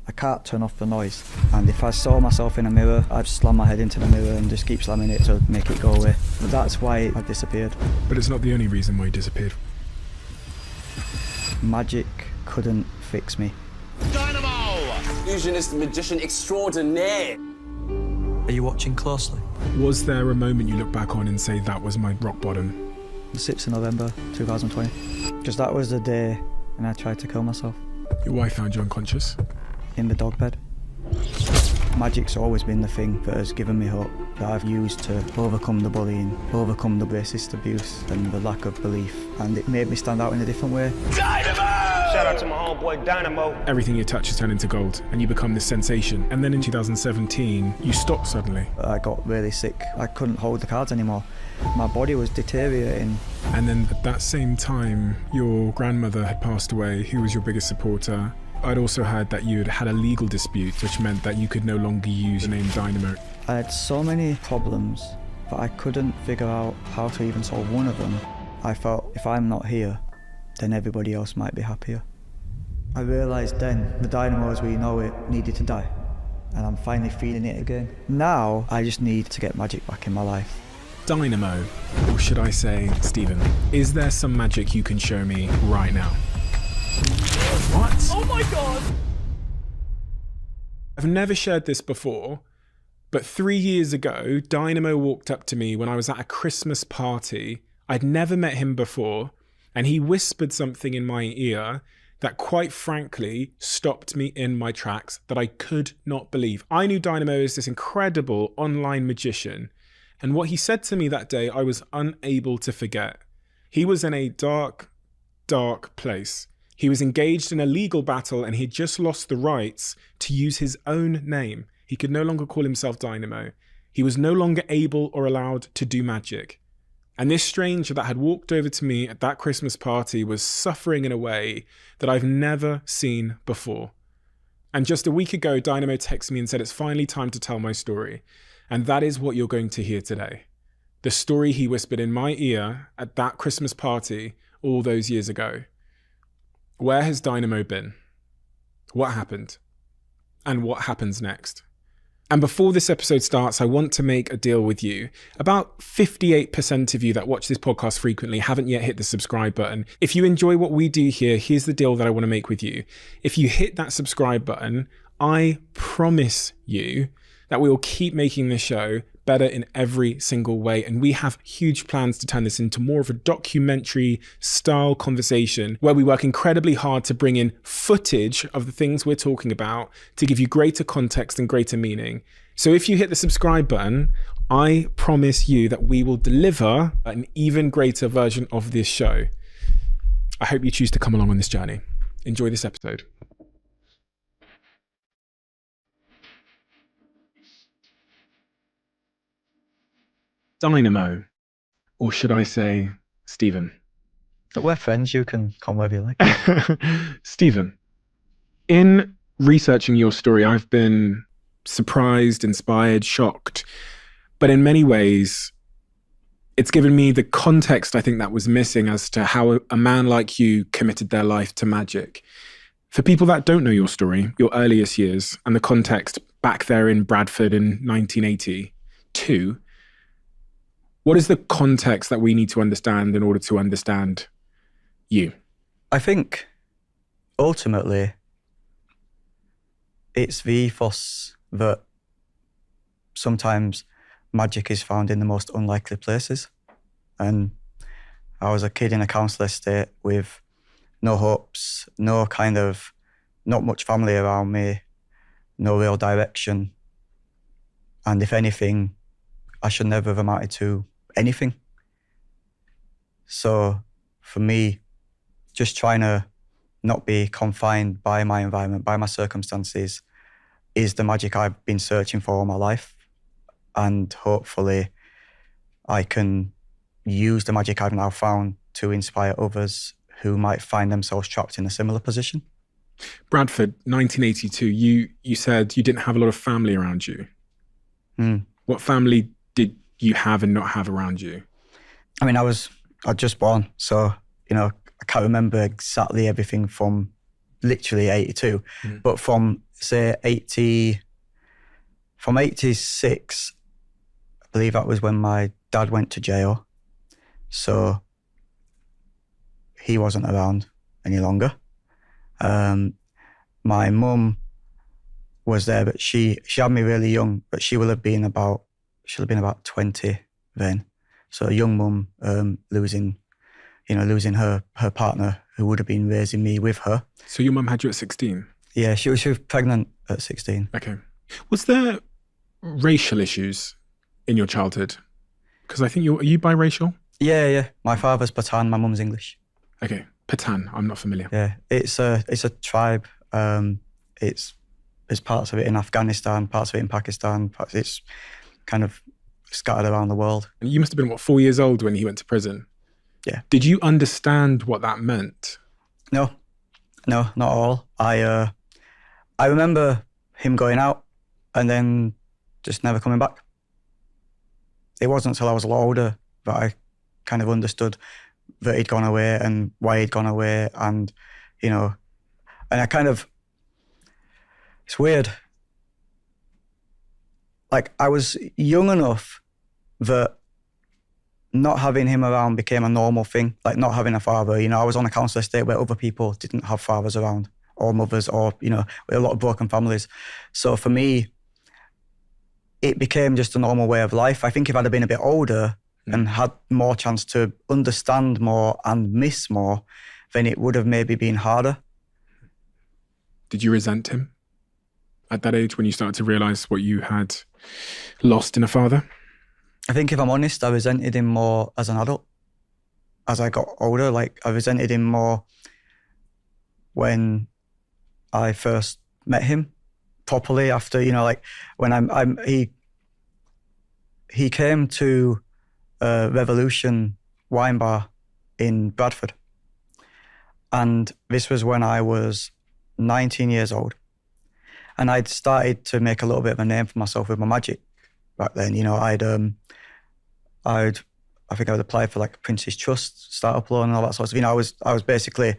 I can't turn off the noise. And if I saw myself in a mirror, I'd slam my head into the mirror and just keep slamming it to make it go away. But that's why I disappeared. But it's not the only reason why you disappeared. Magic couldn't fix me. Dynamo! Illusionist magician extraordinaire. Are you watching closely? Was there a moment you look back on and say, that was my rock bottom? The 6th of November 2020. Because that was the day when I tried to kill myself. Your wife found you unconscious? In the dog bed. Magic's always been the thing that has given me hope, that I've used to overcome the bullying, overcome the racist abuse and the lack of belief, and it made me stand out in a different way. Dynamo! Shout out to my homeboy Dynamo. Everything you touch is turned into gold and you become this sensation. And then in 2017, you stopped suddenly. I got really sick. I couldn't hold the cards anymore. My body was deteriorating. And then at that same time, your grandmother had passed away, who was your biggest supporter. I'd also heard that you had had a legal dispute, which meant that you could no longer use the name Dynamo. I had so many problems, but I couldn't figure out how to even solve one of them. I felt if I'm not here, then everybody else might be happier. I realised then the Dynamo as we know it needed to die, and I'm finally feeling it again. Now I just need to get magic back in my life. Dynamo, or should I say, Stephen, is there some magic you can show me right now? What? Oh my god! I've never shared this before, but 3 years ago, Dynamo walked up to me when I was at a Christmas party. I'd never met him before, and he whispered something in my ear that quite frankly stopped me in my tracks, that I could not believe. I knew Dynamo as this incredible online magician, and what he said to me that day, I was unable to forget. He was in a dark, dark place. He was engaged in a legal battle and he had just lost the rights to use his own name. He could no longer call himself Dynamo. He was no longer able or allowed to do magic. And this stranger that had walked over to me at that Christmas party was suffering in a way that I've never seen before. And just a week ago, Dynamo texted me and said, it's finally time to tell my story. And that is what you're going to hear today. The story he whispered in my ear at that Christmas party all those years ago. Where has Dynamo been? What happened? And what happens next? And before this episode starts, I want to make a deal with you. About 58% of you that watch this podcast frequently haven't yet hit the subscribe button. If you enjoy what we do here, here's the deal that I want to make with you. If you hit that subscribe button, I promise you that we will keep making this show better in every single way. And we have huge plans to turn this into more of a documentary style conversation where we work incredibly hard to bring in footage of the things we're talking about to give you greater context and greater meaning. So if you hit the subscribe button, I promise you that we will deliver an even greater version of this show. I hope you choose to come along on this journey. Enjoy this episode. Dynamo, or should I say, Stephen? But we're friends, you can come wherever you like. Stephen, in researching your story, I've been surprised, inspired, shocked, but in many ways, it's given me the context I think that was missing as to how a man like you committed their life to magic. For people that don't know your story, your earliest years, and the context back there in Bradford in 1982, what is the context that we need to understand in order to understand you? I think ultimately it's the ethos that sometimes magic is found in the most unlikely places. And I was a kid in a council estate with no hopes, not much family around me, no real direction. And if anything, I should never have amounted to anything. So for me, just trying to not be confined by my environment, by my circumstances, is the magic I've been searching for all my life. And hopefully I can use the magic I've now found to inspire others who might find themselves trapped in a similar position. Bradford, 1982, you said you didn't have a lot of family around you. What family did you have and not have around you? I mean, I'd just born, so, I can't remember exactly everything from literally 82, but from say 80, from 86, I believe that was when my dad went to jail. So he wasn't around any longer. My mum was there, but she had me really young, but she'll have been about 20 then. So a young mum, losing her partner who would have been raising me with her. So your mum had you at 16? Yeah, she was pregnant at 16. Okay. Was there racial issues in your childhood? Because I think are you biracial? Yeah. My father's Patan, my mum's English. Okay. Patan, I'm not familiar. Yeah, it's a tribe. There's parts of it in Afghanistan, parts of it in Pakistan. It's kind of scattered around the world. And you must have been, 4 years old when he went to prison? Yeah. Did you understand what that meant? No, not at all. I remember him going out and then just never coming back. It wasn't until I was a lot older that I kind of understood that he'd gone away and why he'd gone away, and and I kind of, it's weird. Like, I was young enough that not having him around became a normal thing, like not having a father. I was on a council estate where other people didn't have fathers around, or mothers, or, with a lot of broken families. So for me, it became just a normal way of life. I think if I'd have been a bit older and had more chance to understand more and miss more, then it would have maybe been harder. Did you resent him at that age when you started to realise what you had lost in a father? I think, if I'm honest, I resented him more as an adult. As I got older, I resented him more when I first met him properly, after, when he came to Revolution wine bar in Bradford. And this was when I was 19 years old. And I'd started to make a little bit of a name for myself with my magic back then. I think I would apply for Prince's Trust, startup loan and all that sort of stuff. I was basically,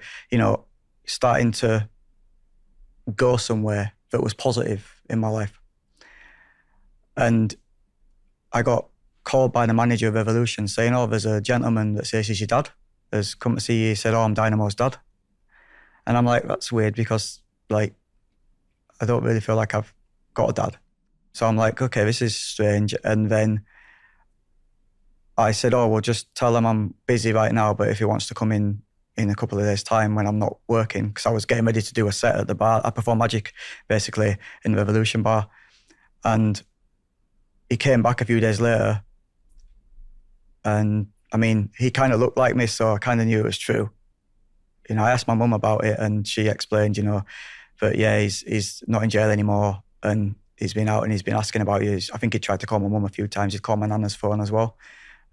starting to go somewhere that was positive in my life. And I got called by the manager of Revolution saying, "Oh, there's a gentleman that says he's your dad. Has come to see you." He said, "Oh, I'm Dynamo's dad." And I'm like, that's weird, because I don't really feel like I've got a dad. So I'm like, okay, this is strange. And then I said, "Oh, well, just tell him I'm busy right now, but if he wants to come in a couple of days' time when I'm not working," because I was getting ready to do a set at the bar. I perform magic, basically, in the Revolution bar. And he came back a few days later, and he kind of looked like me, so I kind of knew it was true. I asked my mum about it, and she explained, that yeah, he's not in jail anymore, and he's been out and he's been asking about you. I think he tried to call my mum a few times. He'd called my nana's phone as well.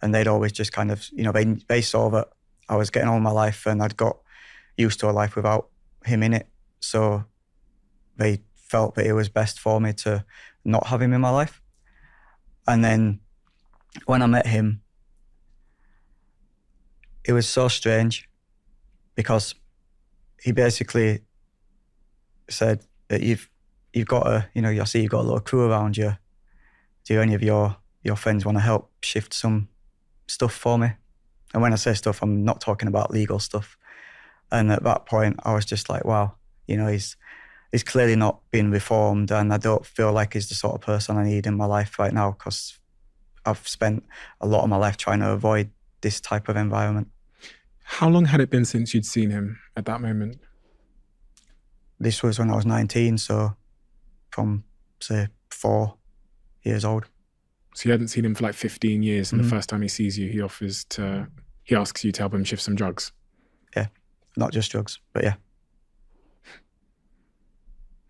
And they'd always just kind of, they saw that I was getting on with my life and I'd got used to a life without him in it. So they felt that it was best for me to not have him in my life. And then when I met him, it was so strange, because he basically said that you've got I see you've got a little crew around you. Do any of your friends want to help shift some stuff for me? And when I say stuff, I'm not talking about legal stuff. And at that point, I was just like, wow, he's clearly not been reformed, and I don't feel like he's the sort of person I need in my life right now, because I've spent a lot of my life trying to avoid this type of environment. How long had it been since you'd seen him at that moment? This was when I was 19, so from, say, 4 years old. So you hadn't seen him for 15 years, and the first time he sees you, he asks you to help him shift some drugs. Yeah, not just drugs, but yeah.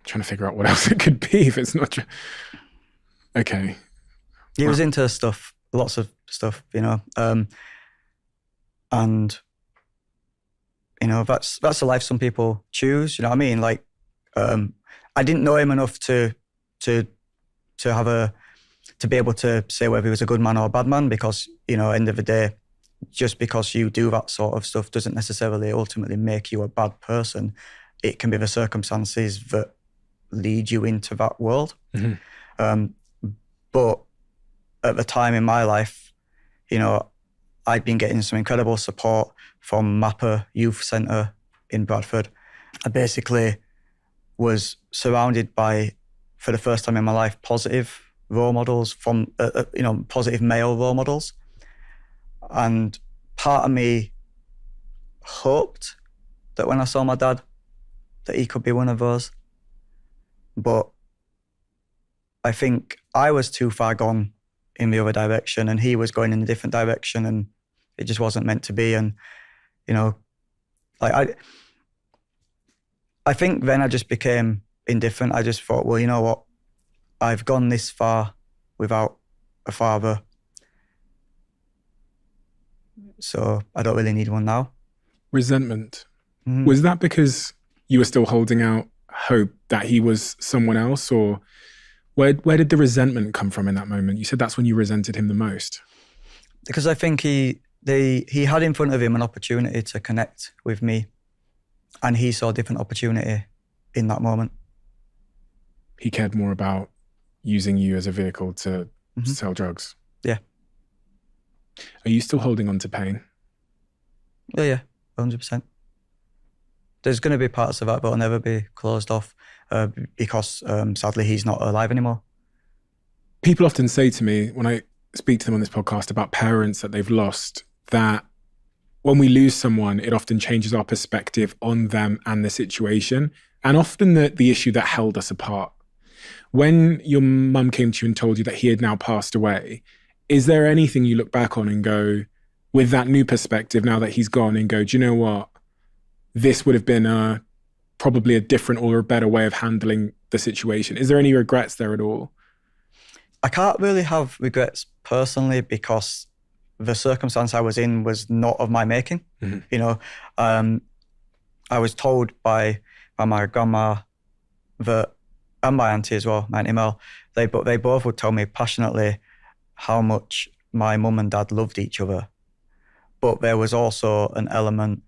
Trying to figure out what else it could be if it's not okay. He was into stuff, lots of stuff, and that's the life some people choose. You know what I mean? I didn't know him enough to be able to say whether he was a good man or a bad man, because end of the day, just because you do that sort of stuff doesn't necessarily ultimately make you a bad person. It can be the circumstances that lead you into that world. But at the time in my life, you know, I'd been getting some incredible support from MAPA Youth Centre in Bradford. I basically was surrounded by, for the first time in my life, positive role models from, positive male role models. And part of me hoped that when I saw my dad, that he could be one of those. But I think I was too far gone in the other direction, and he was going in a different direction, and it just wasn't meant to be. And, you know, like I think then I just became indifferent. I just thought, well, you know what? I've gone this far without a father, so I don't really need one now. Resentment. Was that because you were still holding out hope that he was someone else, or where did the resentment come from in that moment? You said that's when you resented him the most. Because I think he had in front of him an opportunity to connect with me, and he saw a different opportunity in that moment. He cared more about using you as a vehicle to sell drugs. Yeah. Are you still holding on to pain? Yeah, 100%. There's going to be parts of that that will never be closed off because sadly he's not alive anymore. People often say to me when I speak to them on this podcast about parents that they've lost, that when we lose someone, it often changes our perspective on them and the situation, and often the issue that held us apart. When your mum came to you and told you that he had now passed away, is there anything you look back on and go, with that new perspective now that he's gone, and go, do you know what? This would have been probably a different or a better way of handling the situation. Is there any regrets there at all? I can't really have regrets personally because the circumstance I was in was not of my making. You know, I was told by my grandma that, and my auntie as well, my auntie Mel, they both would tell me passionately how much my mum and dad loved each other. But there was also an element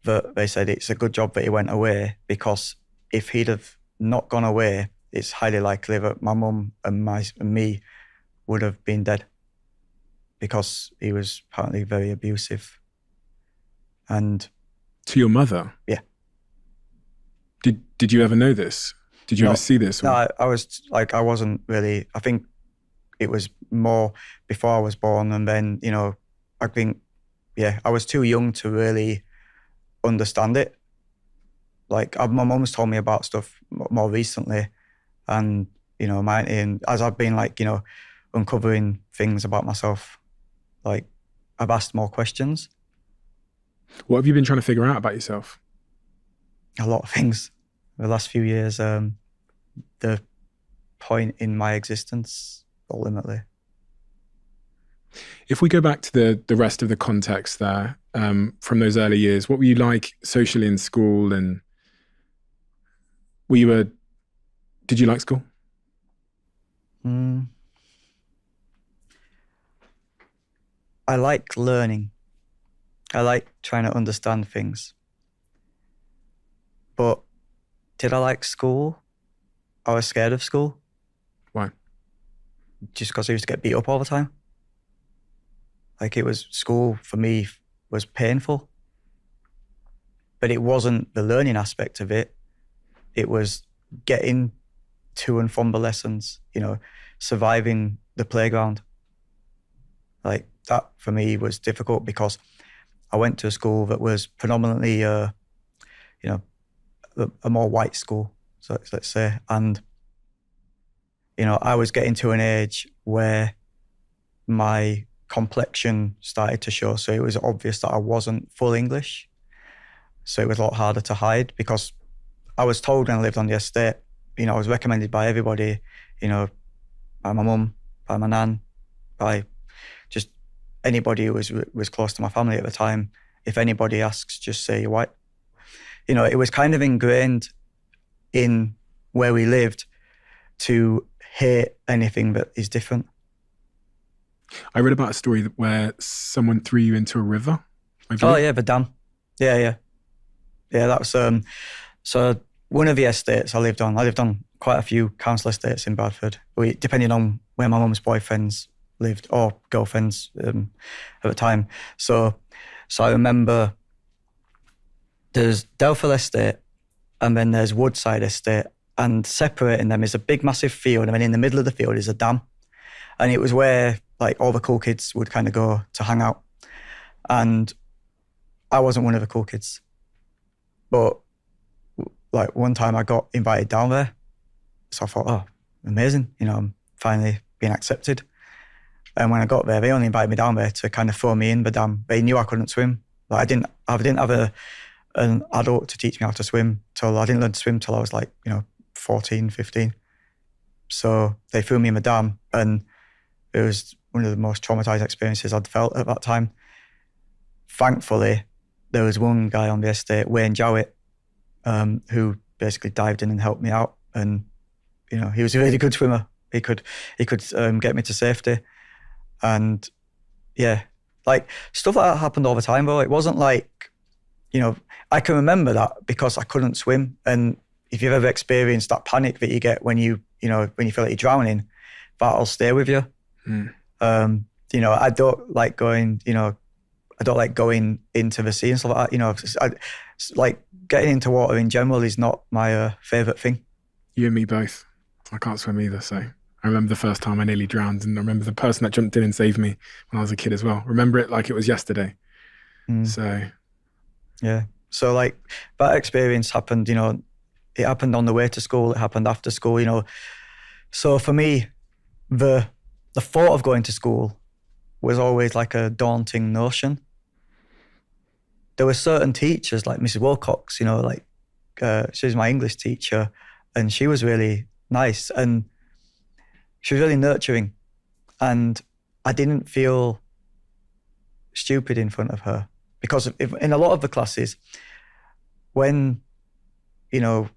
that they said it's a good job that he went away, because if he'd have not gone away, it's highly likely that my mum and me would have been dead, because he was apparently very abusive. And to your mother? Yeah. Did you ever know this? Did you ever see this? No, I wasn't really, I think it was more before I was born, and then, you know, I think, yeah, I was too young to really understand it. Like, my mum's told me about stuff more recently, and, you know, as I've been, like, you know, uncovering things about myself, like, I've asked more questions. What have you been trying to figure out about yourself? A lot of things. The last few years, the point in my existence, ultimately. If we go back to the rest of the context there, from those early years, what were you like socially in school, and did you like school? I like learning. I like trying to understand things. But did I like school? I was scared of school. Why? Just because I used to get beat up all the time. Like, school for me was painful. But it wasn't the learning aspect of it. It was getting to and from the lessons, you know, surviving the playground. Like, that for me was difficult because I went to a school that was predominantly, a more white school, so let's say. And, you know, I was getting to an age where my complexion started to show. So it was obvious that I wasn't full English. So it was a lot harder to hide, because I was told when I lived on the estate, you know, I was recommended by everybody, you know, by my mum, by my nan, by just anybody who was close to my family at the time. If anybody asks, just say you're white. You know, it was kind of ingrained in where we lived to hate anything that is different. I read about a story where someone threw you into a river. Oh yeah, the dam. Yeah. That was so one of the estates I lived on quite a few council estates in Bradford, depending on where my mum's boyfriends lived or girlfriends at the time. So I remember there's Delphil Estate and then there's Woodside Estate, and separating them is a big massive field, and then in the middle of the field is a dam. And it was where like all the cool kids would kind of go to hang out. And I wasn't one of the cool kids. But like one time I got invited down there. So I thought, oh, amazing, I'm finally being accepted. And when I got there, they only invited me down there to kind of throw me in the dam. They knew I couldn't swim. Like I didn't have an adult to teach me how to swim I didn't learn to swim till I was like, 14, 15. So they threw me in the dam, and it was one of the most traumatized experiences I'd felt at that time. Thankfully, there was one guy on the estate, Wayne Jowett, who basically dived in and helped me out. And, he was a really good swimmer. He could get me to safety. And yeah, like stuff like that happened all the time, though. It wasn't like, I can remember that because I couldn't swim. And if you've ever experienced that panic that you get when you feel like you're drowning, that'll stay with you. I don't like going, I don't like going into the sea and stuff like that. Like getting into water in general is not my favourite thing. You and me both. I can't swim either, so I remember the first time I nearly drowned, and I remember the person that jumped in and saved me when I was a kid as well. Remember it like it was yesterday. So yeah. So like that experience happened, it happened on the way to school, it happened after school, So for me, the thought of going to school was always like a daunting notion. There were certain teachers like Mrs. Wilcox, she was my English teacher, and she was really nice and she was really nurturing, and I didn't feel stupid in front of her because in a lot of the classes, when the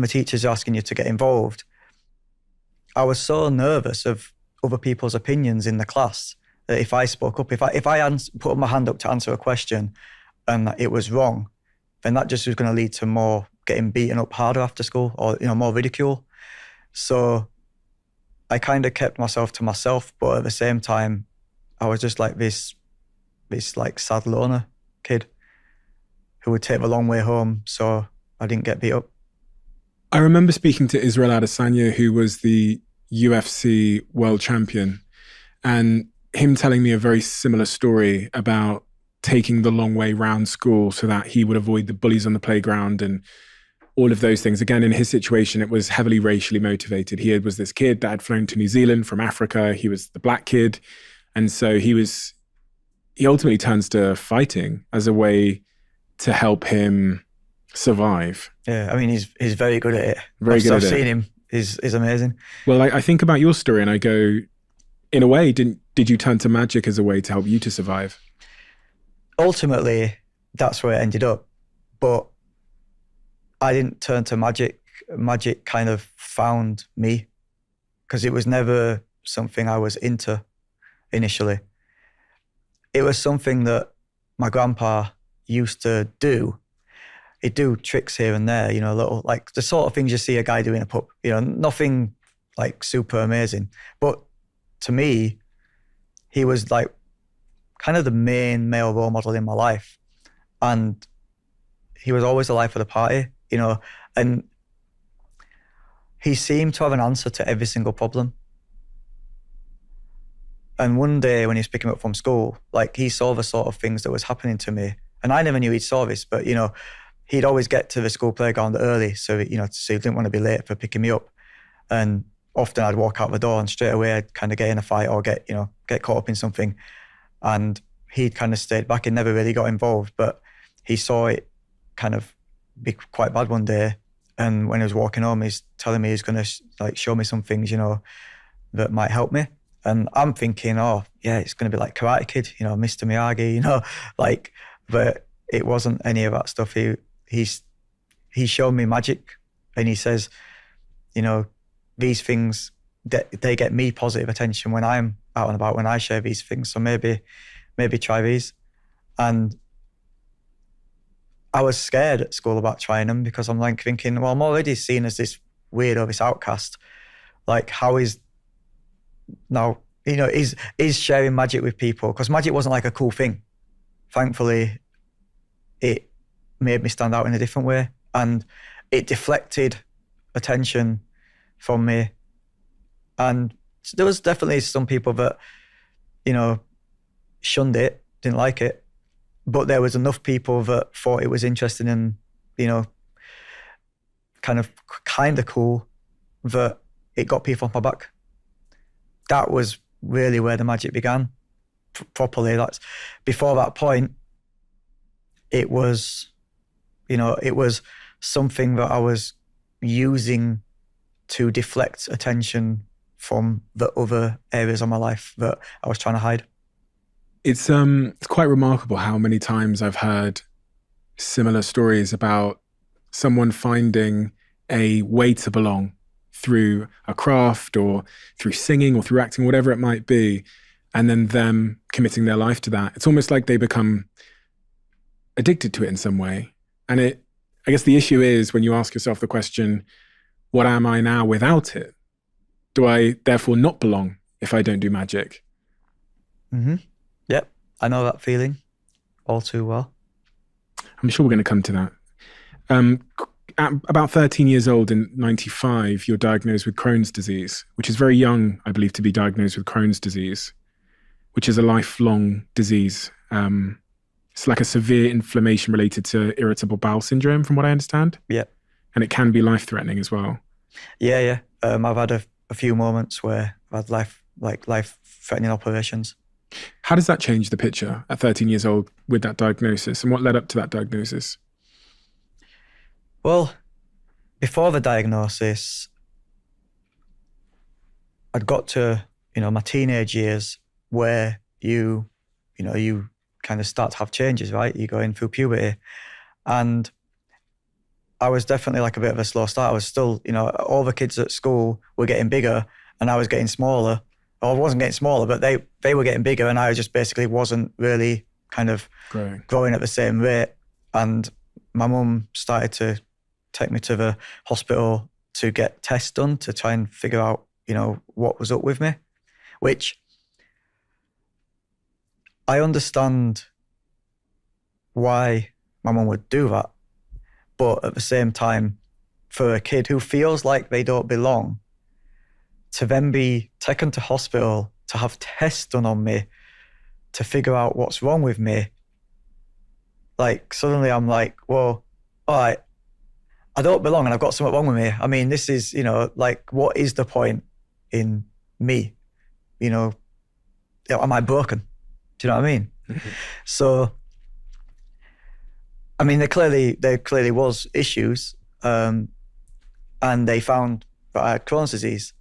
teachers are asking you to get involved, I was so nervous of other people's opinions in the class that if I spoke up, if I put my hand up to answer a question and it was wrong, then that just was going to lead to more getting beaten up harder after school or, more ridicule. So I kind of kept myself to myself, but at the same time, I was just like this like sad loner kid who would take the long way home so I didn't get beat up. I remember speaking to Israel Adesanya, who was the UFC world champion, and him telling me a very similar story about taking the long way round school so that he would avoid the bullies on the playground and all of those things. Again, in his situation, it was heavily racially motivated. He was this kid that had flown to New Zealand from Africa. He was the black kid. And so he ultimately turns to fighting as a way to help him survive. Yeah, I mean, he's very good at it. I've seen him. He's amazing. Well, I think about your story and I go, in a way, did you turn to magic as a way to help you to survive? Ultimately, that's where it ended up. But I didn't turn to magic. Magic kind of found me because it was never something I was into initially. It was something that my grandpa used to do. He'd do tricks here and there, little, like the sort of things you see a guy do in a pub, nothing like super amazing. But to me, he was like kind of the main male role model in my life. And he was always the life of the party, and he seemed to have an answer to every single problem. And one day when he was picking me up from school, like he saw the sort of things that was happening to me. And I never knew he saw this, but he'd always get to the school playground early so that, so he didn't want to be late for picking me up. And often I'd walk out the door and straight away I'd kind of get in a fight or get caught up in something. And he'd kind of stayed back and never really got involved, but he saw it kind of be quite bad one day. And when he was walking home, he's telling me he's going to show me some things, that might help me. And I'm thinking, oh yeah, it's going to be like Karate Kid, Mr. Miyagi, but it wasn't any of that stuff. He showed me magic, and he says, these things, they get me positive attention when I'm out and about, when I share these things. So maybe try these. And I was scared at school about trying them because I'm like thinking, well, I'm already seen as this weirdo, this outcast. Like, how is now, is sharing magic with people, because magic wasn't like a cool thing. Thankfully, it made me stand out in a different way, and it deflected attention from me. And there was definitely some people that, shunned it, didn't like it, but there was enough people that thought it was interesting and, kind of cool, that it got people off my back. That was really where the magic began, properly. That's before that point, it was, it was something that I was using to deflect attention from the other areas of my life that I was trying to hide. It's quite remarkable how many times I've heard similar stories about someone finding a way to belong through a craft or through singing or through acting, whatever it might be, and then them committing their life to that. It's almost like they become addicted to it in some way. And I guess the issue is when you ask yourself the question, what am I now without it? Do I therefore not belong if I don't do magic? Mm-hmm. Yep, I know that feeling all too well. I'm sure we're going to come to that. At about 13 years old in 95, you're diagnosed with Crohn's disease, which is very young, I believe, to be diagnosed with Crohn's disease, which is a lifelong disease. It's like a severe inflammation related to irritable bowel syndrome, from what I understand. Yeah. And it can be life-threatening as well. Yeah. I've had a few moments where I've had life-threatening operations. How does that change the picture at 13 years old with that diagnosis, and what led up to that diagnosis? Well, before the diagnosis, I'd got to, my teenage years where you kind of start to have changes, right? You're going through puberty. And I was definitely like a bit of a slow start. I was still, all the kids at school were getting bigger and I was getting smaller. Or I wasn't getting smaller, but they were getting bigger and I just basically wasn't really kind of growing at the same rate. And my mum started to take me to the hospital to get tests done to try and figure out, what was up with me, which I understand why my mum would do that. But at the same time, for a kid who feels like they don't belong, to then be taken to hospital to have tests done on me to figure out what's wrong with me, like suddenly I'm like, well, all right, I don't belong and I've got something wrong with me. I mean, this is, what is the point in me? Am I broken? Do you know what I mean? Mm-hmm. So, I mean, there clearly was issues, and they found that I had Crohn's disease.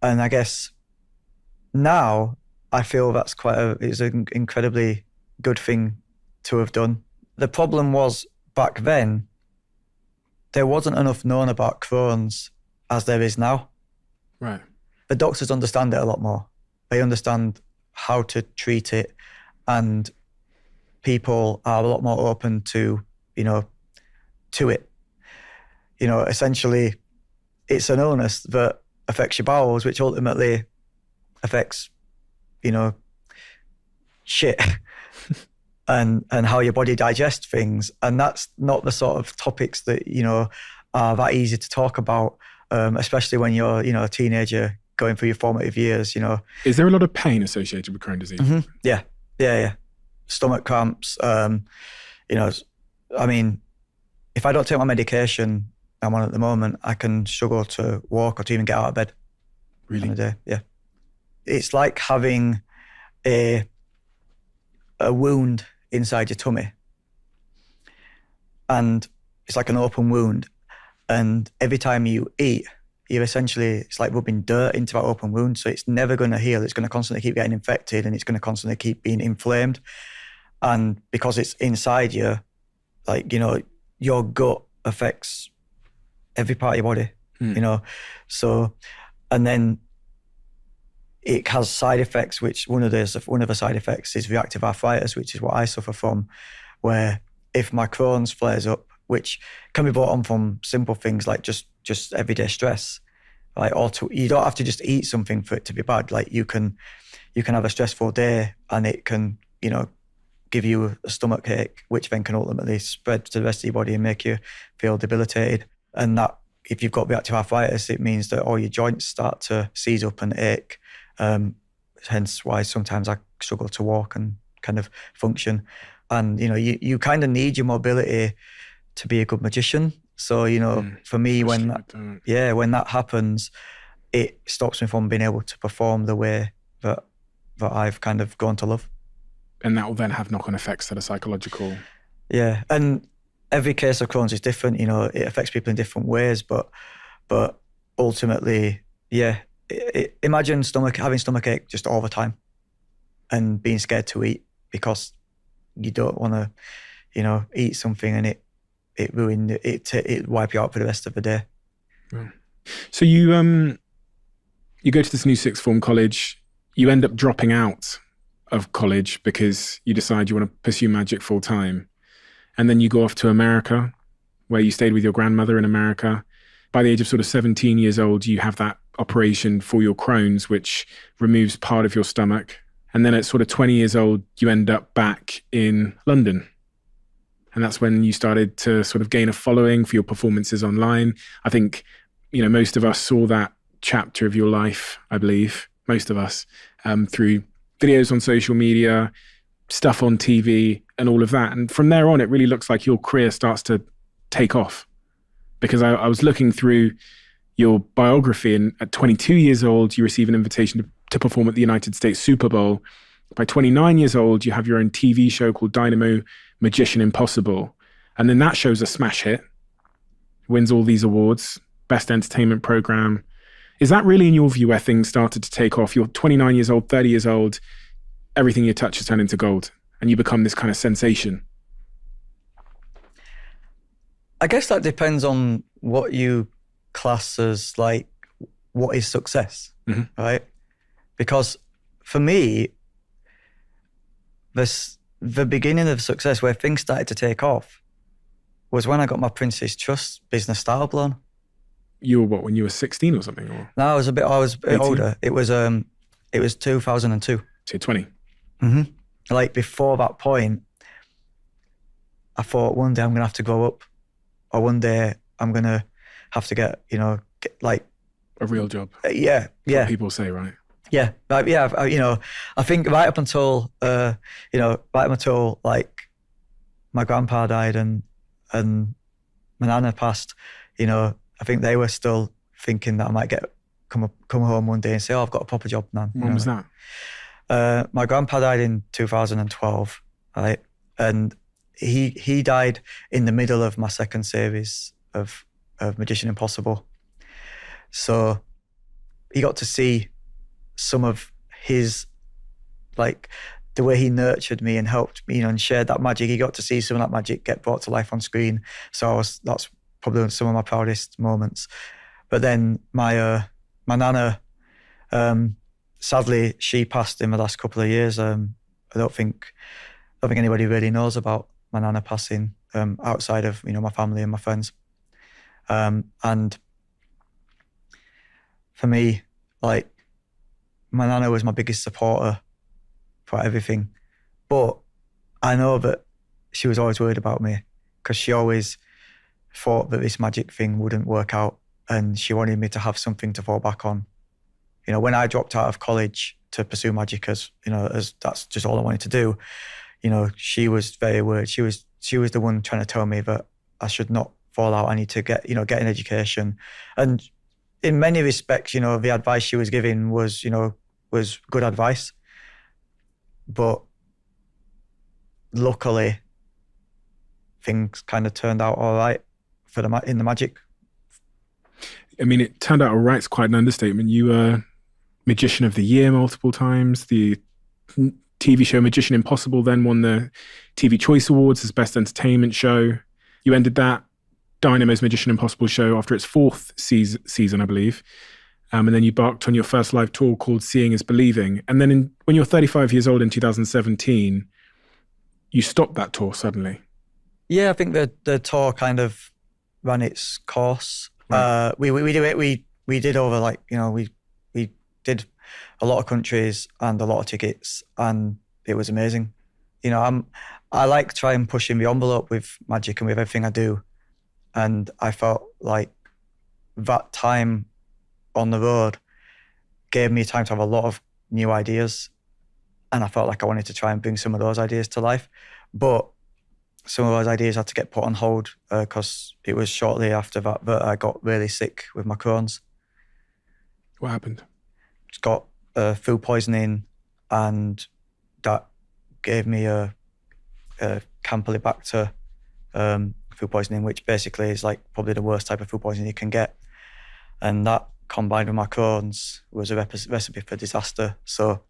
And I guess now I feel that's it's an incredibly good thing to have done. The problem was back then, there wasn't enough known about Crohn's as there is now. Right. The doctors understand it a lot more. They understand how to treat it, and people are a lot more open to it. Essentially, it's an illness that affects your bowels, which ultimately affects, shit and how your body digests things. And that's not the sort of topics that, are that easy to talk about, especially when you're, a teenager going through your formative years, Is there a lot of pain associated with Crohn's disease? Mm-hmm. Yeah. Stomach cramps, I mean, if I don't take my medication I'm on at the moment, I can struggle to walk or to even get out of bed. Really? On a day. Yeah. It's like having a wound inside your tummy. And it's like an open wound. And every time you eat, it's like rubbing dirt into that open wound. So it's never going to heal. It's going to constantly keep getting infected and it's going to constantly keep being inflamed. And because it's inside you, your gut affects every part of your body, So, and then it has side effects, which one of the side effects is reactive arthritis, which is what I suffer from, where if my Crohn's flares up, which can be brought on from simple things like just everyday stress. Like, you don't have to just eat something for it to be bad. Like, you can have a stressful day and it can, give you a stomach ache, which then can ultimately spread to the rest of your body and make you feel debilitated. And that, if you've got reactive arthritis, it means that all your joints start to seize up and ache. Hence why sometimes I struggle to walk and kind of function. And, you kind of need your mobility to be a good magician. So, for me, when that happens, it stops me from being able to perform the way that I've kind of grown to love. And that will then have knock-on effects that are psychological. Yeah, and every case of Crohn's is different. It affects people in different ways, but ultimately, yeah. Imagine having stomachache just all the time, and being scared to eat because you don't want to, eat something and it wipe you out for the rest of the day. Yeah. So you go to this new sixth form college. You end up dropping out of college because you decide you want to pursue magic full time. And then you go off to America, where you stayed with your grandmother in America. By the age of sort of 17 years old, you have that operation for your Crohn's, which removes part of your stomach. And then at sort of 20 years old, you end up back in London. And that's when you started to sort of gain a following for your performances online. I think, most of us saw that chapter of your life, I believe, most of us, through videos on social media, stuff on TV and all of that. And from there on, it really looks like your career starts to take off. Because I was looking through your biography, and at 22 years old, you receive an invitation to perform at the United States Super Bowl. By 29 years old, you have your own TV show called Dynamo, Magician Impossible. And then that show's a smash hit, wins all these awards, best entertainment program. Is that really, in your view, where things started to take off? You're 29 years old, 30 years old, everything you touch has turned into gold, and you become this kind of sensation. I guess that depends on what you class as, like, what is success, right? Because for me, the beginning of success, where things started to take off, was when I got my Prince's Trust business style blown. You were what, when you were 16 or something? Or? No, I was a bit 18? Older. It was 2002. So 20. Mm-hmm. Like, before that point, I thought one day I'm going to have to grow up, or one day I'm going to have to get a real job. Yeah. What people say, right? Yeah. I think right up until, like, my grandpa died and my nana passed, I think they were still thinking that I might come home one day and say, "Oh, I've got a proper job now." When was that? My grandpa died in 2012, right? And he died in the middle of my second series of Magician Impossible. So he got to see some of his, like, the way he nurtured me and helped me, and shared that magic. He got to see some of that magic get brought to life on screen. So that's probably some of my proudest moments. But then my nana, sadly, she passed in the last couple of years. I don't think anybody really knows about my nana passing outside of my family and my friends. And for me, like, my nana was my biggest supporter for everything. But I know that she was always worried about me, because she always thought that this magic thing wouldn't work out, and she wanted me to have something to fall back on. When I dropped out of college to pursue magic as that's just all I wanted to do, she was very worried. She was the one trying to tell me that I should not fall out. I need to get an education. And in many respects, the advice she was giving was good advice. But luckily, things kind of turned out all right in the magic. I mean, it turned out all right. It's quite an understatement. You were Magician of the Year multiple times. The TV show Magician Impossible then won the TV Choice Awards as Best Entertainment Show. You ended that Dynamo's Magician Impossible show after its fourth season, I believe. And then you embarked on your first live tour called Seeing is Believing. And then when you were 35 years old in 2017, you stopped that tour suddenly. Yeah, I think the tour kind of ran its course. Right. We did over like, we did a lot of countries and a lot of tickets, and it was amazing. I like trying pushing the envelope with magic and with everything I do, and I felt like that time on the road gave me time to have a lot of new ideas, and I felt like I wanted to try and bring some of those ideas to life, but some of those ideas had to get put on hold because it was shortly after that I got really sick with my Crohn's. What happened? Just got food poisoning, and that gave me a Campylobacter food poisoning, which basically is like probably the worst type of food poisoning you can get. And that combined with my Crohn's was a recipe for disaster. So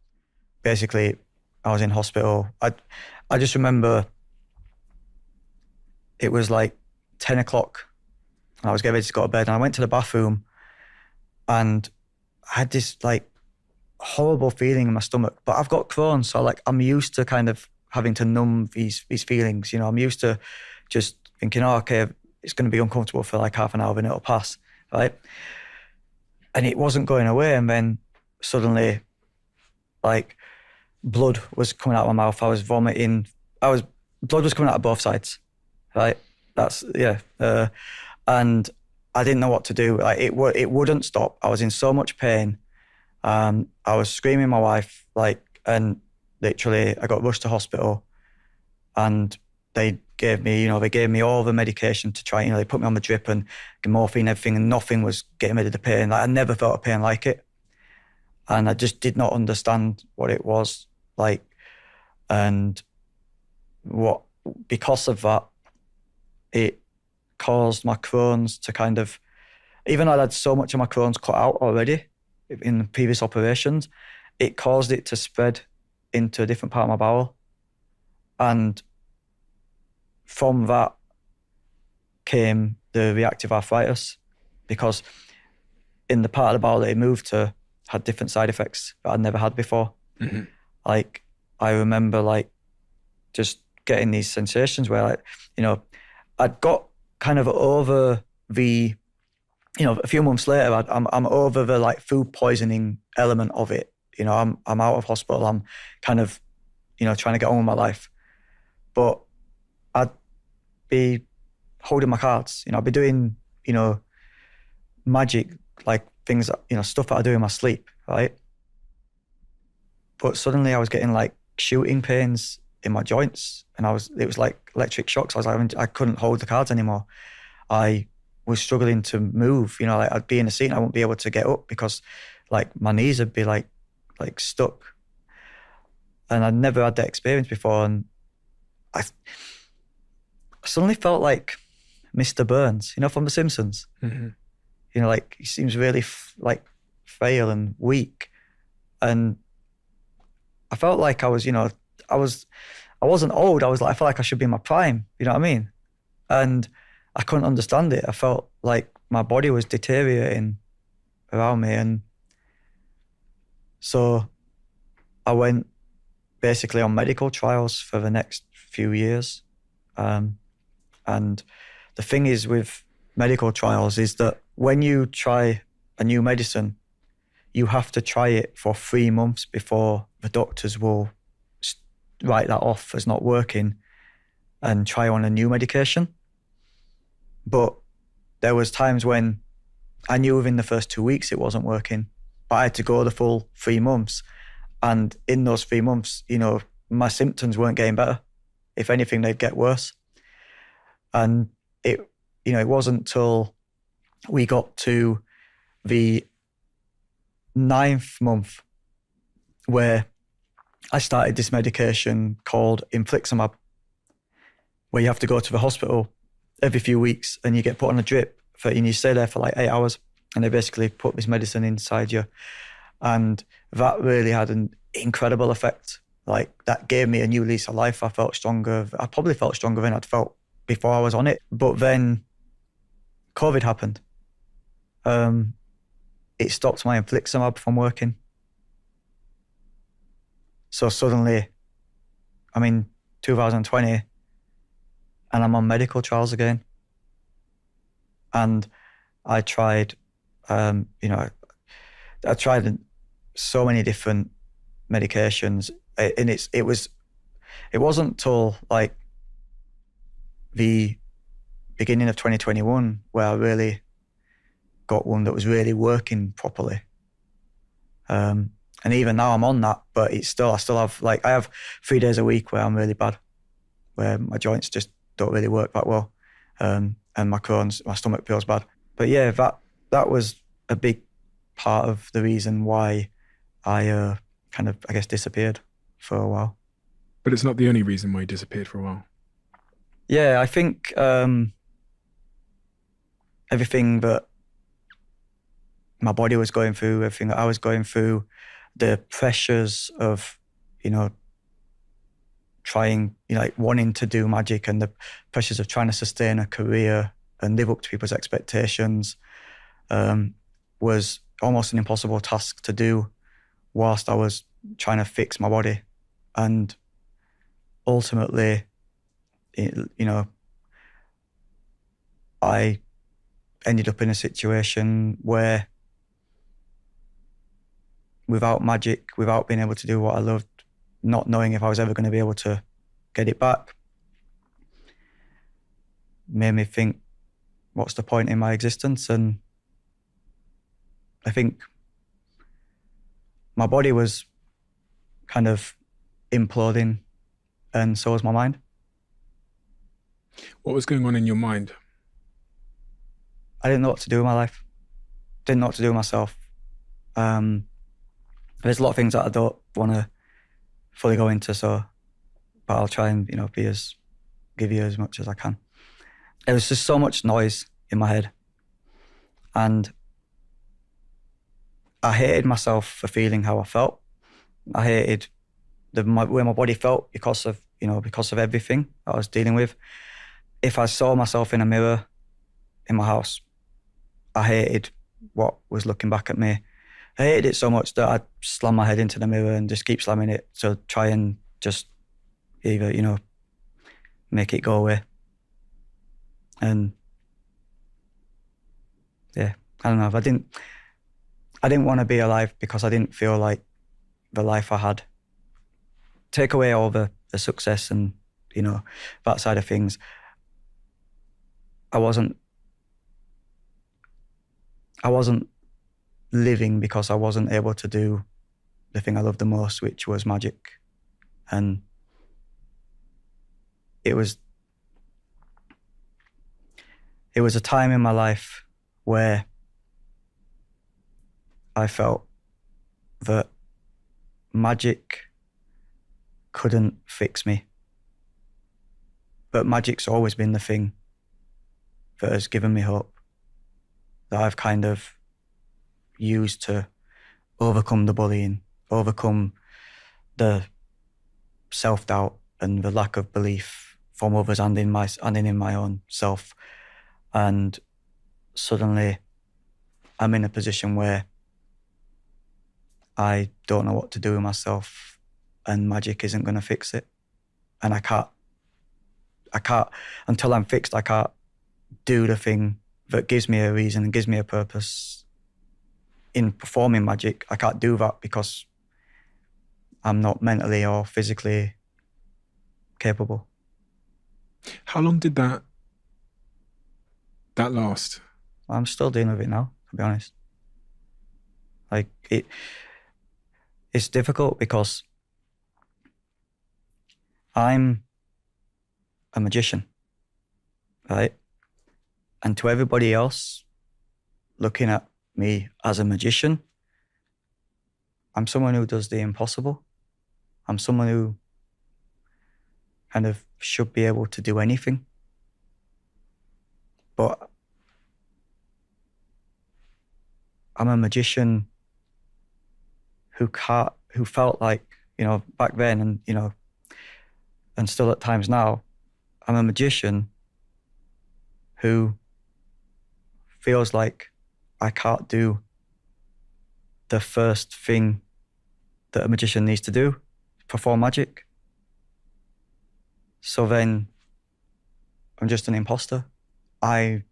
basically I was in hospital. I just remember it was like 10 o'clock and I was getting ready to go to bed, and I went to the bathroom and I had this like horrible feeling in my stomach. But I've got Crohn's, so like I'm used to kind of having to numb these feelings. I'm used to just thinking, oh, okay, it's going to be uncomfortable for like half an hour and it'll pass, right? And it wasn't going away. And then suddenly, like, blood was coming out of my mouth. I was vomiting. Blood was coming out of both sides, right? And I didn't know what to do. Like, it wouldn't stop. I was in so much pain. I was screaming at my wife, like, and literally I got rushed to hospital, and they gave me all the medication to try, they put me on the drip and morphine, everything, and nothing was getting rid of the pain. Like, I never felt a pain like it. And I just did not understand what it was like. And because of that, it caused my Crohn's to kind of, even though I'd had so much of my Crohn's cut out already in previous operations, it caused it to spread into a different part of my bowel. And from that came the reactive arthritis, because in the part of the bowel that it moved to had different side effects that I'd never had before. Mm-hmm. Like, I remember like just getting these sensations where, like, I'd got kind of over the, a few months later, I'm over the like food poisoning element of it. I'm out of hospital. I'm kind of, trying to get on with my life. But I'd be holding my cards. I'd be doing, magic, like things that, stuff that I do in my sleep, right? But suddenly I was getting like shooting pains in my joints, and it was like electric shocks. I couldn't hold the cards anymore. I was struggling to move. Like, I'd be in a seat and I wouldn't be able to get up because like my knees would be like stuck. And I'd never had that experience before. And I suddenly felt like Mr. Burns, from The Simpsons. Mm-hmm. Like, he seems really frail and weak. And I felt like I wasn't old. I felt like I should be in my prime. You know what I mean? And I couldn't understand it. I felt like my body was deteriorating around me. And so I went basically on medical trials for the next few years. And the thing is with medical trials is that when you try a new medicine, you have to try it for 3 months before the doctors will write that off as not working and try on a new medication. But there was times when I knew within the first 2 weeks it wasn't working, but I had to go the full 3 months. And in those 3 months, my symptoms weren't getting better. If anything, they'd get worse. And it wasn't until we got to the 9th month where I started this medication called infliximab, where you have to go to the hospital every few weeks and you get put on a drip and you stay there for like 8 hours, and they basically put this medicine inside you. And that really had an incredible effect. Like, that gave me a new lease of life. I felt stronger. I probably felt stronger than I'd felt before I was on it. But then COVID happened. It stopped my infliximab from working. So suddenly, 2020, and I'm on medical trials again. And I tried, I tried so many different medications, and it wasn't till like the beginning of 2021 where I really got one that was really working properly. And even now I'm on that, but I still have, like, I have 3 days a week where I'm really bad, where my joints just don't really work that well. And my stomach feels bad. But yeah, that was a big part of the reason why I kind of, I guess, disappeared for a while. But it's not the only reason why you disappeared for a while. Yeah, I think everything that my body was going through, everything that I was going through, the pressures of, trying, like wanting to do magic, and the pressures of trying to sustain a career and live up to people's expectations was almost an impossible task to do whilst I was trying to fix my body. And ultimately, I ended up in a situation where, without magic, without being able to do what I loved, not knowing if I was ever going to be able to get it back, made me think, what's the point in my existence? And I think my body was kind of imploding, and so was my mind. What was going on in your mind? I didn't know what to do with my life. Didn't know what to do with myself. There's a lot of things that I don't want to fully go into, but I'll try and, give you as much as I can. There was just so much noise in my head, and I hated myself for feeling how I felt. I hated the way my body felt because of everything I was dealing with. If I saw myself in a mirror in my house, I hated what was looking back at me. I hated it so much that I'd slam my head into the mirror and just keep slamming it to try and just either, make it go away. And yeah, I don't know. I didn't want to be alive because I didn't feel like the life I had. Take away all the success and, that side of things. I wasn't living because I wasn't able to do the thing I loved the most, which was magic. And it was a time in my life where I felt that magic couldn't fix me. But magic's always been the thing that has given me hope, that I've kind of used to overcome the bullying, overcome the self-doubt and the lack of belief from others and in my own self. And suddenly I'm in a position where I don't know what to do with myself, and magic isn't going to fix it. And I can't, until I'm fixed, I can't do the thing that gives me a reason and gives me a purpose in performing magic. I can't do that because I'm not mentally or physically capable. How long did that last? I'm still dealing with it now, to be honest. Like, it's difficult because I'm a magician, right? And to everybody else looking at me as a magician, I'm someone who does the impossible. I'm someone who kind of should be able to do anything. But I'm a magician who felt like, back then and, and still at times now, I'm a magician who feels like I can't do the first thing that a magician needs to do, perform magic. So then I'm just an imposter. I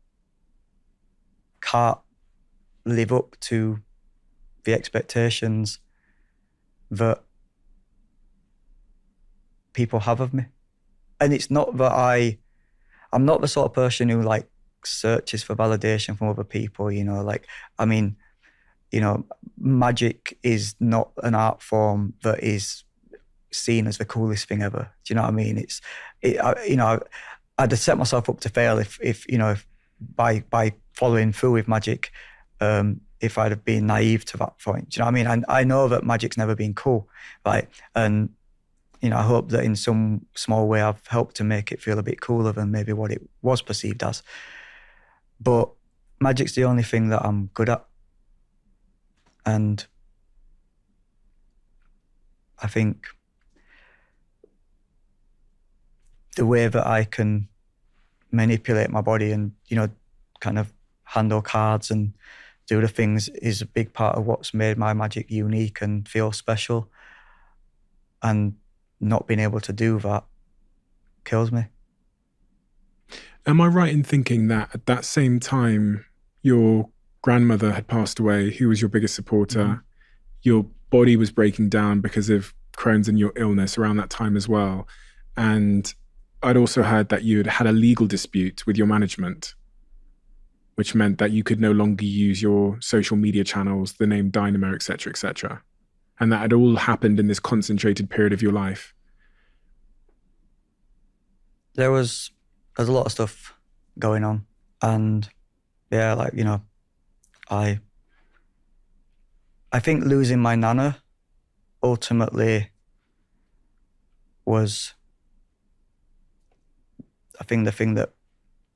can't live up to the expectations that people have of me. And it's not that I'm not the sort of person who like searches for validation from other people, you know, like, I mean, you know, magic is not an art form that is seen as the coolest thing ever. Do you know what I mean? I'd have set myself up to fail if you know, if by following through with magic, if I'd have been naive to that point. Do you know what I mean? And I know that magic's never been cool, right? And, you know, I hope that in some small way I've helped to make it feel a bit cooler than maybe what it was perceived as. But magic's the only thing that I'm good at. And I think the way that I can manipulate my body and, you know, kind of handle cards and do the things is a big part of what's made my magic unique and feel special. And not being able to do that kills me. Am I right in thinking that at that same time your grandmother had passed away, who was your biggest supporter, Mm-hmm. your body was breaking down because of Crohn's and your illness around that time as well, and I'd also heard that you had had a legal dispute with your management, which meant that you could no longer use your social media channels, the name Dynamo, etc., and that had all happened in this concentrated period of your life? There's a lot of stuff going on, and yeah, like, you know, I think losing my nana ultimately was, I think the thing that,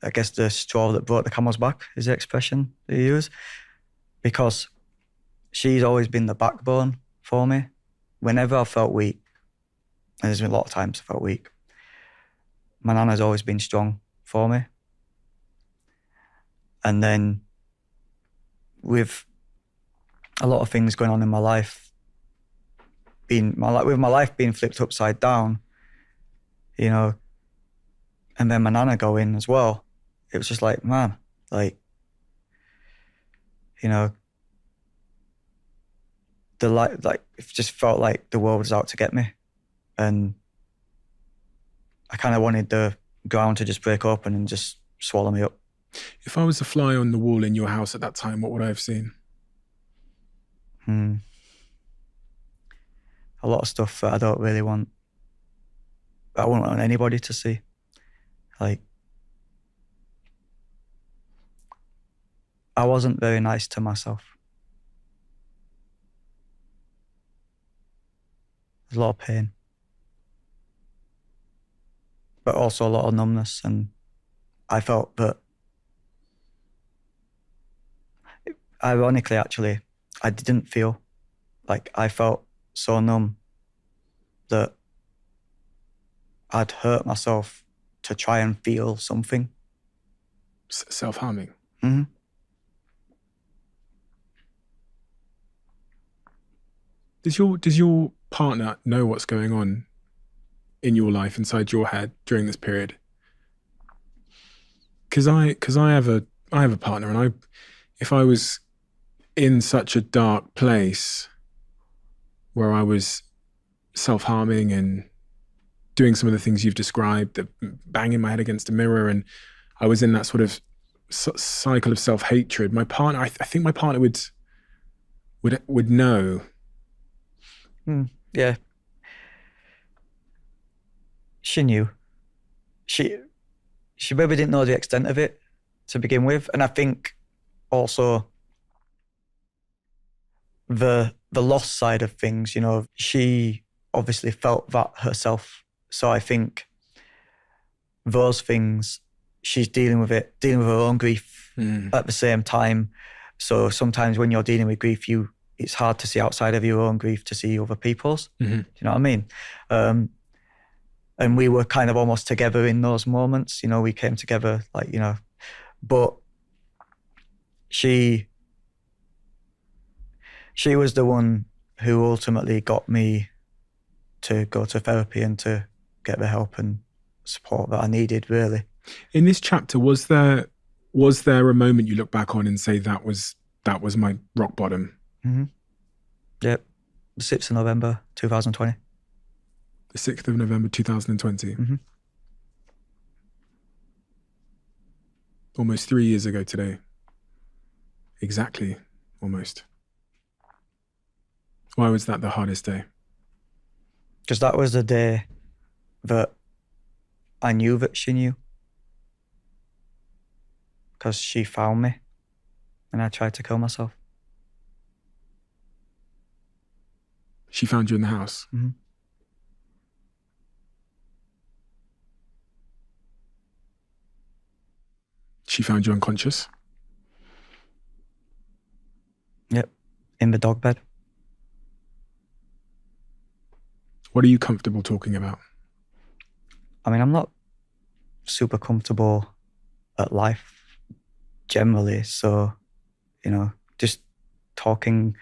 I guess the straw that broke the camel's back is the expression they use, because she's always been the backbone for me. Whenever I felt weak, and there's been a lot of times I felt weak, my nana's always been strong for me. And then with a lot of things going on in my life, with my life being flipped upside down, you know, and then my nana going as well, it was just like, man, like, you know, it just felt like the world was out to get me. And I kind of wanted the ground to just break open and just swallow me up. If I was a fly on the wall in your house at that time, what would I have seen? A lot of stuff that I don't really want. I wouldn't want anybody to see. Like, I wasn't very nice to myself. There's a lot of pain, but also a lot of numbness. And I felt that, ironically, actually, I didn't feel like, I felt so numb that I'd hurt myself to try and feel something. Self-harming? Mm-hmm. Does your partner know what's going on in your life, inside your head during this period? Because I have a partner, and if I was in such a dark place where I was self-harming and doing some of the things you've described, the banging my head against a mirror, and I was in that sort of cycle of self-hatred, my partner, I think my partner would know. Yeah. She knew. She maybe didn't know the extent of it to begin with. And I think also the loss side of things, you know, she obviously felt that herself. So I think those things, she's dealing with her own grief at the same time. So sometimes when you're dealing with grief, it's hard to see outside of your own grief to see other people's. Do you know what I mean? And we were kind of almost together in those moments. You know, we came together, like, you know, but she was the one who ultimately got me to go to therapy and to get the help and support that I needed, really. In this chapter, was there a moment you look back on and say that was my rock bottom? Mm-hmm. Yep. The 6th of November, 2020. The 6th of November, 2020. Mm-hmm. Almost 3 years ago today. Exactly, almost. Why was that the hardest day? Because that was the day that I knew that she knew. Because she found me and I tried to kill myself. She found you in the house? Mm-hmm. She found you unconscious? Yep, in the dog bed. What are you comfortable talking about? I mean, I'm not super comfortable at life generally, so, just talking.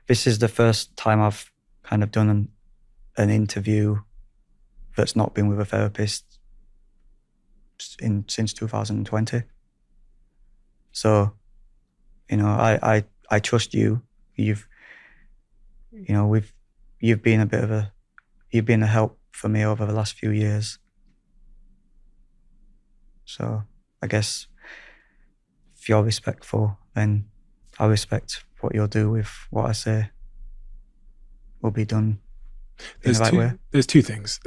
This is the first time I've kind of done an interview that's not been with a therapist since 2020. So, I trust you. You've been a help for me over the last few years. So I guess if you're respectful, then I respect what you'll do with what I say will be done in the right way. There's two things.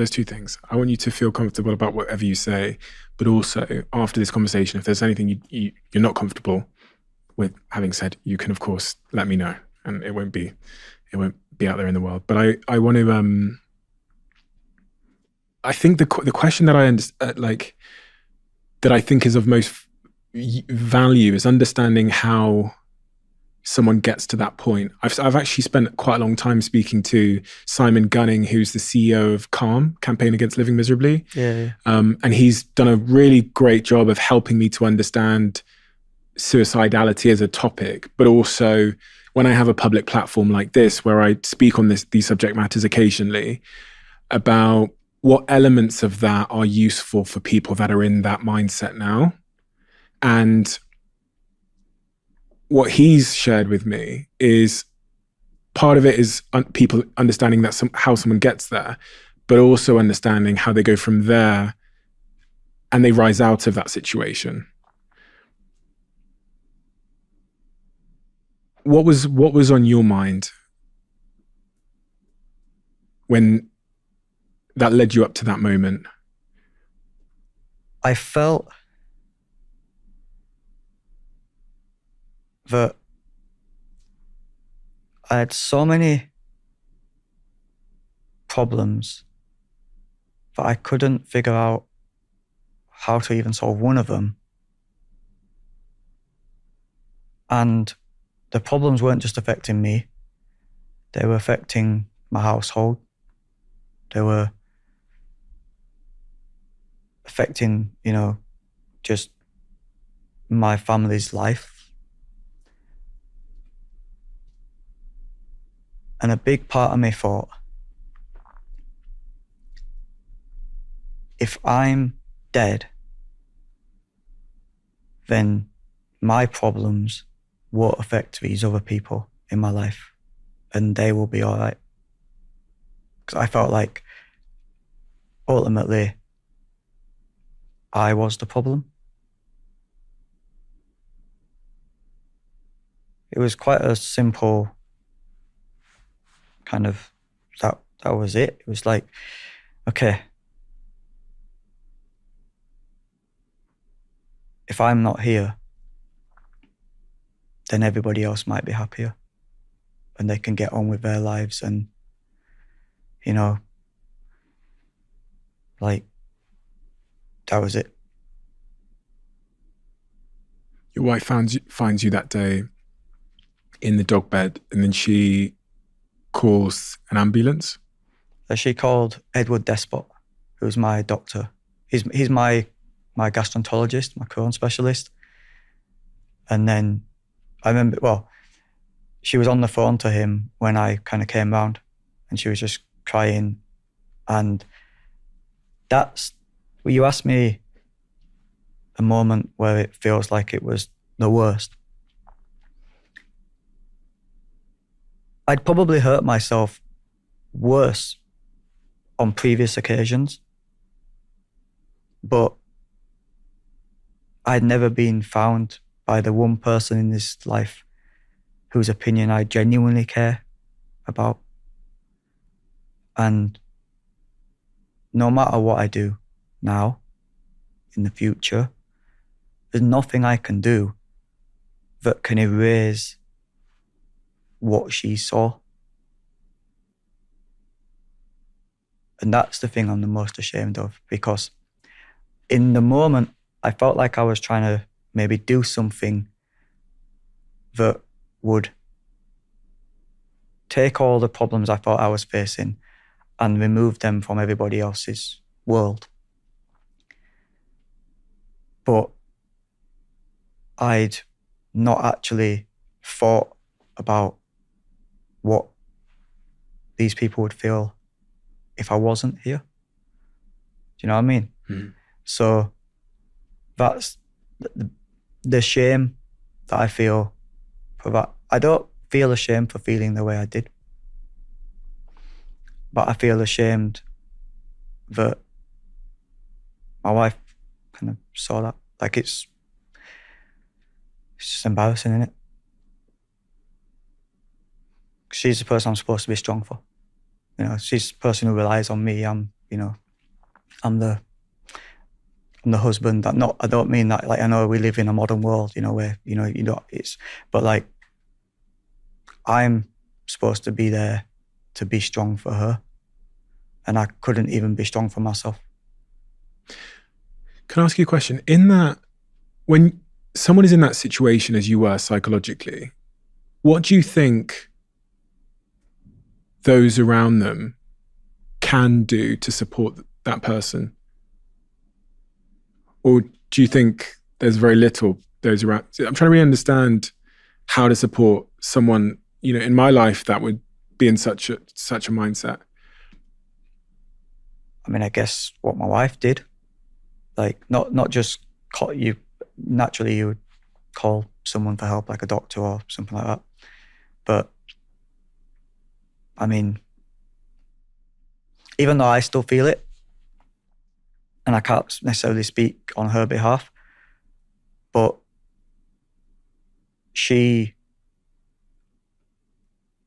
I want you to feel comfortable about whatever you say, but also after this conversation, if there's anything you're not comfortable with having said, you can of course let me know, and it won't be out there in the world. But I want to. I think the question that that I think is of most value is understanding how someone gets to that point. I've actually spent quite a long time speaking to Simon Gunning, who's the CEO of CALM, Campaign Against Living Miserably. Yeah. And he's done a really great job of helping me to understand suicidality as a topic, but also when I have a public platform like this, where I speak on these subject matters occasionally, about what elements of that are useful for people that are in that mindset now. And what he's shared with me is part of it is people understanding that how someone gets there, but also understanding how they go from there and they rise out of that situation. What was on your mind when that led you up to that moment? I felt that I had so many problems that I couldn't figure out how to even solve one of them. And the problems weren't just affecting me, they were affecting my household. They were affecting, just my family's life. And a big part of me thought, if I'm dead, then my problems won't affect these other people in my life and they will be all right. Because I felt like ultimately I was the problem. It was quite a simple kind of, that was it. It was like, okay, if I'm not here, then everybody else might be happier and they can get on with their lives. And, that was it. Your wife finds you that day in the dog bed, and then she calls an ambulance. She called Edward Despot, who's my doctor. He's my gastroenterologist, my Crohn specialist. And then I remember, she was on the phone to him when I kind of came round, and she was just crying. And you asked me a moment where it feels like it was the worst, I'd probably hurt myself worse on previous occasions, but I'd never been found by the one person in this life whose opinion I genuinely care about. And no matter what I do now, in the future, there's nothing I can do that can erase what she saw. And that's the thing I'm the most ashamed of, because in the moment, I felt like I was trying to maybe do something that would take all the problems I thought I was facing and remove them from everybody else's world. But I'd not actually thought about what these people would feel if I wasn't here. Do you know what I mean? Mm. So that's the shame that I feel for that. I don't feel ashamed for feeling the way I did, but I feel ashamed that my wife kind of saw that. Like it's just embarrassing, isn't it? She's the person I'm supposed to be strong for. You know, she's the person who relies on me. I'm the husband. I don't mean that, like, I know we live in a modern world, you know, where, but like, I'm supposed to be there to be strong for her. And I couldn't even be strong for myself. Can I ask you a question? In that, when someone is in that situation as you were psychologically, what do you think those around them can do to support that person? Or do you think there's very little those around? I'm trying to really understand how to support someone, you know, in my life that would be in such a mindset. I mean, I guess what my wife did, like not just call you, naturally you would call someone for help, like a doctor or something like that. But I mean, even though I still feel it, and I can't necessarily speak on her behalf, but she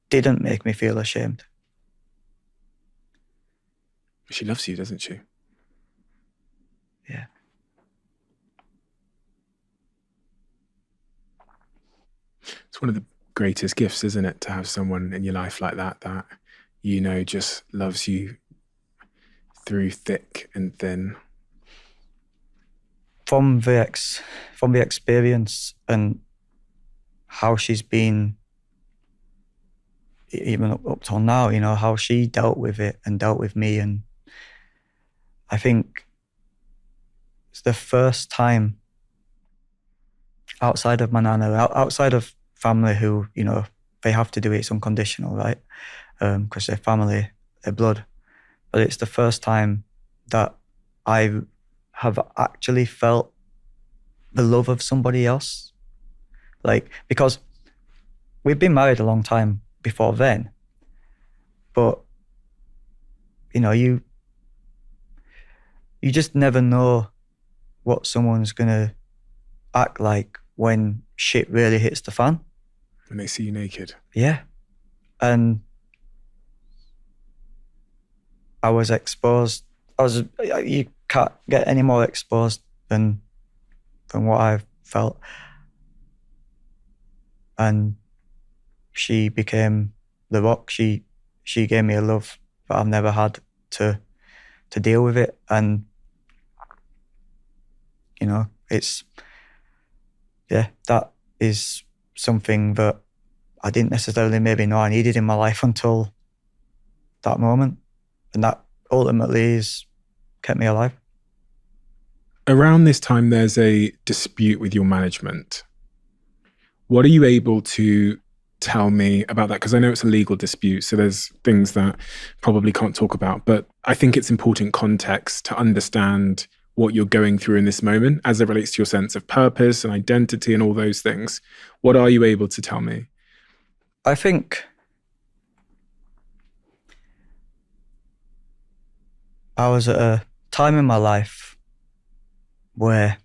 didn't make me feel ashamed. She loves you, doesn't she? Yeah. It's one of the greatest gifts, isn't it, to have someone in your life like that, you know, just loves you through thick and thin. From the experience and how she's been, even up till now, you know, how she dealt with it and dealt with me. And I think it's the first time outside of my nana, outside of family who, you know, they have to do it, it's unconditional, right? Because they're family, they're blood. But it's the first time that I have actually felt the love of somebody else. Like, because we've been married a long time before then, but, you know, you just never know what someone's gonna act like when shit really hits the fan. When they see you naked. Yeah. And I was exposed. You can't get any more exposed than what I've felt. And she became the rock. She gave me a love that I've never had to deal with it. And, you know, that is something that I didn't necessarily maybe know I needed in my life until that moment. And that ultimately has kept me alive. Around this time, there's a dispute with your management. What are you able to tell me about that? Because I know it's a legal dispute, so there's things that probably can't talk about, but I think it's important context to understand what you're going through in this moment as it relates to your sense of purpose and identity and all those things? What are you able to tell me? I think I was at a time in my life where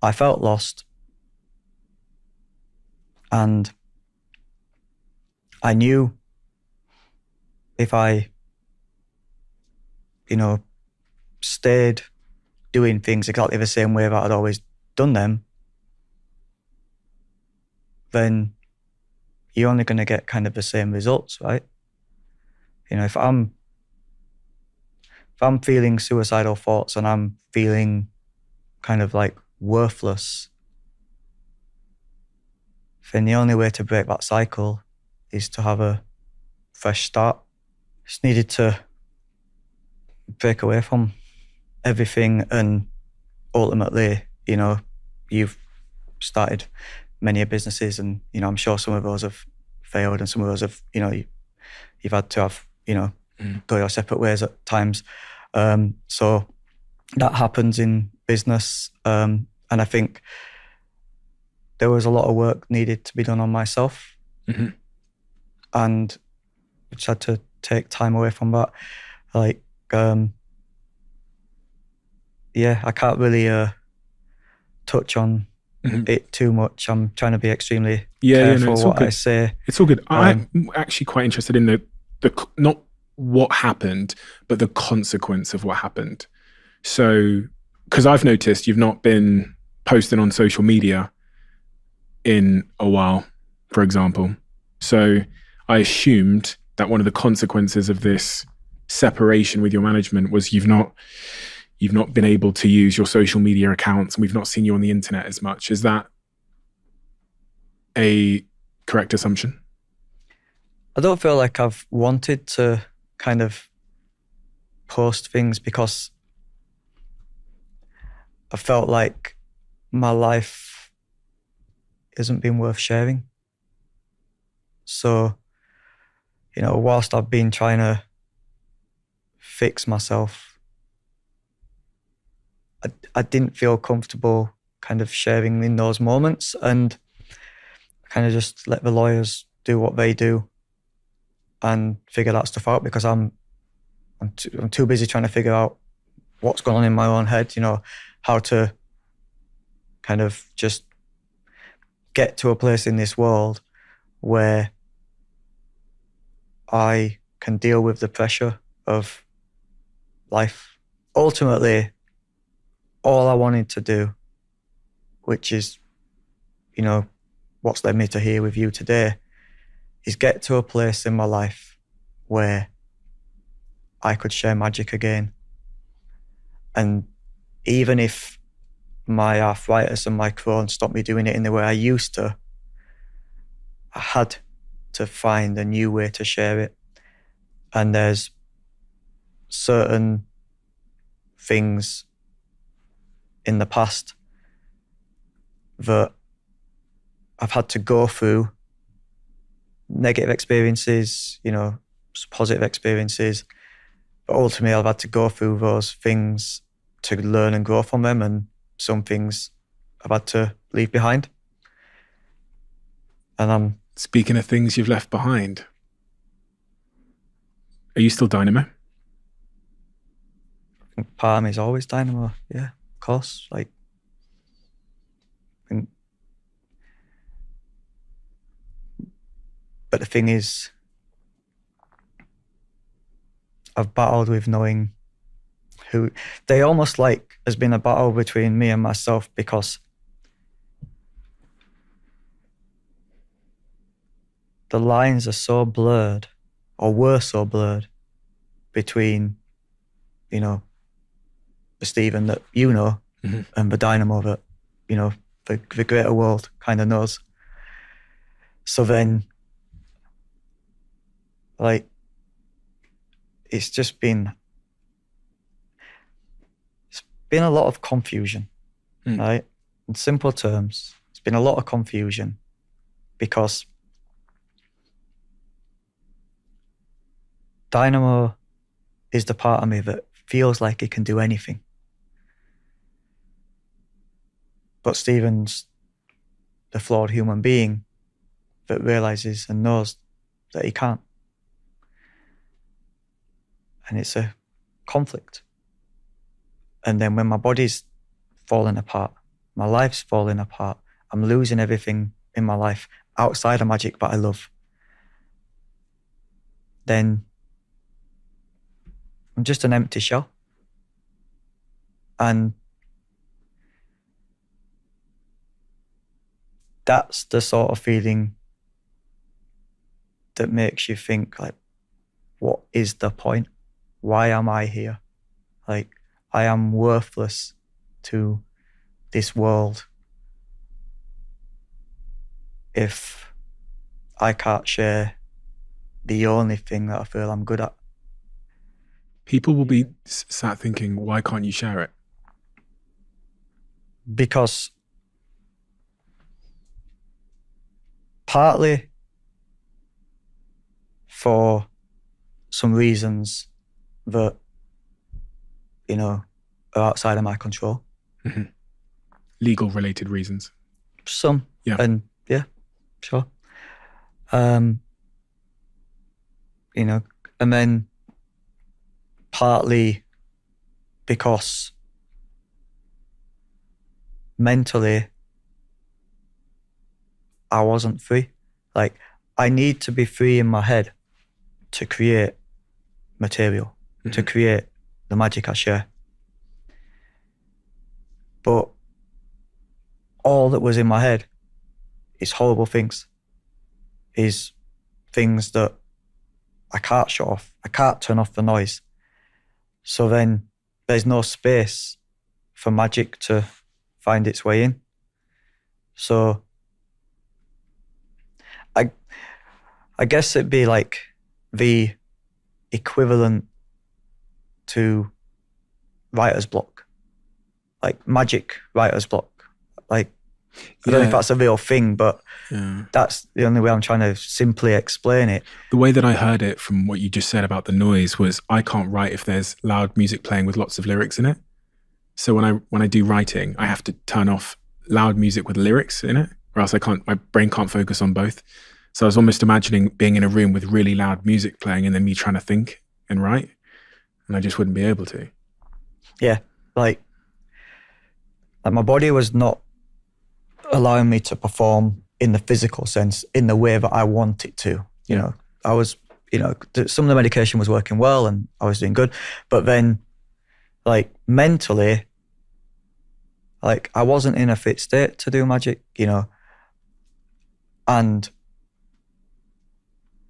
I felt lost, and I knew if I, stayed doing things exactly the same way that I'd always done them, then you're only going to get kind of the same results, right? If I'm feeling suicidal thoughts and I'm feeling kind of like worthless, then the only way to break that cycle is to have a fresh start. Just needed to break away from everything, and ultimately, you've started many businesses, and I'm sure some of those have failed, and some of those have, you've had to have, go your separate ways at times. So that happens in business, and I think there was a lot of work needed to be done on myself, and which had to take time away from that. I can't really touch on it too much. I'm trying to be extremely careful what I say. It's all good. I'm actually quite interested in the not what happened, but the consequence of what happened. So, because I've noticed you've not been posting on social media in a while, for example. So I assumed that one of the consequences of this separation with your management was you've not been able to use your social media accounts, and we've not seen you on the internet as much. Is that a correct assumption? I don't feel like I've wanted to kind of post things because I felt like my life isn't been worth sharing. So, whilst I've been trying to fix myself, I didn't feel comfortable kind of sharing in those moments, and kind of just let the lawyers do what they do and figure that stuff out, because I'm too busy trying to figure out what's going on in my own head, how to kind of just get to a place in this world where I can deal with the pressure of life. Ultimately, all I wanted to do, which is, what's led me to here with you today, is get to a place in my life where I could share magic again. And even if my arthritis and my Crohn stopped me doing it in the way I used to, I had to find a new way to share it. And there's certain things in the past that I've had to go through, negative experiences, positive experiences, but ultimately I've had to go through those things to learn and grow from them, and some things I've had to leave behind. And speaking of things you've left behind, are you still Dynamo? Part of me is always Dynamo, yeah, of course. But the thing is, I've battled with knowing who. They almost has been a battle between me and myself, because the lines are so blurred, or were so blurred, between, the Stephen that and the Dynamo that, the greater world kind of knows. So then, it's been a lot of confusion, right? In simple terms, it's been a lot of confusion, because Dynamo is the part of me that feels like he can do anything. But Stephen's the flawed human being that realizes and knows that he can't. And it's a conflict. And then when my body's falling apart, my life's falling apart, I'm losing everything in my life outside of magic but I love, then I'm just an empty shell. And that's the sort of feeling that makes you think, like, what is the point? Why am I here? Like, I am worthless to this world if I can't share the only thing that I feel I'm good at. People will be sat thinking, why can't you share it? Because partly for some reasons that, you know, are outside of my control. Mm-hmm. Legal related reasons. Some. Yeah. And yeah, sure. You know, and then partly because mentally I wasn't free. Like, I need to be free in my head to create material, to create the magic I share. But all that was in my head is horrible things, is things that I can't shut off. I can't turn off the noise. So then there's no space for magic to find its way in. So I guess it'd be like the equivalent to writer's block, like magic writer's block. Like, I don't know if that's a real thing, but that's the only way I'm trying to simply explain it. The way that I heard it from what you just said about the noise was, I can't write if there's loud music playing with lots of lyrics in it. So when I do writing, I have to turn off loud music with lyrics in it, or else my brain can't focus on both. So I was almost imagining being in a room with really loud music playing and then me trying to think and write, and I just wouldn't be able to. Yeah, like my body was not allowing me to perform in the physical sense, in the way that I want it to. You know, I was, you know, some of the medication was working well and I was doing good, but then, like, mentally, like, I wasn't in a fit state to do magic, you know, and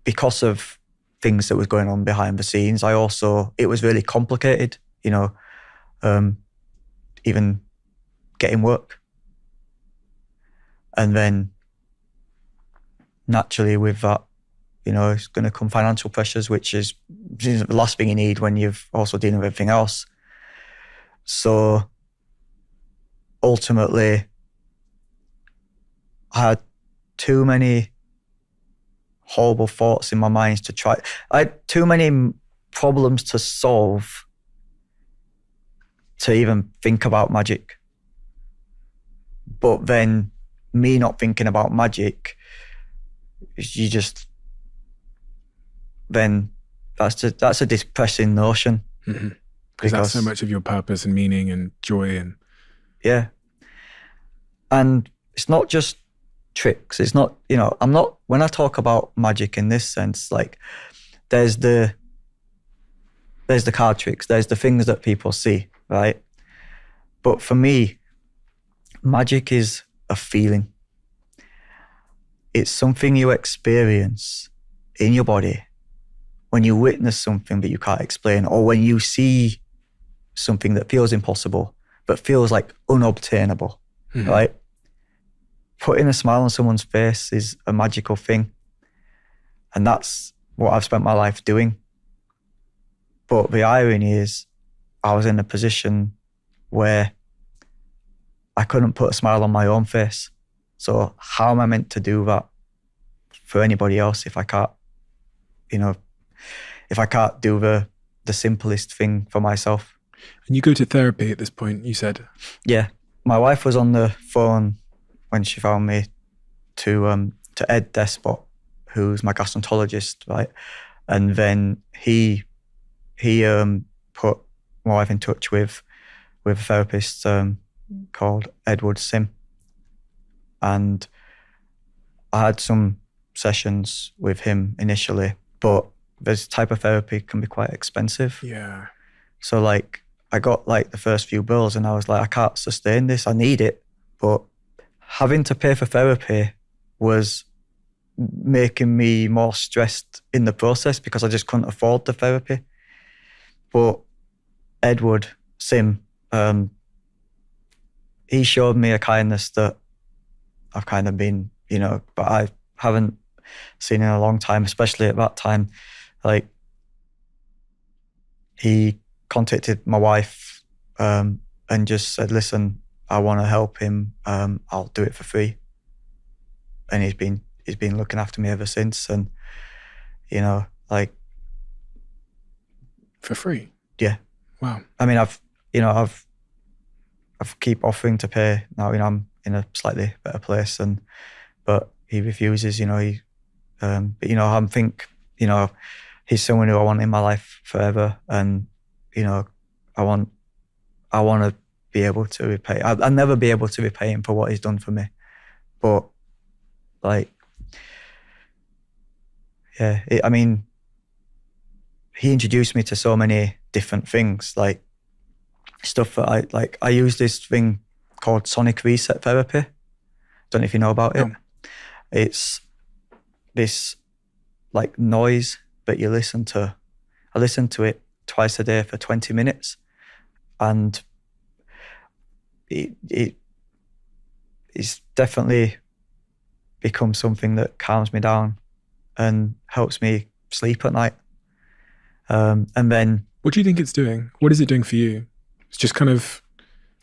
because of things that was going on behind the scenes, it was really complicated, you know, even getting work. And then naturally with that, you know, it's going to come financial pressures, which is the last thing you need when you've also dealing with everything else. So ultimately, I had too many horrible thoughts in my mind to try. I had too many problems to solve to even think about magic. But then me not thinking about magic, then that's a depressing notion. Mm-hmm. Because that's so much of your purpose and meaning and joy. And yeah. And it's not just tricks. It's not, you know, when I talk about magic in this sense, like, there's the card tricks, there's the things that people see, right? But for me, magic is a feeling. It's something you experience in your body when you witness something that you can't explain, or when you see something that feels impossible but feels like unobtainable, right? Putting a smile on someone's face is a magical thing. And that's what I've spent my life doing. But the irony is, I was in a position where I couldn't put a smile on my own face. So how am I meant to do that for anybody else if I can't, you know, if I can't do the the simplest thing for myself. And you go to therapy at this point, you said? Yeah. My wife was on the phone when she found me to Ed Despot, who's my gastroenterologist, right? And then he put my wife in touch with a therapist called Edward Sim. And I had some sessions with him initially, but this type of therapy can be quite expensive. Yeah. So like I got like the first few bills and I was like, I can't sustain this. I need it. But having to pay for therapy was making me more stressed in the process because I just couldn't afford the therapy. But Edward Sim, he showed me a kindness that I've kind of been, but I haven't seen in a long time, especially at that time. Like, he contacted my wife and just said, listen, I want to help him. I'll do it for free. And he's been looking after me ever since. And, like, for free? Yeah. Wow. I mean, I've keep offering to pay now. I'm in a slightly better place, but he refuses. I think he's someone who I want in my life forever, and I want to be able to repay. I'll never be able to repay him for what he's done for me, but like, yeah, he introduced me to so many different things, like stuff that I use this thing called sonic reset therapy. Don't know if you know about it. No. It's this like noise that you listen to. I listen to it twice a day for 20 minutes, and it's definitely become something that calms me down and helps me sleep at night. And then, what do you think it's doing? What is it doing for you? It's just kind of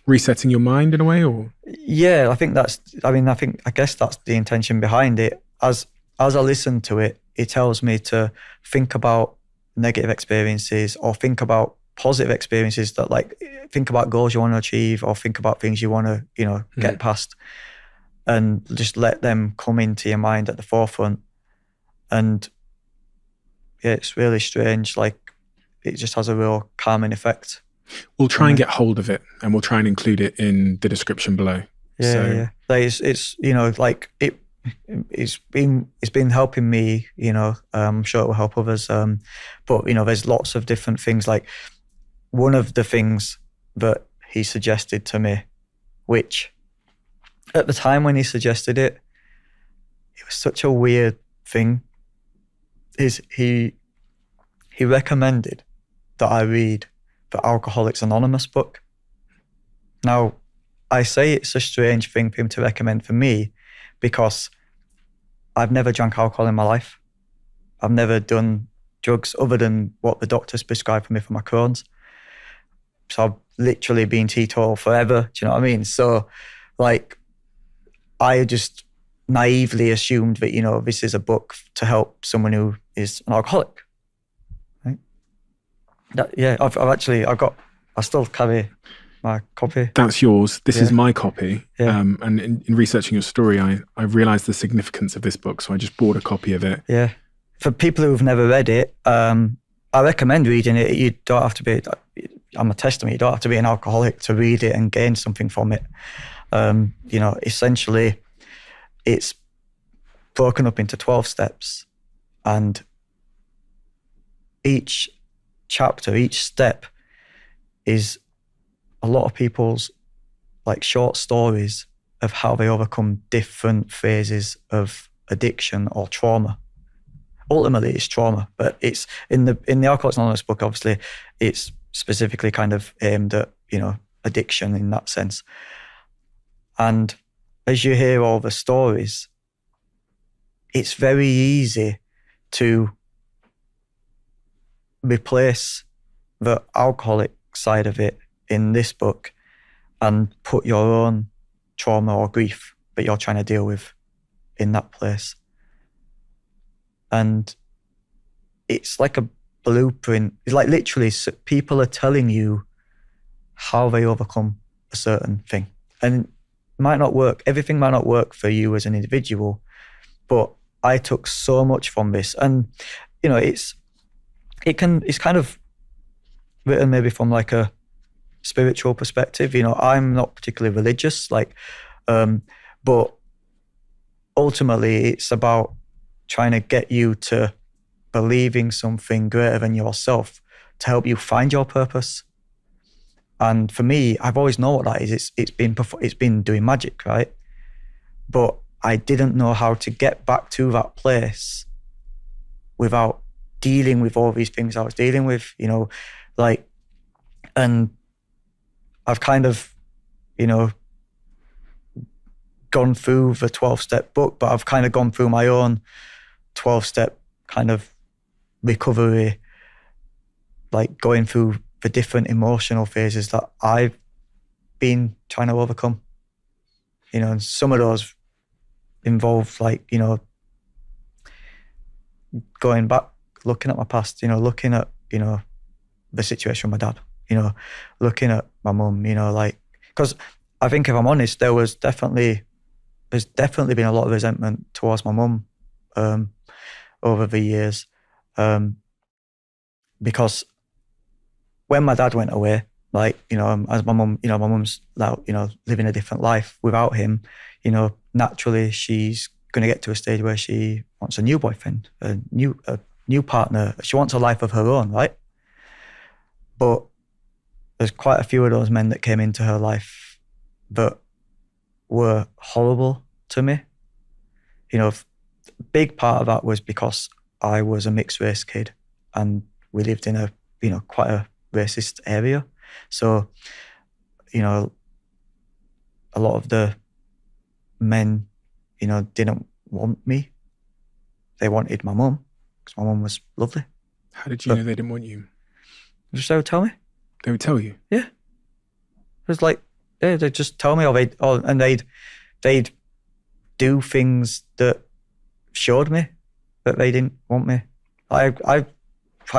resetting your mind in a way, or? Yeah, I guess that's the intention behind it. As I listen to it, it tells me to think about negative experiences or think about positive experiences, that like, think about goals you want to achieve or think about things you want to, get past, and just let them come into your mind at the forefront. And yeah, it's really strange. Like, it just has a real calming effect. We'll try and get hold of it, and we'll try and include it in the description below. Yeah. Like it's like it's been helping me. I'm sure it will help others. But there's lots of different things. Like, one of the things that he suggested to me, which at the time when he suggested it, it was such a weird thing, is he recommended that I read the Alcoholics Anonymous book. Now, I say it's a strange thing for him to recommend for me because I've never drank alcohol in my life. I've never done drugs other than what the doctors prescribed for me for my Crohn's. So I've literally been teetotal forever. Do you know what I mean? So, like, I just naively assumed that, this is a book to help someone who is an alcoholic. Right? I still carry my copy. That's yours. This is my copy. Yeah. And in researching your story, I realised the significance of this book, so I just bought a copy of it. Yeah. For people who've never read it, I recommend reading it. You don't have to be, I'm a testament, you don't have to be an alcoholic to read it and gain something from it. Essentially, it's broken up into 12 steps, and each chapter, each step is a lot of people's like short stories of how they overcome different phases of addiction or trauma. Ultimately, it's trauma, but it's in the Alcoholics Anonymous book, obviously, it's specifically kind of aimed at, addiction in that sense. And as you hear all the stories, it's very easy to replace the alcoholic side of it in this book and put your own trauma or grief that you're trying to deal with in that place. And it's like blueprint. It's like literally people are telling you how they overcome a certain thing. And it might not work. Everything might not work for you as an individual, but I took so much from this. And, you know, it's kind of written maybe from like a spiritual perspective. You know, I'm not particularly religious, but ultimately it's about trying to get you to believing something greater than yourself to help you find your purpose. And for me, I've always known what that is. It's been doing magic, right? But I didn't know how to get back to that place without dealing with all these things I was dealing with, you know, like, and I've kind of, you know, gone through the 12-step book, but I've kind of gone through my own 12-step kind of recovery, like going through the different emotional phases that I've been trying to overcome. You know, and some of those involve like, you know, going back, looking at my past, you know, looking at, you know, the situation with my dad, you know, looking at my mum, you know, like, because I think if I'm honest, there's definitely been a lot of resentment towards my mum over the years, because when my dad went away, like, you know, as my mum, you know, my mum's now, you know, living a different life without him, you know, naturally she's going to get to a stage where she wants a new boyfriend, a new partner. She wants a life of her own, right? But there's quite a few of those men that came into her life that were horrible to me. You know, a big part of that was because I was a mixed race kid and we lived in a, you know, quite a racist area. So, you know, a lot of the men, you know, didn't want me. They wanted my mum because my mum was lovely. How did you know they didn't want you? Just they would tell me. They would tell you? Yeah. It was like, yeah, they'd just tell me, and they'd do things that showed me that they didn't want me. I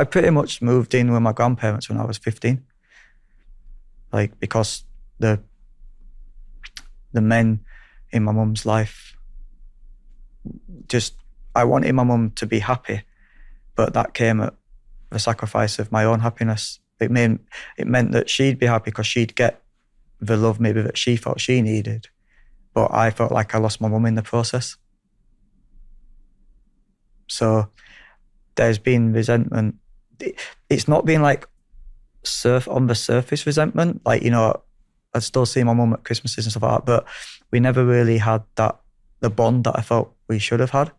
pretty much moved in with my grandparents when I was 15. Like, because the men in my mum's life, just, I wanted my mum to be happy, but that came at the sacrifice of my own happiness. It meant that she'd be happy because she'd get the love maybe that she thought she needed, but I felt like I lost my mum in the process. So there's been resentment. It's not been like on the surface resentment, like, you know, I'd still see my mum at Christmases and stuff like that, but we never really had the bond that I felt we should have had.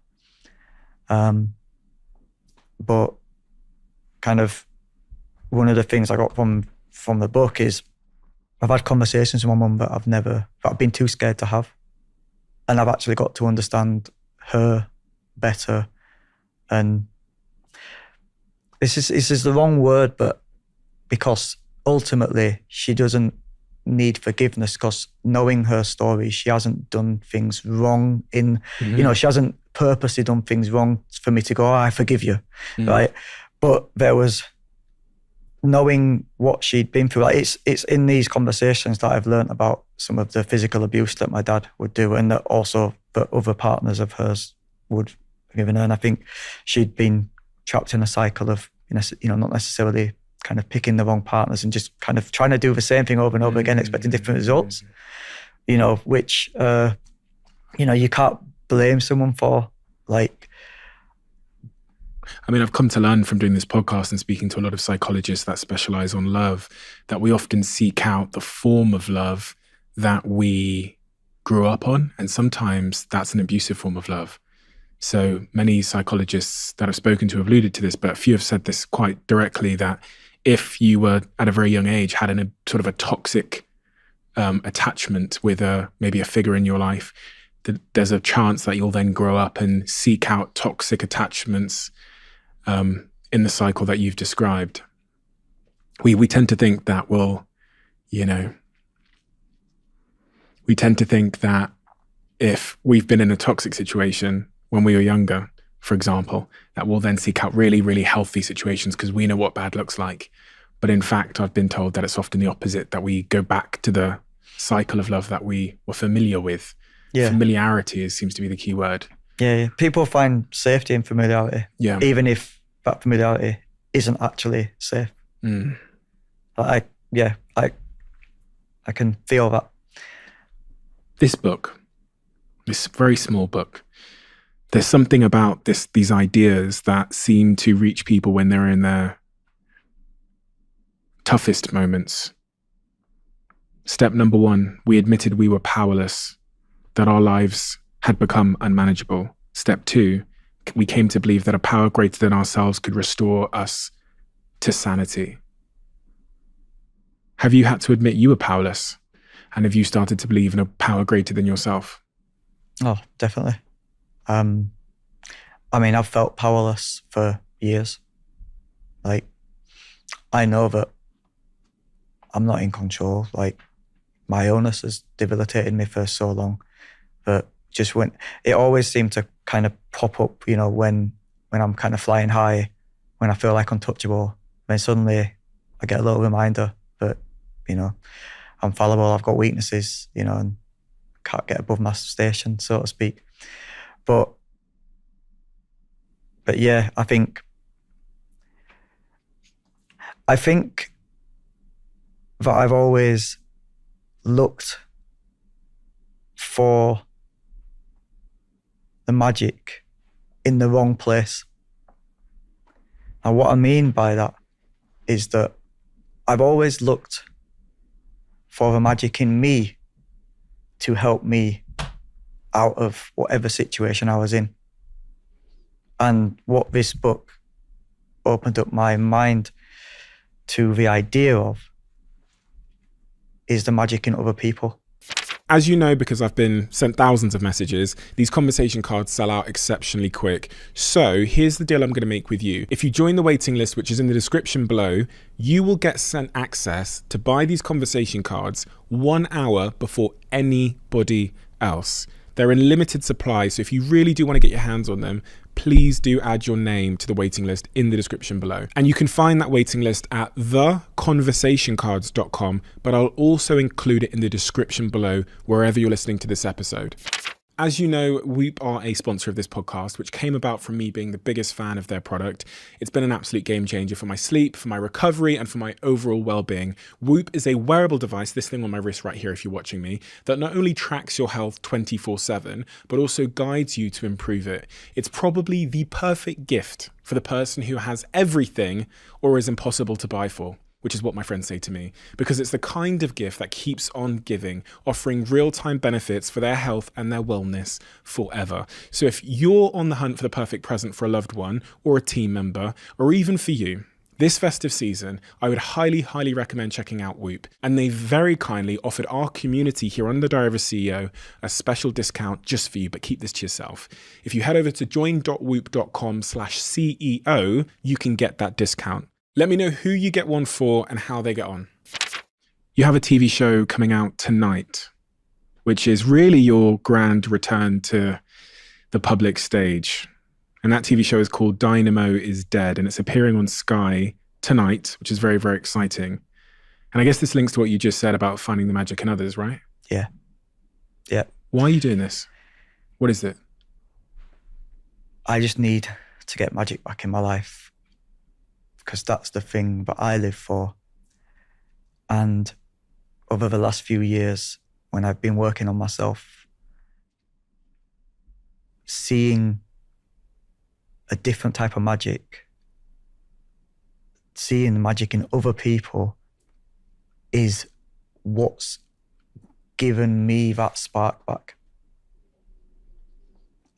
But kind of one of the things I got from the book is I've had conversations with my mum that I've been too scared to have. And I've actually got to understand her better. And this is the wrong word, but because ultimately she doesn't need forgiveness, because knowing her story, she hasn't done things wrong you know, she hasn't purposely done things wrong for me to go, oh, I forgive you, right? But there was knowing what she'd been through. Like, it's in these conversations that I've learned about some of the physical abuse that my dad would do, and that also that other partners of hers would have given her. And I think she'd been trapped in a cycle of, you know, not necessarily kind of picking the wrong partners and just kind of trying to do the same thing over and over again, expecting different results, you know, which, you know, you can't blame someone for. Like, I mean, I've come to learn from doing this podcast and speaking to a lot of psychologists that specialize on love, that we often seek out the form of love that we grew up on. And sometimes that's an abusive form of love. So many psychologists that I've spoken to have alluded to this, but a few have said this quite directly, that if you were at a very young age, had a sort of a toxic attachment with maybe a figure in your life, that there's a chance that you'll then grow up and seek out toxic attachments in the cycle that you've described. We tend to think that, well, you know, we tend to think that if we've been in a toxic situation when we were younger, for example, that will then seek out really, really healthy situations because we know what bad looks like. But in fact, I've been told that it's often the opposite, that we go back to the cycle of love that we were familiar with. Yeah. Familiarity seems to be the key word. Yeah. People find safety in familiarity. Yeah. Even if that familiarity isn't actually safe. Mm. I can feel that. This book, this very small book, there's something about these ideas that seem to reach people when they're in their toughest moments. Step number 1, we admitted we were powerless, that our lives had become unmanageable. Step 2, we came to believe that a power greater than ourselves could restore us to sanity. Have you had to admit you were powerless? And have you started to believe in a power greater than yourself? Oh, definitely. I mean, I've felt powerless for years. Like, I know that I'm not in control. Like, my illness has debilitated me for so long that just when it always seemed to kind of pop up, you know, when I'm kind of flying high, when I feel like untouchable, then suddenly I get a little reminder that, you know, I'm fallible, I've got weaknesses, you know, and can't get above my station, so to speak. But yeah, I think that I've always looked for the magic in the wrong place. And what I mean by that is that I've always looked for the magic in me to help me out of whatever situation I was in. And what this book opened up my mind to the idea of is the magic in other people. As you know, because I've been sent thousands of messages, these conversation cards sell out exceptionally quick. So here's the deal I'm going to make with you. If you join the waiting list, which is in the description below, you will get sent access to buy these conversation cards 1 hour before anybody else. They're in limited supply, so if you really do want to get your hands on them, please do add your name to the waiting list in the description below. And you can find that waiting list at theconversationcards.com, but I'll also include it in the description below wherever you're listening to this episode. As you know, Whoop are a sponsor of this podcast, which came about from me being the biggest fan of their product. It's been an absolute game changer for my sleep, for my recovery, and for my overall well-being. Whoop is a wearable device, this thing on my wrist right here if you're watching me, that not only tracks your health 24/7, but also guides you to improve it. It's probably the perfect gift for the person who has everything or is impossible to buy for, which is what my friends say to me, because it's the kind of gift that keeps on giving, offering real-time benefits for their health and their wellness forever. So if you're on the hunt for the perfect present for a loved one or a team member, or even for you, this festive season, I would highly, highly recommend checking out Whoop. And they very kindly offered our community here on the Diary of a CEO a special discount just for you, but keep this to yourself. If you head over to join.whoop.com/CEO, you can get that discount. Let me know who you get one for and how they get on. You have a TV show coming out tonight, which is really your grand return to the public stage. And that TV show is called Dynamo is Dead, and it's appearing on Sky tonight, which is very, very exciting. And I guess this links to what you just said about finding the magic in others, right? Yeah. Yeah. Why are you doing this? What is it? I just need to get magic back in my life, because that's the thing that I live for. And over the last few years, when I've been working on myself, seeing a different type of magic, seeing the magic in other people is what's given me that spark back.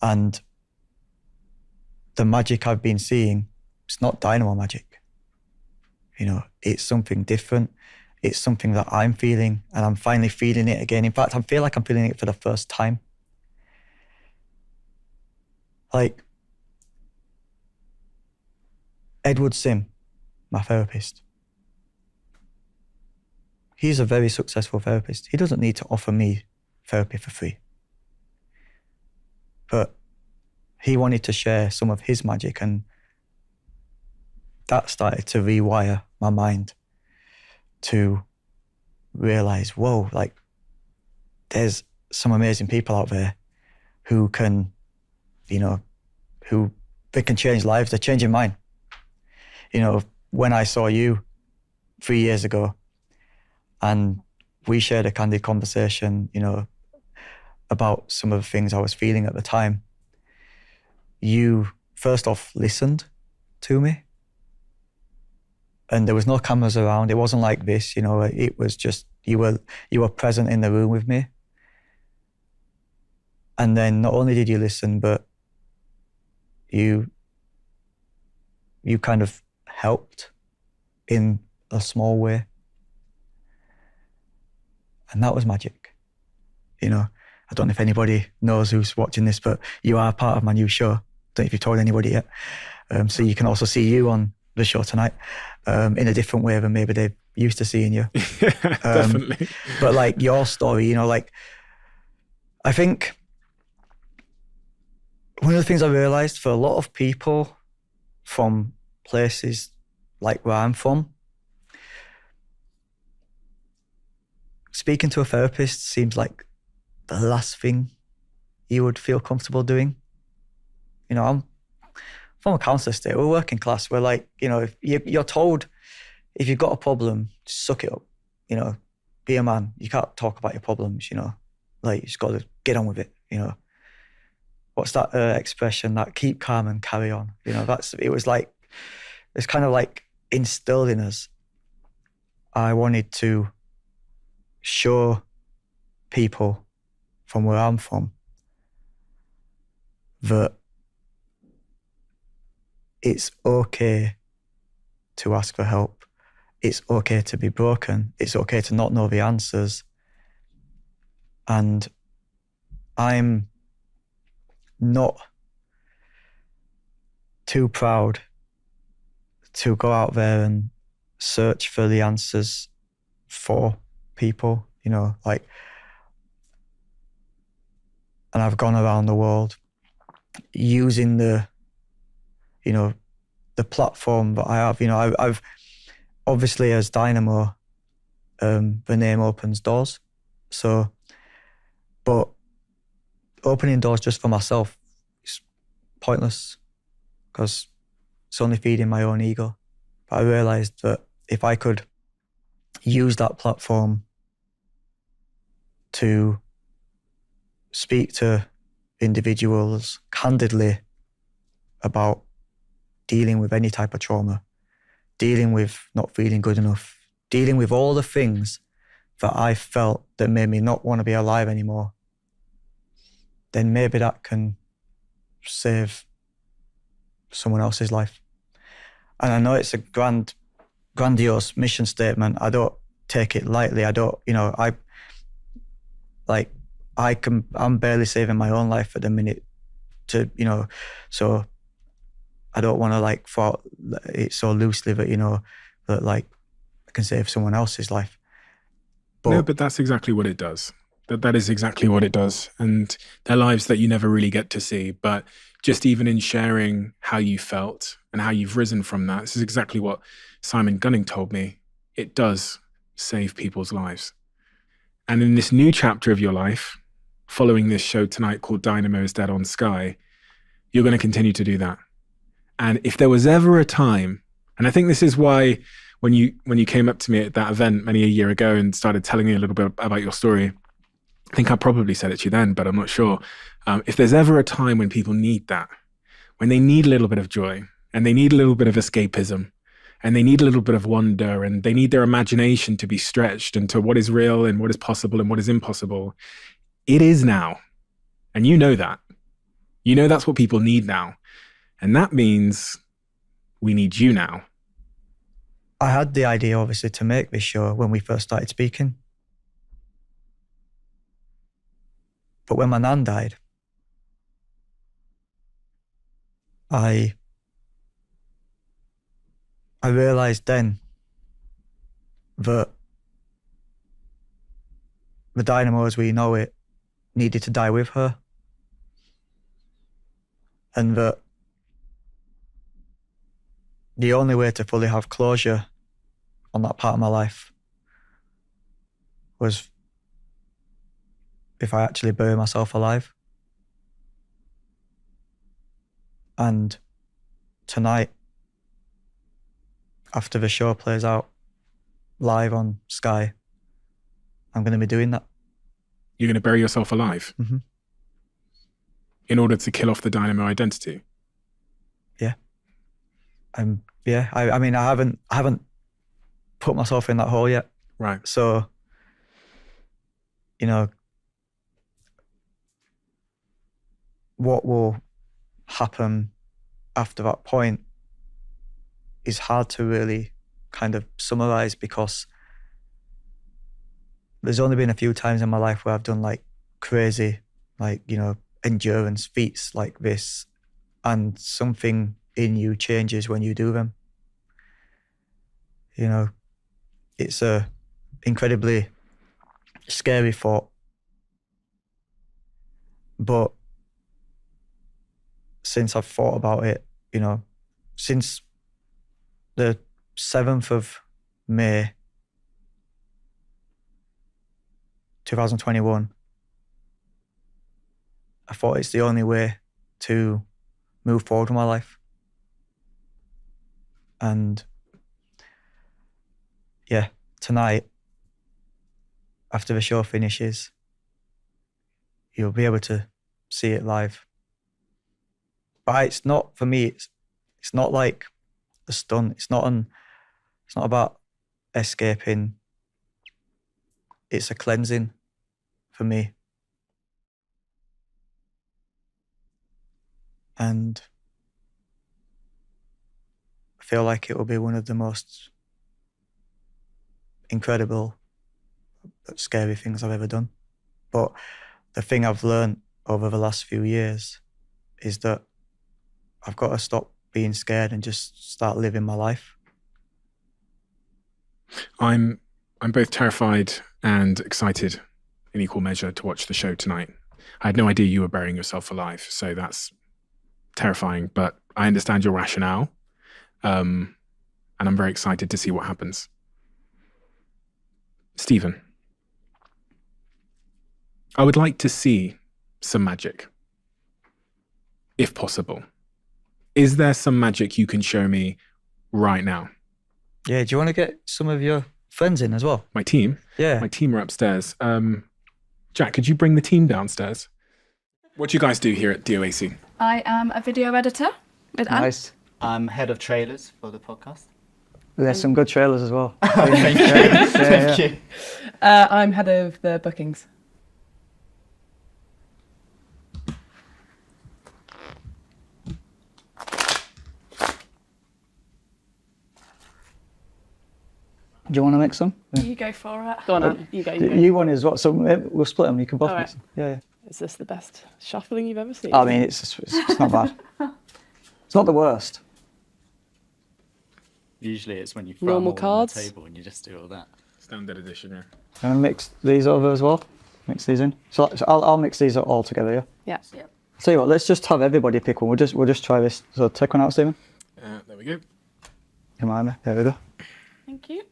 And the magic I've been seeing, it's not Dynamo magic. You know, it's something different. It's something that I'm feeling, and I'm finally feeling it again. In fact, I feel like I'm feeling it for the first time. Like, Edward Sim, my therapist, he's a very successful therapist. He doesn't need to offer me therapy for free. But he wanted to share some of his magic, and that started to rewire my mind to realize, whoa, like there's some amazing people out there who can, you know, who they can change lives. They're changing mine. You know, when I saw you 3 years ago and we shared a candid conversation, you know, about some of the things I was feeling at the time, you first off listened to me. And there was no cameras around. It wasn't like this, you know, it was just, you were present in the room with me. And then not only did you listen, but you kind of helped in a small way. And that was magic. You know, I don't know if anybody knows who's watching this, but you are part of my new show. Don't know if you've told anybody yet. So you can also see you on the show tonight in a different way than maybe they're used to seeing you. Definitely. But like your story, you know, like I think one of the things I realized for a lot of people from places like where I'm from, speaking to a therapist seems like the last thing you would feel comfortable doing. You know, I'm from a council estate, we're working class. We're like, you know, if you're told if you've got a problem, suck it up. You know, be a man. You can't talk about your problems, you know. Like, you just got to get on with it, you know. What's that expression, that keep calm and carry on? You know, it was like, it's kind of like instilled in us. I wanted to show people from where I'm from that it's okay to ask for help. It's okay to be broken. It's okay to not know the answers. And I'm not too proud to go out there and search for the answers for people, you know, like, and I've gone around the world using the, you know, the platform that I have. You know, I've obviously, as Dynamo, the name opens doors. So, but opening doors just for myself is pointless because it's only feeding my own ego. But I realized that if I could use that platform to speak to individuals candidly about dealing with any type of trauma, dealing with not feeling good enough, dealing with all the things that I felt that made me not want to be alive anymore, then maybe that can save someone else's life. And I know it's a grandiose mission statement. I don't take it lightly. I don't, you know, I'm barely saving my own life at the minute to, you know, so I don't want to like thought it so loosely that, you know, that like I can save someone else's life. But that's exactly what it does. That is exactly what it does. And they're lives that you never really get to see. But just even in sharing how you felt and how you've risen from that, this is exactly what Simon Gunning told me. It does save people's lives. And in this new chapter of your life, following this show tonight called Dynamo is Dead on Sky, you're going to continue to do that. And if there was ever a time, and I think this is why when you came up to me at that event many a year ago and started telling me a little bit about your story, I think I probably said it to you then, but I'm not sure. If there's ever a time when people need that, when they need a little bit of joy and they need a little bit of escapism and they need a little bit of wonder and they need their imagination to be stretched into what is real and what is possible and what is impossible, it is now. And you know that. You know that's what people need now. And that means we need you now. I had the idea, obviously, to make this show when we first started speaking. But when my nan died, I realised then that the Dynamo as we know it needed to die with her. and that the only way to fully have closure on that part of my life was if I actually bury myself alive. And tonight, after the show plays out live on Sky, I'm going to be doing that. You're going to bury yourself alive? Mm-hmm. In order to kill off the Dynamo identity? Yeah. Yeah, I mean, I haven't put myself in that hole yet. Right. So, you know, what will happen after that point is hard to really kind of summarize, because there's only been a few times in my life where I've done like crazy, like, you know, endurance feats like this, and something in you changes when you do them. You know, it's a incredibly scary thought, but since I've thought about it, you know, since the 7th of May 2021, I thought it's the only way to move forward with my life. And yeah, tonight, after the show finishes, you'll be able to see it live. But it's not, for me, it's not like a stunt. It's not about escaping. It's a cleansing for me. And I feel like it will be one of the most incredible, scary things I've ever done. But the thing I've learned over the last few years is that I've got to stop being scared and just start living my life. I'm both terrified and excited in equal measure to watch the show tonight. I had no idea you were burying yourself alive, so that's terrifying, but I understand your rationale, and I'm very excited to see what happens. Stephen, I would like to see some magic, if possible. Is there some magic you can show me right now? Yeah, do you want to get some of your friends in as well? My team? Yeah. My team are upstairs. Jack, could you bring the team downstairs? What do you guys do here at DOAC? I am a video editor with Anne. Nice. I'm head of trailers for the podcast. There's some good trailers as well. Thank you. Thank you. I'm head of the bookings. Do you want to mix some? You go for it. Go on, Anne. You go. You go. You want as well, so we'll split them. You can both All mix right. them. Yeah, yeah. Is this the best shuffling you've ever seen? I mean, it's not bad. It's not the worst. Usually it's when you throw Normal them all on the cards? table and you just do all that. Standard edition, yeah. And mix these over as well. Mix these in. So I'll mix these all together. Yeah. Yeah. Tell you what, let's just have everybody pick one. We'll just try this. So take one out, Stephen. There we go. Come on, there we go. Thank you.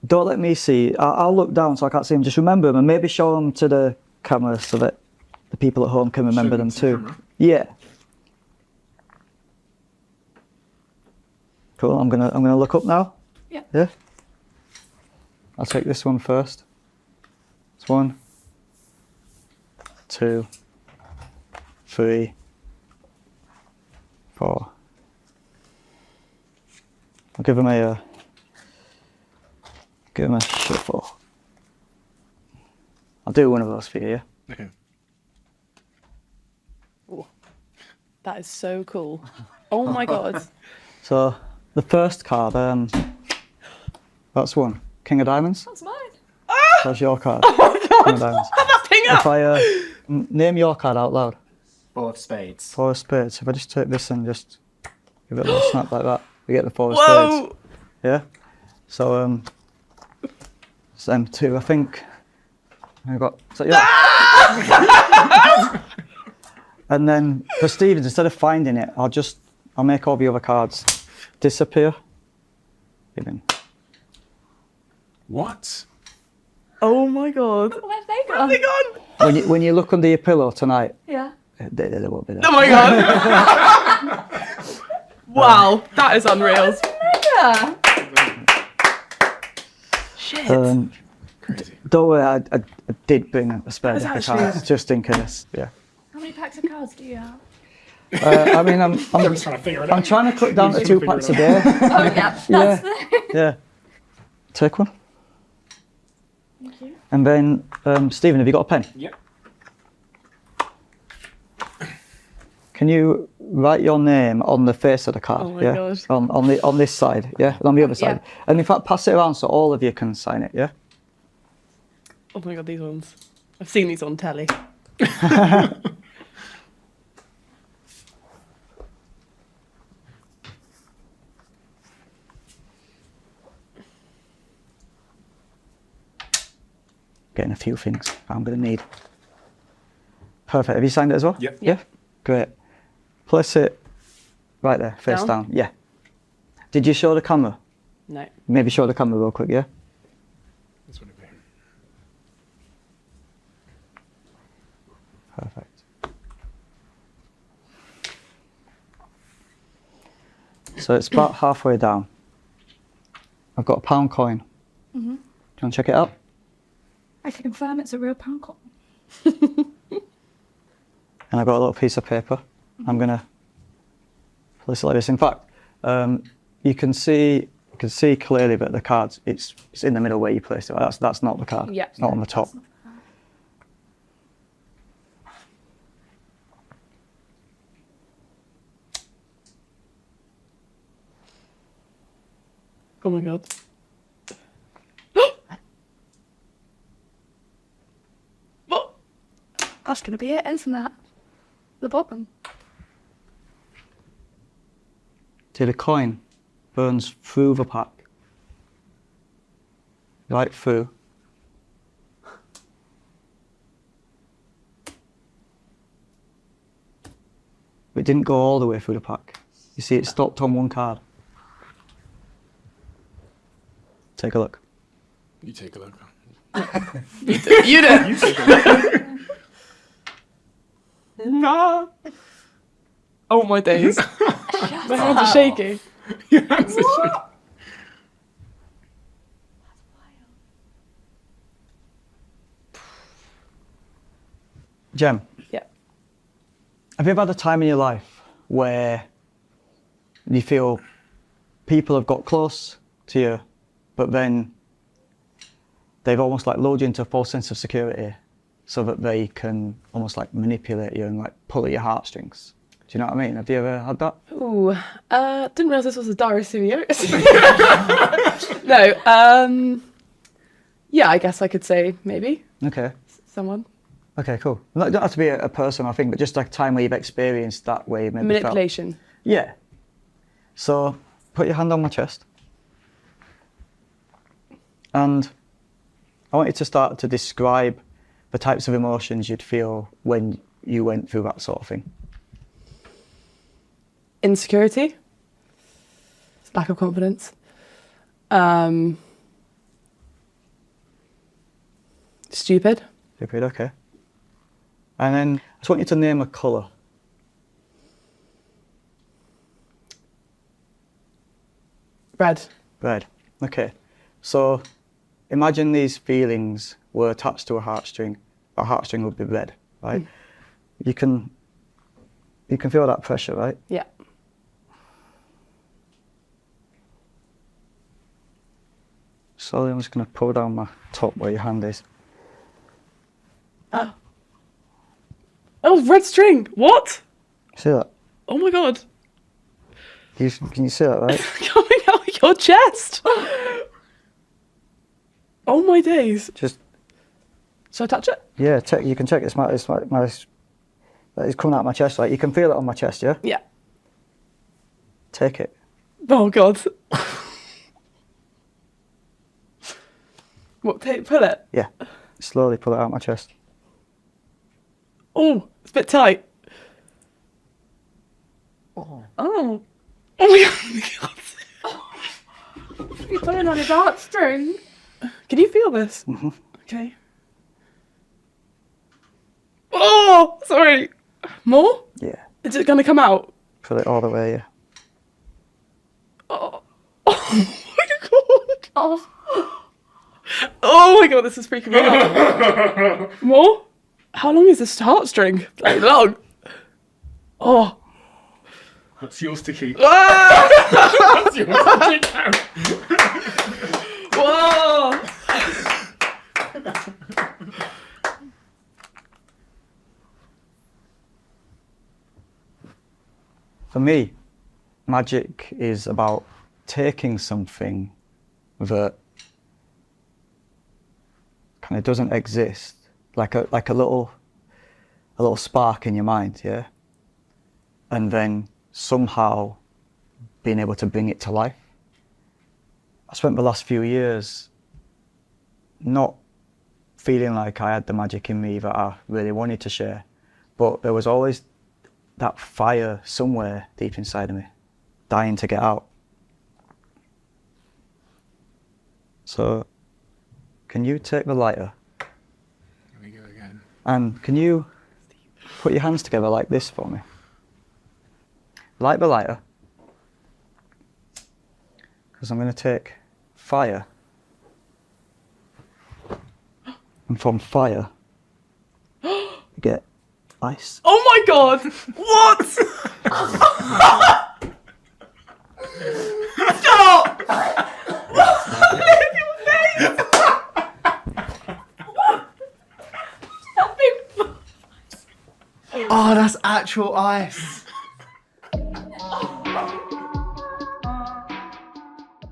Don't let me see. I'll look down so I can't see them. Just remember them and maybe show them to the camera so that the people at home can remember them to too. camera? Yeah. Cool. I'm gonna look up now. Yeah. Yeah. I'll take this one first. It's 1, 2, 3, 4. I'll give him a shuffle. I'll do one of those for you, yeah? Okay. Ooh, that is so cool. Oh my god. So the first card, that's one. King of Diamonds. That's mine. That's your card. Oh my god. King of Diamonds. If I name your card out loud. 4 of spades. 4 of spades. If I just take this and just give it a little snap like that, we get the 4 of Whoa. spades. Yeah? So, it's them two, I think. I've got, is that yours? And then for Stevens, instead of finding it, I'll make all the other cards disappear. Even. What? Oh my god. Where's they gone? When you look under your pillow tonight, Yeah. they won't be there. Oh my god. Wow, that is unreal. Yeah. Shit. Crazy. Don't worry, I did bring a spare That's deck of actually- cards just in case. Yeah. How many packs of cards do you have? I mean, I'm just trying to figure it out. I'm trying to cut down to Just 2 figure packs it a day. Oh yeah. That's Yeah. Take one. Thank you. And then, Stephen, have you got a pen? Yep. Can you write your name on the face of the card? Oh my yeah? God. On this side, yeah? And on the other side. And in fact, pass it around so all of you can sign it, yeah? Oh my god, these ones. I've seen these on telly. Getting a few things I'm going to need. Perfect. Have you signed it as well? Yep. Yeah? Great. Place it right there, face down. Yeah. Did you show the camera? No. Maybe show the camera real quick, yeah? That's what it be. Perfect. So it's about halfway down. I've got a £1 coin. Do you want to check it out? I can confirm it's a real pound coin. And I've got a little piece of paper. I'm going to place it like this. In fact, you can see clearly that the cards, it's in the middle where you place it. Right? That's not the card. Yeah. It's not on the top. Oh my god. What? That's gonna be it, isn't that? The bottom. See, the coin burns through the pack. Right through. But it didn't go all the way through the pack. You see, it stopped on one card. Take a look. You take a look. You did. No. Oh my days. My hands are shaking. Jem, Yeah. have you ever had a time in your life where you feel people have got close to you, but then they've almost like lulled you into a false sense of security so that they can almost like manipulate you and like pull at your heartstrings? Do you know what I mean? Have you ever had that? Ooh. Didn't realise this was a diary studio. No. Yeah, I guess I could say maybe Okay. someone. Okay, cool. Well, it don't have to be a person, I think, but just like a time where you've experienced that way. Maybe Manipulation. Felt. Yeah. So put your hand on my chest. And I want you to start to describe the types of emotions you'd feel when you went through that sort of thing. Insecurity. Lack of confidence. Stupid. Stupid, okay. And then I just want you to name a colour. Red. Red. Okay. So imagine these feelings were attached to a heartstring. A heartstring would be red, right? You can feel that pressure, right? Yeah. Slowly, I'm just going to pull down my top where your hand is. Oh, red string. What? See that? Oh my god. Can you see that, right? Coming out of your chest. Oh my days. Just, Should I touch it? yeah, check. You can check. It's coming out of my chest, right? You can feel it on my chest, yeah? Yeah. Take it. Oh god. What? Pull it. Yeah. Slowly pull it out of my chest. Oh, it's a bit tight. Oh. Oh my god. You're pulling on his heartstring. Can you feel this? Mhm. Okay. Oh, sorry. More? Yeah. Is it gonna come out? Feel it all the way, yeah. Oh. Oh my god. Oh. Oh my god, this is freaking me out. More? How long is this heartstring? Like long. Oh. That's yours to keep. Ah! That's yours to take out. Whoa. For me, magic is about taking something that kind of doesn't exist, like a little spark in your mind, yeah, and then somehow being able to bring it to life. I spent the last few years not feeling like I had the magic in me that I really wanted to share, but there was always that fire somewhere deep inside of me, dying to get out. So, can you take the lighter? Here we go again. And can you put your hands together like this for me? Light the lighter. Because I'm going to take fire. And from fire, you get ice. Oh my god! What? Stop! Oh, that's actual ice.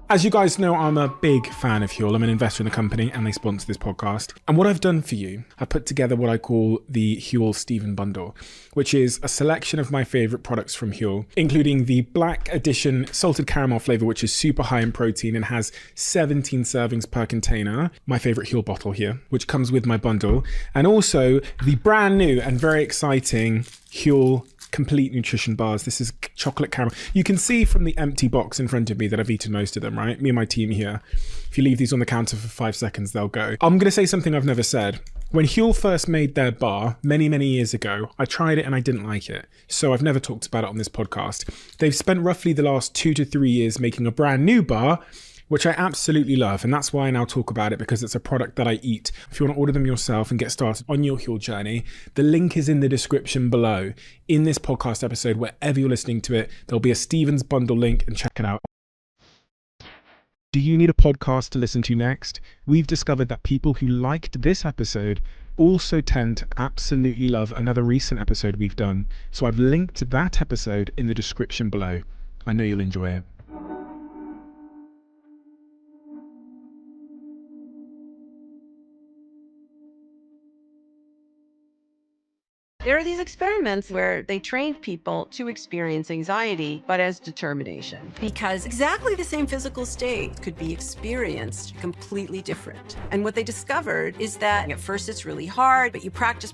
As you guys know, I'm a big fan of Huel. I'm an investor in the company and they sponsor this podcast. And what I've done for you, I've put together what I call the Huel Steven Bundle, which is a selection of my favorite products from Huel, including the Black Edition salted caramel flavor, which is super high in protein and has 17 servings per container. My favorite Huel bottle here, which comes with my bundle. And also the brand new and very exciting Huel Complete Nutrition Bars. This is chocolate caramel. You can see from the empty box in front of me that I've eaten most of them, right? Me and my team here. If you leave these on the counter for 5 seconds, they'll go. I'm going to say something I've never said. When Huel first made their bar many, many years ago, I tried it and I didn't like it. So I've never talked about it on this podcast. They've spent roughly the last 2 to 3 years making a brand new bar, which I absolutely love. And that's why I now talk about it, because it's a product that I eat. If you want to order them yourself and get started on your Huel journey, the link is in the description below. In this podcast episode, wherever you're listening to it, there'll be a Steven's Bundle link and check it out. Do you need a podcast to listen to next? We've discovered that people who liked this episode also tend to absolutely love another recent episode we've done. So I've linked that episode in the description below. I know you'll enjoy it. There are these experiments where they train people to experience anxiety, but as determination, because exactly the same physical state could be experienced completely different. And what they discovered is that at first it's really hard, but you practice,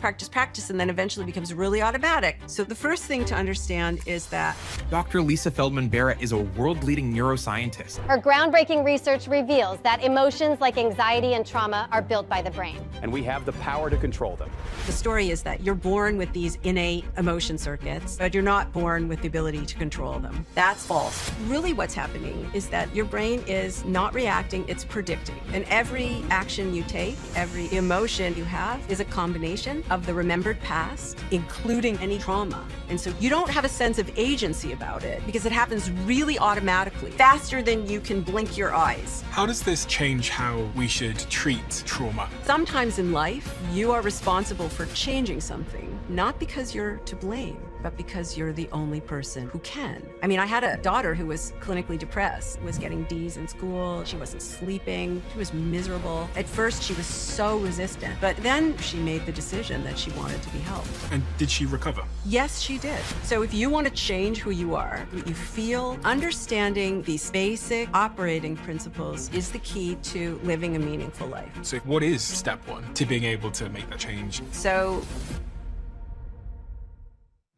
and then eventually it becomes really automatic. So the first thing to understand is that Dr. Lisa Feldman-Barrett is a world-leading neuroscientist. Her groundbreaking research reveals that emotions like anxiety and trauma are built by the brain. And we have the power to control them. the story is that you're born with these innate emotion circuits, but you're not born with the ability to control them. That's false. Really what's happening is that your brain is not reacting, it's predicting. And every action you take, every emotion you have is a combination of the remembered past, including any trauma. And so you don't have a sense of agency about it because it happens really automatically, faster than you can blink your eyes. How does this change how we should treat trauma? Sometimes in life, you are responsible for changing something, not because you're to blame, but because you're the only person who can. I mean, I had a daughter who was clinically depressed, was getting D's in school, she wasn't sleeping, she was miserable. At first, she was so resistant, but then she made the decision that she wanted to be helped. And did she recover? Yes, she did. So if you want to change who you are, what you feel, understanding these basic operating principles is the key to living a meaningful life. So what is step one to being able to make that change? So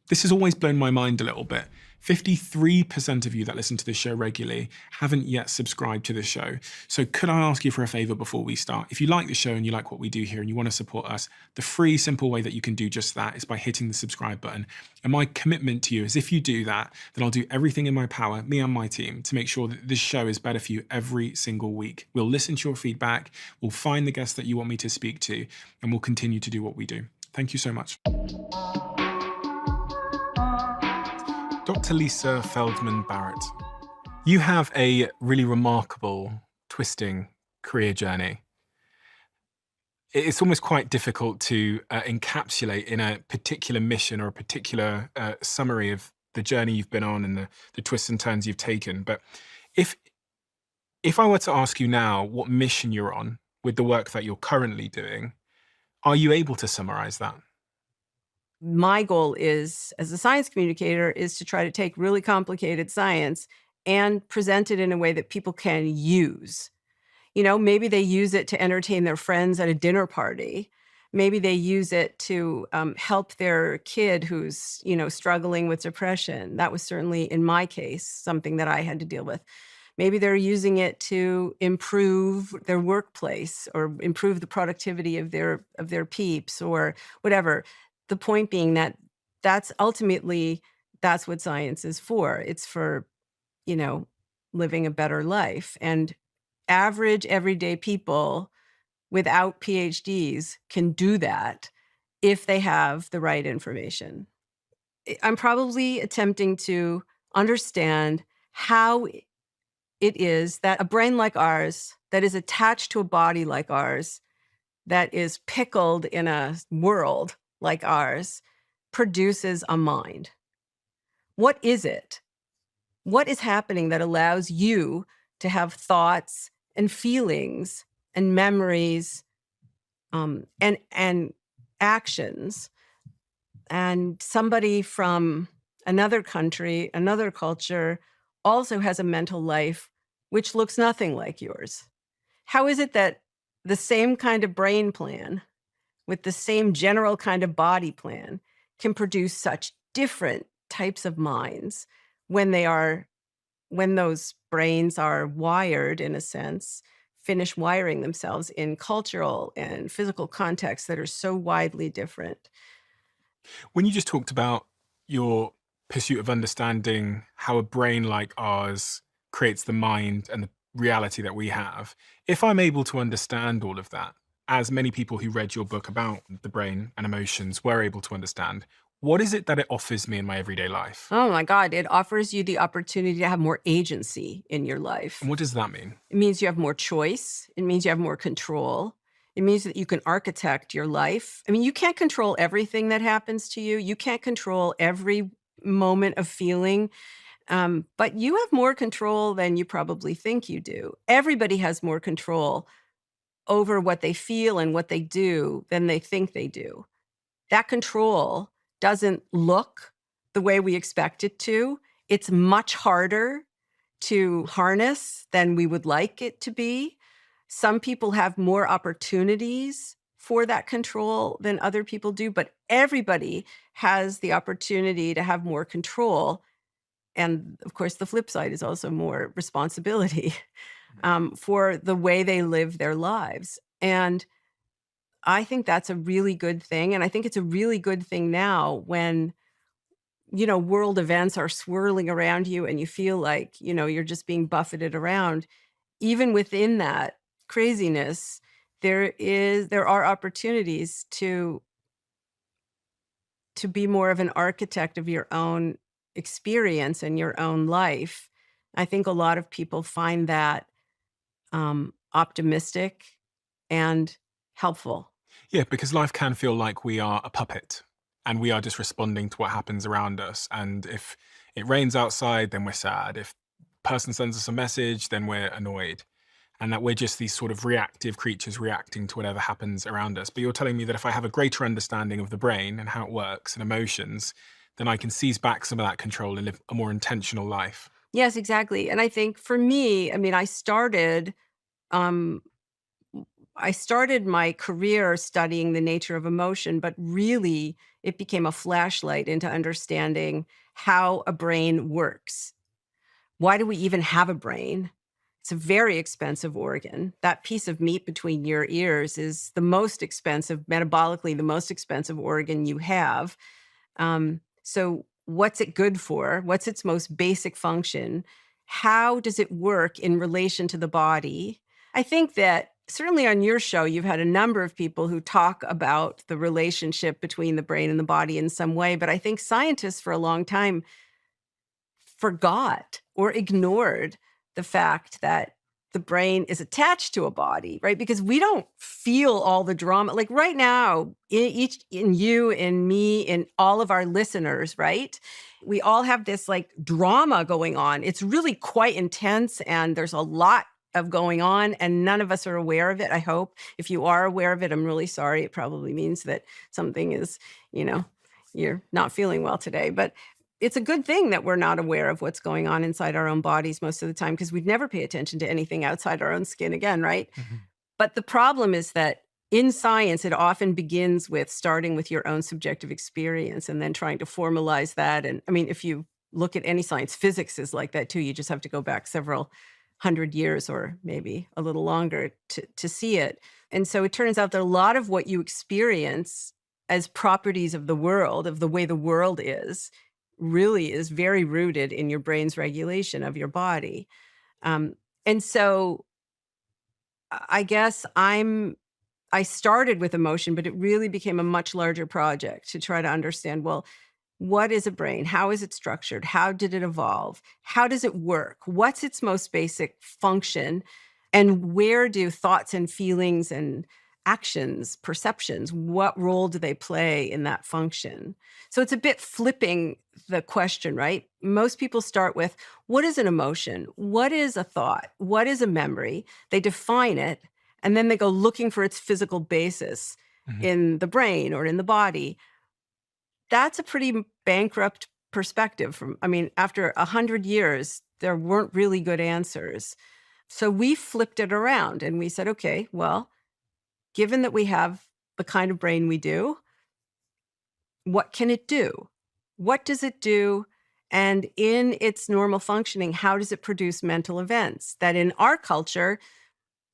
This has always blown my mind a little bit. 53% of you that listen to this show regularly haven't yet subscribed to the show. So could I ask you for a favor before we start? If you like the show and you like what we do here and you want to support us, the free, simple way that you can do just that is by hitting the subscribe button. And my commitment to you is if you do that, then I'll do everything in my power, me and my team, to make sure that this show is better for you every single week. We'll listen to your feedback, we'll find the guests that you want me to speak to, and we'll continue to do what we do. Thank you so much. Dr. Lisa Feldman Barrett, you have a really remarkable, twisting career journey. It's almost quite difficult to encapsulate in a particular mission or a particular summary of the journey you've been on and the twists and turns you've taken. But if I were to ask you now what mission you're on with the work that you're currently doing, are you able to summarize that? My goal is, as a science communicator, is to try to take really complicated science and present it in a way that people can use. You know, maybe they use it to entertain their friends at a dinner party. Maybe they use it to help their kid who's, struggling with depression. That was certainly, in my case, something that I had to deal with. Maybe they're using it to improve their workplace or improve the productivity of their peeps or whatever. The point being that that's what science is for. It's for, living a better life. And average, everyday people without PhDs can do that if they have the right information. I'm probably attempting to understand how it is that a brain like ours, that is attached to a body like ours, that is pickled in a world like ours, produces a mind. What is it? What is happening that allows you to have thoughts and feelings and memories and actions? And somebody from another country, another culture, also has a mental life which looks nothing like yours. How is it that the same kind of brain plan with the same general kind of body plan can produce such different types of minds when those brains are wired, in a sense, finish wiring themselves in cultural and physical contexts that are so widely different? When you just talked about your pursuit of understanding how a brain like ours creates the mind and the reality that we have, if I'm able to understand all of that, as many people who read your book about the brain and emotions were able to understand, what is it that it offers me in my everyday life? Oh my God, it offers you the opportunity to have more agency in your life. And what does that mean? It means you have more choice. It means you have more control. It means that you can architect your life. I mean, you can't control everything that happens to you. You can't control every moment of feeling. But you have more control than you probably think you do. Everybody has more control over what they feel and what they do than they think they do. That control doesn't look the way we expect it to. It's much harder to harness than we would like it to be. Some people have more opportunities for that control than other people do, but everybody has the opportunity to have more control. And of course, the flip side is also more responsibility for the way they live their lives. And I think that's a really good thing. And I think it's a really good thing now when, world events are swirling around you and you feel like, you're just being buffeted around. Even within that craziness, there are opportunities to be more of an architect of your own experience and your own life. I think a lot of people find that optimistic and helpful. Yeah, because life can feel like we are a puppet and we are just responding to what happens around us. And if it rains outside, then we're sad. If a person sends us a message, then we're annoyed. And that we're just these sort of reactive creatures reacting to whatever happens around us. But you're telling me that if I have a greater understanding of the brain and how it works and emotions, then I can seize back some of that control and live a more intentional life. Yes, exactly. And I think for me, I started my career studying the nature of emotion, but really it became a flashlight into understanding how a brain works. Why do we even have a brain? It's a very expensive organ. That piece of meat between your ears is the most expensive, metabolically, the most expensive organ you have. So what's it good for? What's its most basic function? How does it work in relation to the body? I think that certainly on your show, you've had a number of people who talk about the relationship between the brain and the body in some way, but I think scientists for a long time forgot or ignored the fact that the brain is attached to a body, right? Because we don't feel all the drama. Like right now, in you, in me, in all of our listeners, right? We all have this like drama going on. It's really quite intense, and there's a lot of going on, and none of us are aware of it, I hope. If you are aware of it, I'm really sorry. It probably means that something is, you're not feeling well today. But it's a good thing that we're not aware of what's going on inside our own bodies most of the time, because we'd never pay attention to anything outside our own skin again, right? Mm-hmm. But the problem is that in science, it often begins with starting with your own subjective experience and then trying to formalize that. And I mean, if you look at any science, physics is like that too. You just have to go back several hundred years or maybe a little longer to see it. And so it turns out that a lot of what you experience as properties of the world, of the way the world is, really is very rooted in your brain's regulation of your body. And so I guess I started with emotion, but it really became a much larger project to try to understand, well, what is a brain? How is it structured? How did it evolve? How does it work? What's its most basic function? And where do thoughts and feelings and actions, perceptions, what role do they play in that function? So it's a bit flipping the question, right? Most people start with, what is an emotion? What is a thought? What is a memory? They define it, and then they go looking for its physical basis in the brain or in the body. That's a pretty bankrupt perspective. After 100 years, there weren't really good answers. So we flipped it around and we said, okay, well, given that we have the kind of brain we do, what can it do? What does it do? And in its normal functioning, how does it produce mental events that in our culture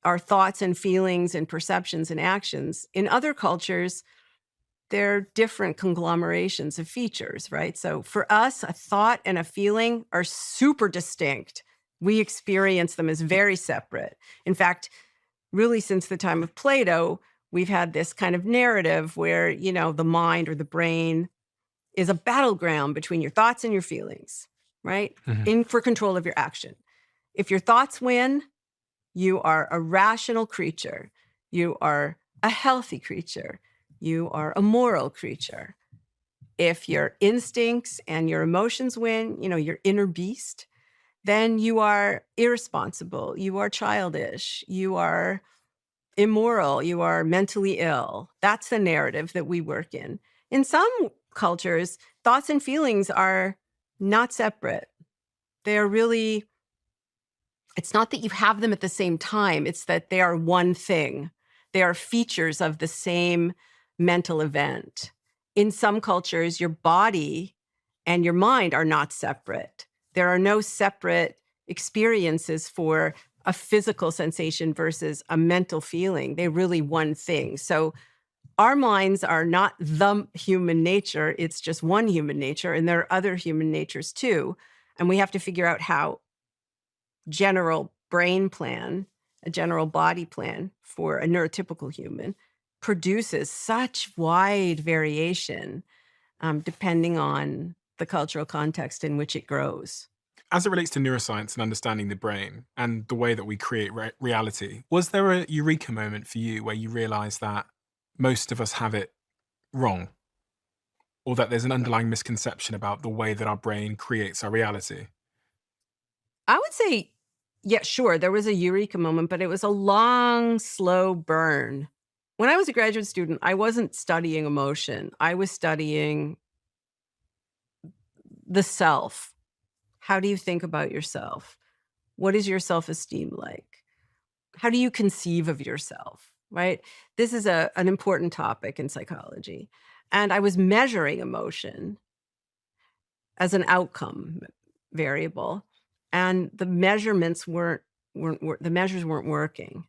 are thoughts and feelings and perceptions and actions? In other cultures, they're different conglomerations of features, right? So for us, a thought and a feeling are super distinct. We experience them as very separate. In fact, really since the time of Plato, we've had this kind of narrative where, the mind or the brain is a battleground between your thoughts and your feelings, right? For control of your action. If your thoughts win, you are a rational creature. You are a healthy creature. You are a moral creature. If your instincts and your emotions win, your inner beast, then you are irresponsible. You are childish. You are immoral. You are mentally ill. That's the narrative that we work in. In some cultures, thoughts and feelings are not separate. They're really, it's not that you have them at the same time. It's that they are one thing. They are features of the same mental event. In some cultures, your body and your mind are not separate. There are no separate experiences for a physical sensation versus a mental feeling. They're really one thing. So our minds are not the human nature. It's just one human nature, and there are other human natures too. And we have to figure out how general brain plan, a general body plan for a neurotypical human produces such wide variation depending on the cultural context in which it grows. As it relates to neuroscience and understanding the brain and the way that we create reality, was there a eureka moment for you where you realized that most of us have it wrong, or that there's an underlying misconception about the way that our brain creates our reality? I would say, yeah, sure, there was a eureka moment, but it was a long, slow burn. When I was a graduate student, I wasn't studying emotion. I was studying the self. How do you think about yourself? What is your self-esteem like? How do you conceive of yourself, right? This is an important topic in psychology. And I was measuring emotion. as an outcome variable, and the measurements weren't the measures weren't working.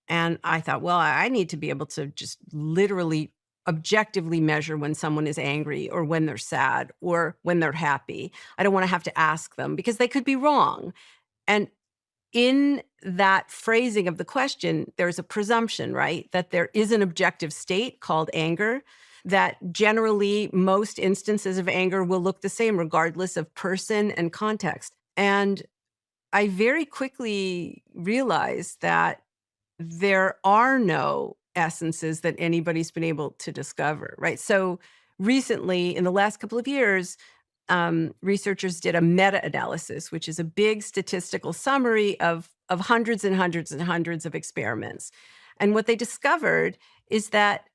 And I thought, well, I need to be able to just literally objectively measure when someone is angry or when they're sad or when they're happy. I don't want to have to ask them because they could be wrong. And in that phrasing of the question, there's a presumption, right? That there is an objective state called anger, that generally most instances of anger will look the same regardless of person and context. And I very quickly realized that there are no essences that anybody's been able to discover, right? So recently, in the last couple of years, researchers did a meta-analysis, which is a big statistical summary of hundreds and hundreds and hundreds of experiments. And what they discovered is that,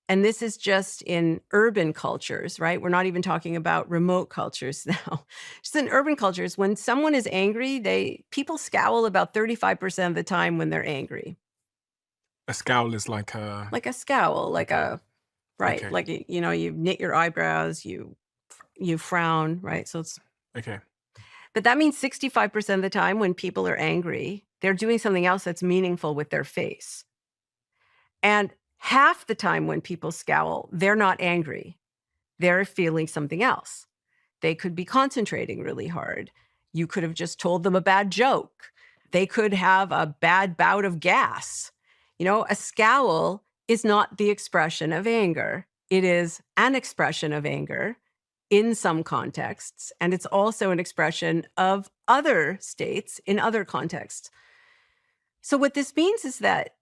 and this is just in urban cultures, right? We're not even talking about remote cultures now. Just in urban cultures, when someone is angry, people scowl about 35% of the time when they're angry. A scowl is like a... Like a scowl, right? Okay. Like, you knit your eyebrows, you frown, right? So it's... Okay. But that means 65% of the time when people are angry, they're doing something else that's meaningful with their face. And half the time when people scowl, they're not angry. They're feeling something else. They could be concentrating really hard. You could have just told them a bad joke. They could have a bad bout of gas. A scowl is not the expression of anger. It is an expression of anger in some contexts, and it's also an expression of other states in other contexts. So what this means is that,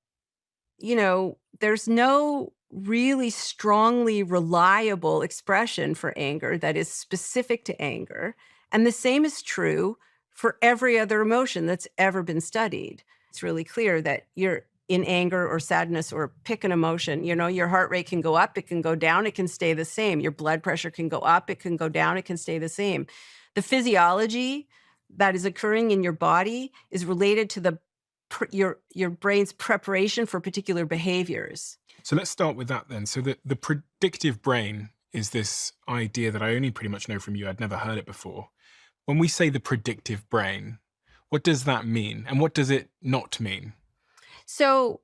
there's no really strongly reliable expression for anger that is specific to anger. And the same is true for every other emotion that's ever been studied. It's really clear that you're in anger or sadness or pick an emotion, your heart rate can go up, it can go down, it can stay the same. Your blood pressure can go up, it can go down, it can stay the same. The physiology that is occurring in your body is related to your brain's preparation for particular behaviors. So let's start with that then. So the predictive brain is this idea that I only pretty much know from you. I'd never heard it before. When we say the predictive brain, what does that mean? And what does it not mean? So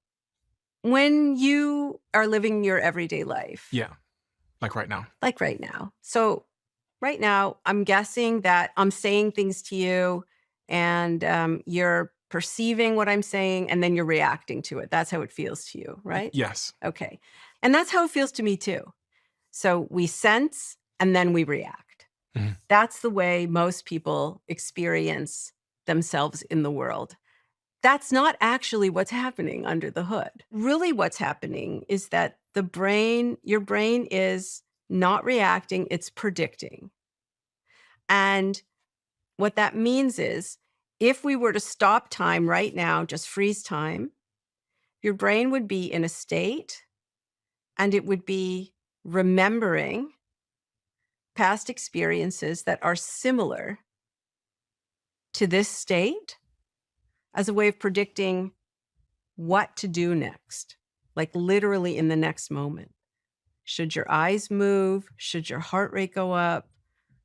when you are living your everyday life. Yeah. Like right now. Like right now. So right now, I'm guessing that I'm saying things to you and you're perceiving what I'm saying and then you're reacting to it. That's how it feels to you, right? Yes. Okay. And that's how it feels to me too. So we sense and then we react. Mm-hmm. That's the way most people experience themselves in the world. That's not actually what's happening under the hood. Really what's happening is that your brain is not reacting, it's predicting. And what that means is if we were to stop time right now, just freeze time, your brain would be in a state and it would be remembering past experiences that are similar to this state as a way of predicting what to do next, like literally in the next moment. Should your eyes move? Should your heart rate go up?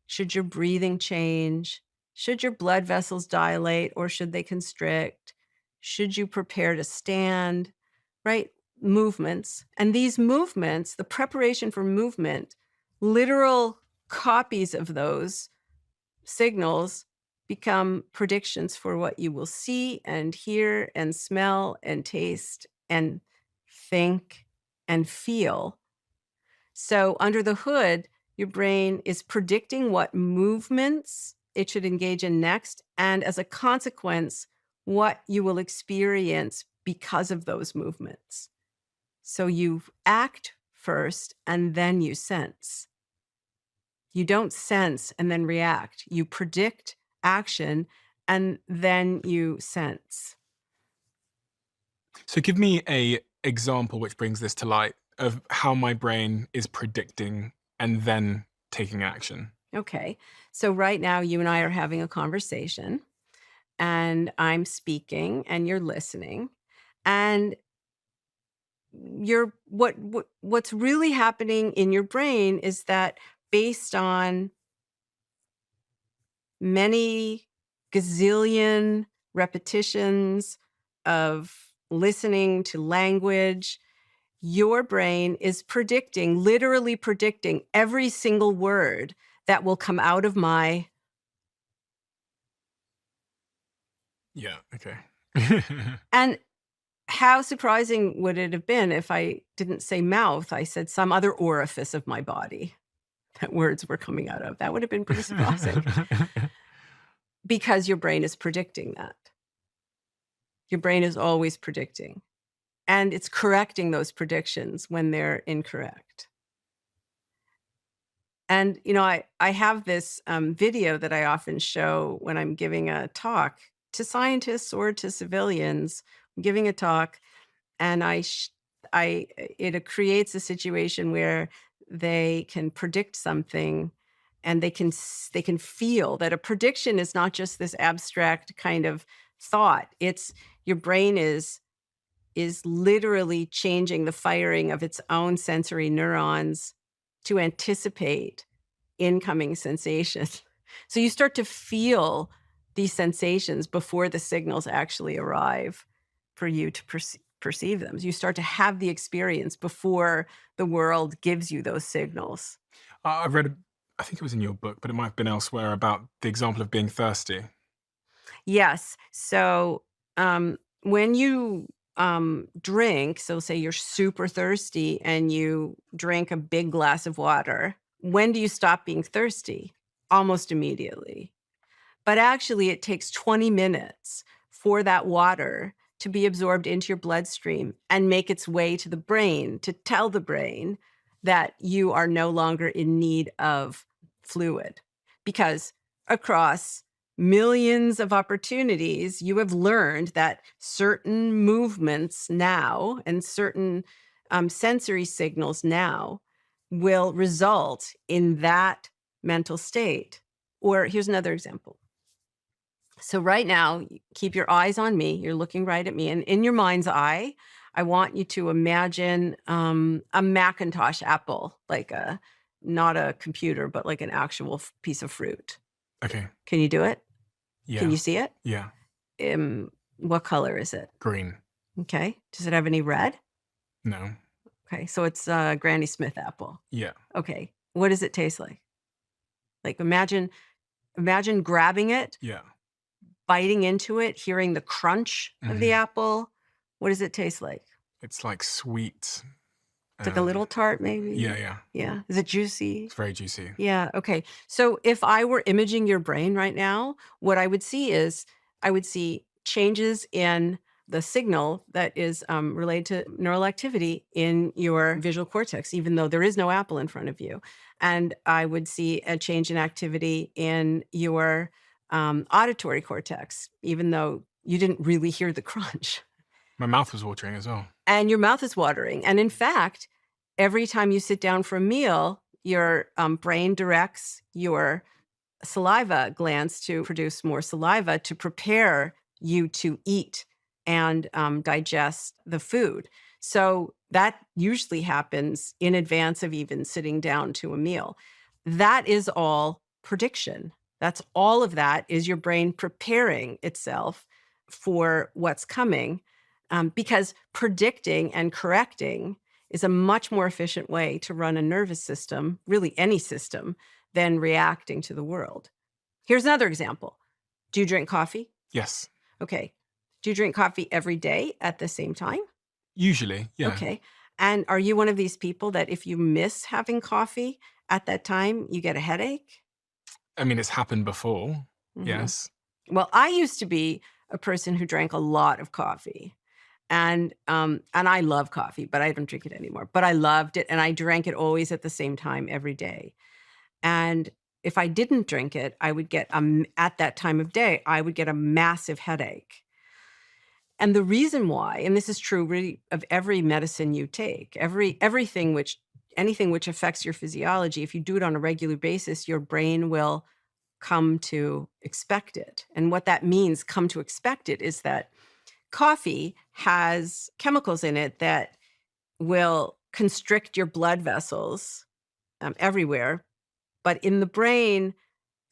Should your breathing change? Should your blood vessels dilate or should they constrict? Should you prepare to stand? Right? Movements. And these movements, the preparation for movement, literal copies of those signals become predictions for what you will see and hear and smell and taste and think and feel. So under the hood, your brain is predicting what movements it should engage in next, and as a consequence, what you will experience because of those movements. So you act first and then you sense. You don't sense and then react. You predict action and then you sense. So give me an example which brings this to light of how my brain is predicting and then taking action. Okay. So right now you and I are having a conversation and I'm speaking and you're listening and what's really happening in your brain is that based on many gazillion repetitions of listening to language, your brain is predicting, literally predicting every single word that will come out of my. Yeah. Okay. And how surprising would it have been if I didn't say mouth, I said some other orifice of my body that words were coming out of? That would have been pretty surprising because your brain is predicting that. Your brain is always predicting, and it's correcting those predictions when they're incorrect. And, I have this video that I often show when I'm giving a talk to scientists or to civilians. I'm giving a talk, and it creates a situation where they can predict something, and they can feel that a prediction is not just this abstract kind of thought. It's your brain is literally changing the firing of its own sensory neurons to anticipate incoming sensations. So you start to feel these sensations before the signals actually arrive for you to perceive them. You start to have the experience before the world gives you those signals. I read, I think it was in your book, but it might have been elsewhere, about the example of being thirsty. Yes. So when you drink, so say you're super thirsty and you drink a big glass of water, when do you stop being thirsty? Almost immediately. But actually, it takes 20 minutes for that water to be absorbed into your bloodstream and make its way to the brain to tell the brain that you are no longer in need of fluid. Because across millions of opportunities, you have learned that certain movements now and certain sensory signals now will result in that mental state. Or here's another example. So right now, keep your eyes on me. You're looking right at me. And in your mind's eye, I want you to imagine a Macintosh apple, not a computer, but like an actual piece of fruit. Okay. Can you do it? Yeah. Can you see it? Yeah. What color is it? Green. Okay. Does it have any red? No. Okay. So it's a Granny Smith apple. Yeah. Okay. What does it taste like? Like imagine grabbing it, Yeah. biting into it, hearing the crunch of the apple. What does it taste like? It's like sweet. It's like a little tart, maybe? Yeah. Yeah. Is it juicy? It's very juicy. Yeah. Okay. So if I were imaging your brain right now, what I would see is I would see changes in the signal that is related to neural activity in your visual cortex, even though there is no apple in front of you. And I would see a change in activity in your auditory cortex, even though you didn't really hear the crunch. My mouth was watering as well. And your mouth is watering. And in fact, every time you sit down for a meal, your brain directs your saliva glands to produce more saliva to prepare you to eat and digest the food. So that usually happens in advance of even sitting down to a meal. That is all prediction. That's all of that is your brain preparing itself for what's coming, because predicting and correcting is a much more efficient way to run a nervous system, really any system, than reacting to the world. Here's another example. Do you drink coffee? Yes. Okay. Do you drink coffee every day at the same time? Usually, yeah. Okay. And are you one of these people that if you miss having coffee at that time, you get a headache? I mean, it's happened before. Mhm. Yes. Well, I used to be a person who drank a lot of coffee. And I love coffee, but I don't drink it anymore. But I loved it, and I drank it always at the same time every day. And if I didn't drink it, I would get at that time of day, I would get a massive headache. And the reason why, and this is true really of every medicine you take, anything which affects your physiology, if you do it on a regular basis, your brain will come to expect it. And what that means, come to expect it, is that coffee has chemicals in it that will constrict your blood vessels everywhere. But in the brain,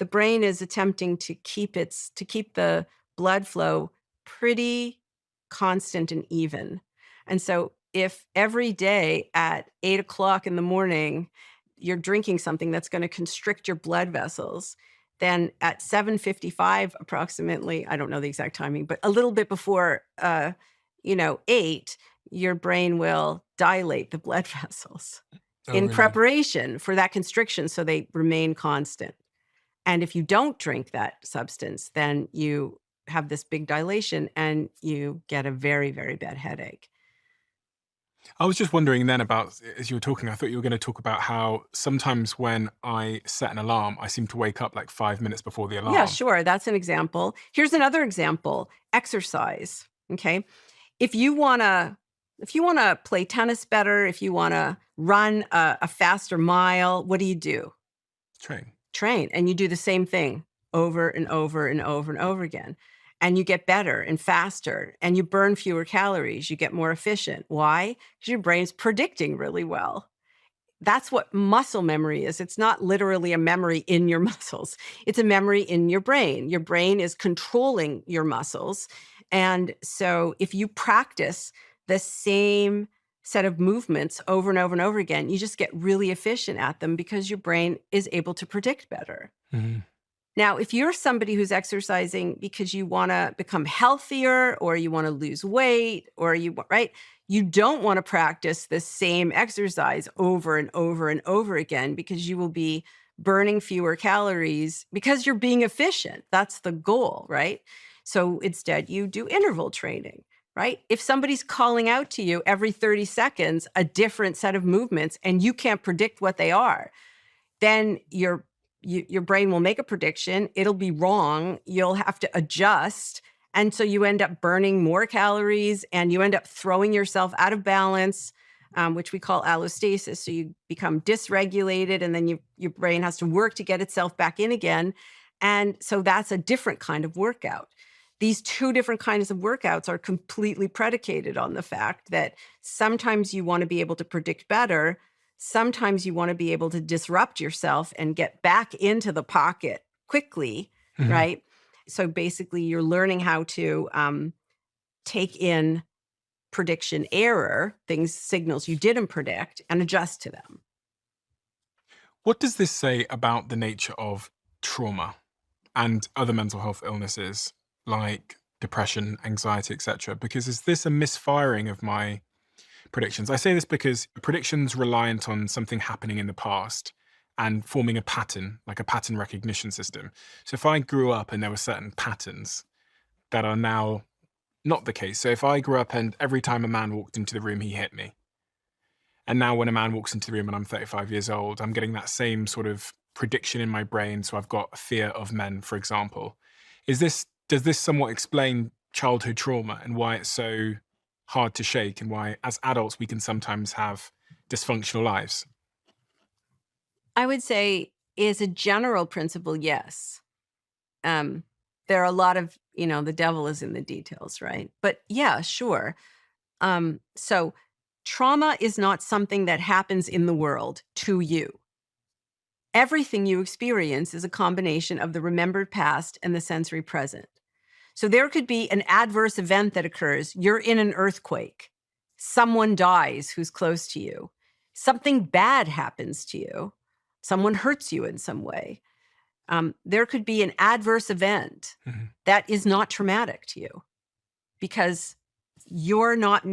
the brain is attempting to keep the blood flow pretty constant and even. And so if every day at 8 o'clock in the morning, you're drinking something that's going to constrict your blood vessels, then at 7:55 approximately, I don't know the exact timing, but a little bit before, 8, your brain will dilate the blood vessels in really? preparation for that constriction so they remain constant. And if you don't drink that substance, then you have this big dilation and you get a very, very bad headache. I was just wondering then about, as you were talking, I thought you were going to talk about how sometimes when I set an alarm, I seem to wake up like 5 minutes before the alarm. Yeah, sure. That's an example. Here's another example. Exercise. Okay. If you want to play tennis better, if you want to run a faster mile, what do? Train. And you do the same thing over and over and over and over again. And you get better and faster and you burn fewer calories. You get more efficient. Why? Because your brain's predicting really well. That's what muscle memory is. It's not literally a memory in your muscles. It's a memory in your brain. Your brain is controlling your muscles. And so if you practice the same set of movements over and over and over again, you just get really efficient at them because your brain is able to predict better. Mm-hmm. Now, if you're somebody who's exercising because you want to become healthier or you want to lose weight or you don't want to practice the same exercise over and over and over again because you will be burning fewer calories because you're being efficient. That's the goal, right? So instead you do interval training, right? If somebody's calling out to you every 30 seconds, a different set of movements, and you can't predict what they are, then your brain will make a prediction. It'll be wrong. You'll have to adjust. And so you end up burning more calories and you end up throwing yourself out of balance, which we call allostasis. So you become dysregulated and then your brain has to work to get itself back in again. And so that's a different kind of workout. These two different kinds of workouts are completely predicated on the fact that sometimes you want to be able to predict better. Sometimes you want to be able to disrupt yourself and get back into the pocket quickly, Mm-hmm. right? So basically, you're learning how to take in prediction error, signals you didn't predict, and adjust to them. What does this say about the nature of trauma and other mental health illnesses like depression, anxiety, etc.? Because is this a misfiring of my predictions? I say this because predictions reliant on something happening in the past and forming a pattern, like a pattern recognition system. So if I grew up and there were certain patterns that are now not the case. So if I grew up and every time a man walked into the room, he hit me. And now when a man walks into the room and I'm 35 years old, I'm getting that same sort of prediction in my brain. So I've got a fear of men, for example. Does this somewhat explain childhood trauma and why it's so hard to shake and why as adults we can sometimes have dysfunctional lives? I would say as a general principle, yes. There are a lot of, the devil is in the details, right? But yeah, sure. So trauma is not something that happens in the world to you. Everything you experience is a combination of the remembered past and the sensory present. So there could be an adverse event that occurs. You're in an earthquake. Someone dies who's close to you. Something bad happens to you. Someone hurts you in some way. There could be an adverse event that is not traumatic to you because you're not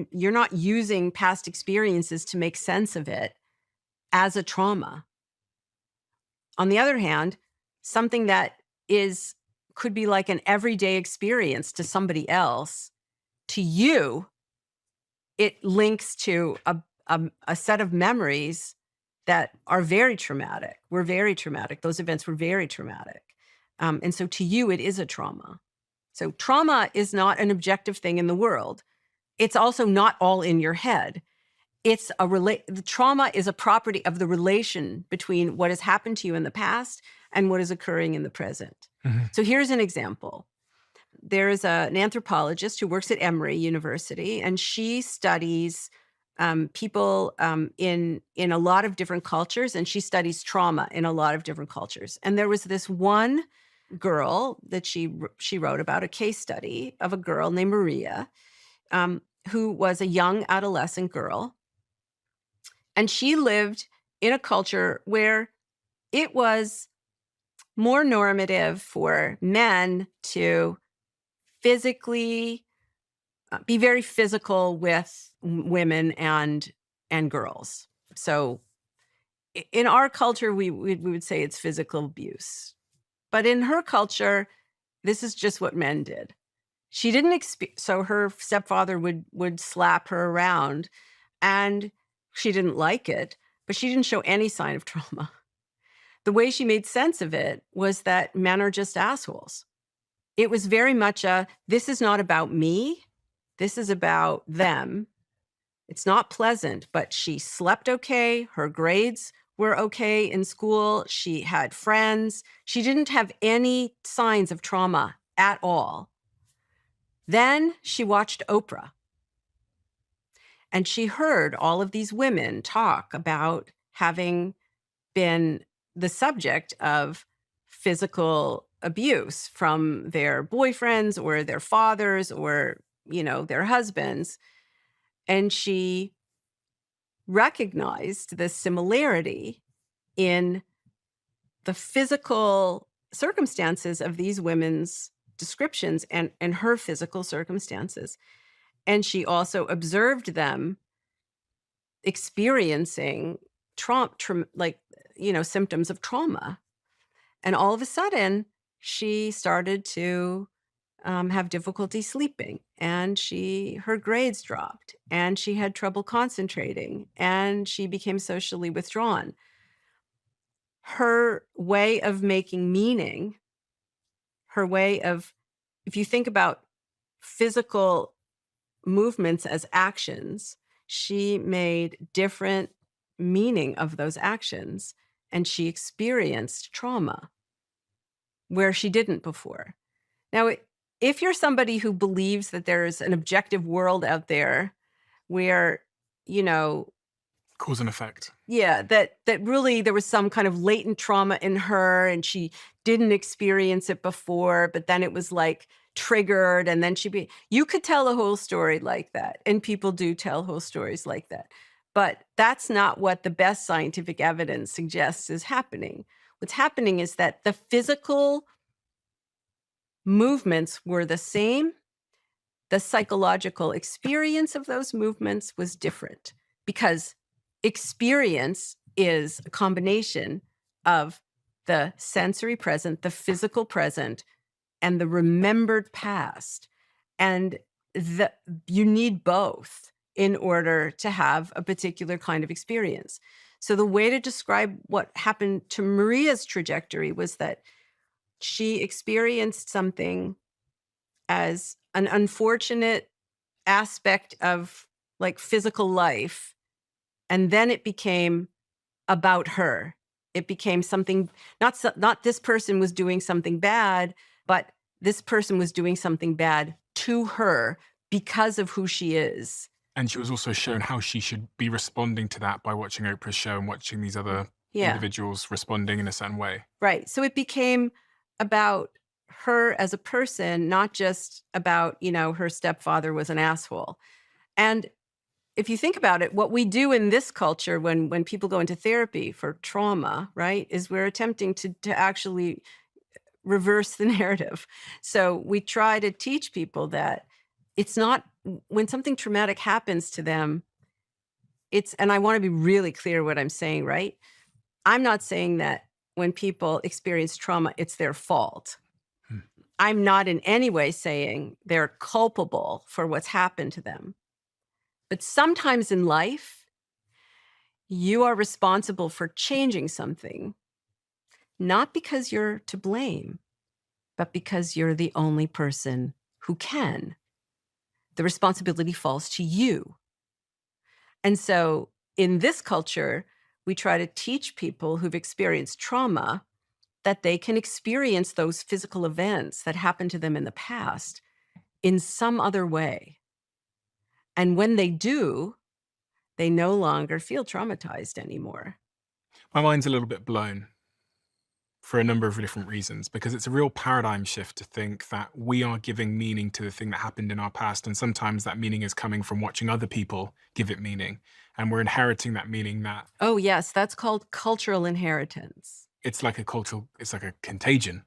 using past experiences to make sense of it as a trauma. On the other hand, something that could be like an everyday experience to somebody else, to you, it links to a set of memories that are very traumatic. Were very traumatic. Those events were very traumatic. And so to you, it is a trauma. So trauma is not an objective thing in the world. It's also not all in your head. The trauma is a property of the relation between what has happened to you in the past and what is occurring in the present. Mm-hmm. So here's an example. There is an anthropologist who works at Emory University, and she studies people in a lot of different cultures, and she studies trauma in a lot of different cultures. And there was this one girl that she wrote about, a case study of a girl named Maria, who was a young adolescent girl. And she lived in a culture where it was more normative for men to physically be very physical with women and girls. So in our culture, we would say it's physical abuse. But in her culture, this is just what men did. She didn't so her stepfather would slap her around, and she didn't like it, but she didn't show any sign of trauma. The way she made sense of it was that men are just assholes. It was very much this is not about me. This is about them. It's not pleasant, but she slept okay. Her grades were okay in school. She had friends. She didn't have any signs of trauma at all. Then she watched Oprah. And she heard all of these women talk about having been the subject of physical abuse from their boyfriends or their fathers or, their husbands. And she recognized the similarity in the physical circumstances of these women's descriptions and her physical circumstances. And she also observed them experiencing symptoms of trauma. And all of a sudden, she started to have difficulty sleeping, and her grades dropped, and she had trouble concentrating, and she became socially withdrawn. Her way of making meaning, if you think about physical movements as actions, she made different meaning of those actions, and she experienced trauma where she didn't before. Now, if you're somebody who believes that there's an objective world out there where, Cause and effect. Yeah, that really there was some kind of latent trauma in her and she didn't experience it before, but then it was like triggered, and then you could tell a whole story like that, and people do tell whole stories like that. But that's not what the best scientific evidence suggests is happening. What's happening is that the physical movements were the same. The psychological experience of those movements was different, because experience is a combination of the sensory present, the physical present, and the remembered past. And you need both in order to have a particular kind of experience. So the way to describe what happened to Maria's trajectory was that she experienced something as an unfortunate aspect of physical life, and then it became about her. It became something, not this person was doing something bad, but this person was doing something bad to her because of who she is. And she was also shown how she should be responding to that by watching Oprah's show and watching these other individuals responding in a certain way. Right. So it became about her as a person, not just about, her stepfather was an asshole. And if you think about it, what we do in this culture when people go into therapy for trauma, right, is we're attempting to actually reverse the narrative. So we try to teach people that it's not, when something traumatic happens to them, and I want to be really clear what I'm saying, right? I'm not saying that when people experience trauma, it's their fault. I'm not in any way saying they're culpable for what's happened to them. But sometimes in life, you are responsible for changing something, not because you're to blame, but because you're the only person who can. The responsibility falls to you. And so in this culture, we try to teach people who've experienced trauma that they can experience those physical events that happened to them in the past in some other way. And when they do, they no longer feel traumatized anymore. My mind's a little bit blown for a number of different reasons, because it's a real paradigm shift to think that we are giving meaning to the thing that happened in our past. And sometimes that meaning is coming from watching other people give it meaning. And we're inheriting that meaning that Oh, yes, that's called cultural inheritance. it's like a contagion.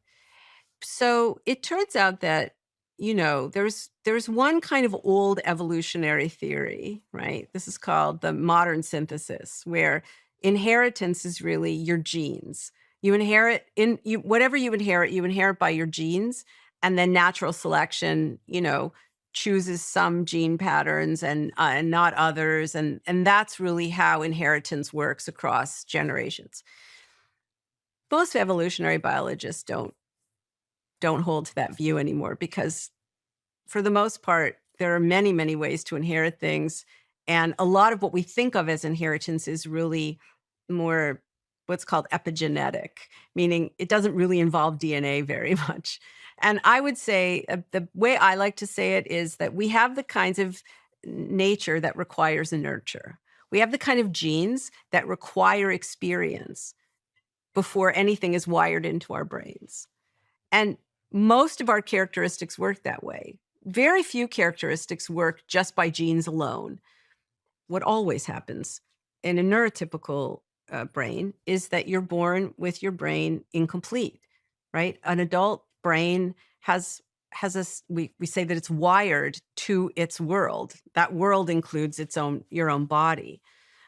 So it turns out that, there's one kind of old evolutionary theory, right? This is called the modern synthesis, where inheritance is really your genes. You inherit whatever you inherit by your genes, and then natural selection, chooses some gene patterns and not others, and that's really how inheritance works across generations. Most evolutionary biologists don't hold to that view anymore, because for the most part, there are many, many ways to inherit things. And a lot of what we think of as inheritance is really more what's called epigenetic, meaning it doesn't really involve DNA very much. And I would say the way I like to say it is that we have the kinds of nature that requires a nurture. We have the kind of genes that require experience before anything is wired into our brains. And most of our characteristics work that way. Very few characteristics work just by genes alone. What always happens in a neurotypical brain is that you're born with your brain incomplete, right? An adult brain has we say that it's wired to its world. That world includes your own body.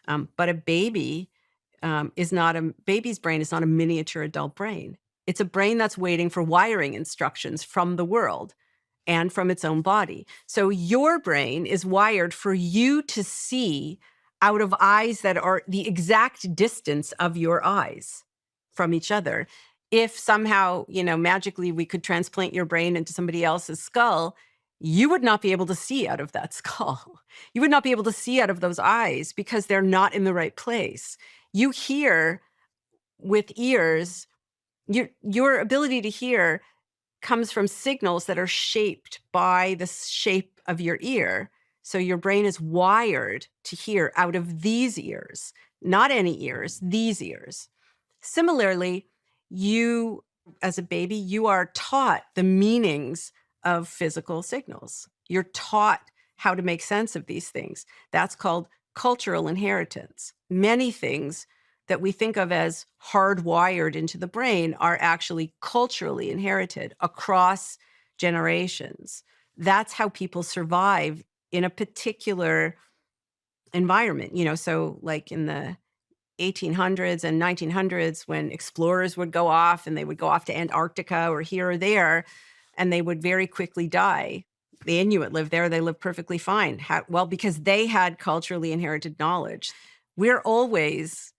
But a baby's brain is not a miniature adult brain. It's a brain that's waiting for wiring instructions from the world and from its own body. So your brain is wired for you to see out of eyes that are the exact distance of your eyes from each other. If somehow, magically we could transplant your brain into somebody else's skull, you would not be able to see out of that skull. You would not be able to see out of those eyes because they're not in the right place. You hear with ears. Your ability to hear comes from signals that are shaped by the shape of your ear. So your brain is wired to hear out of these ears, not any ears, these ears. Similarly, you, as a baby, you are taught the meanings of physical signals. You're taught how to make sense of these things. That's called cultural inheritance. Many things that we think of as hardwired into the brain are actually culturally inherited across generations. That's how people survive in a particular environment. So like in the 1800s and 1900s, when explorers would go off and they would go off to Antarctica or here or there, and they would very quickly die. The Inuit lived there. They lived perfectly fine. Well, because they had culturally inherited knowledge. We're always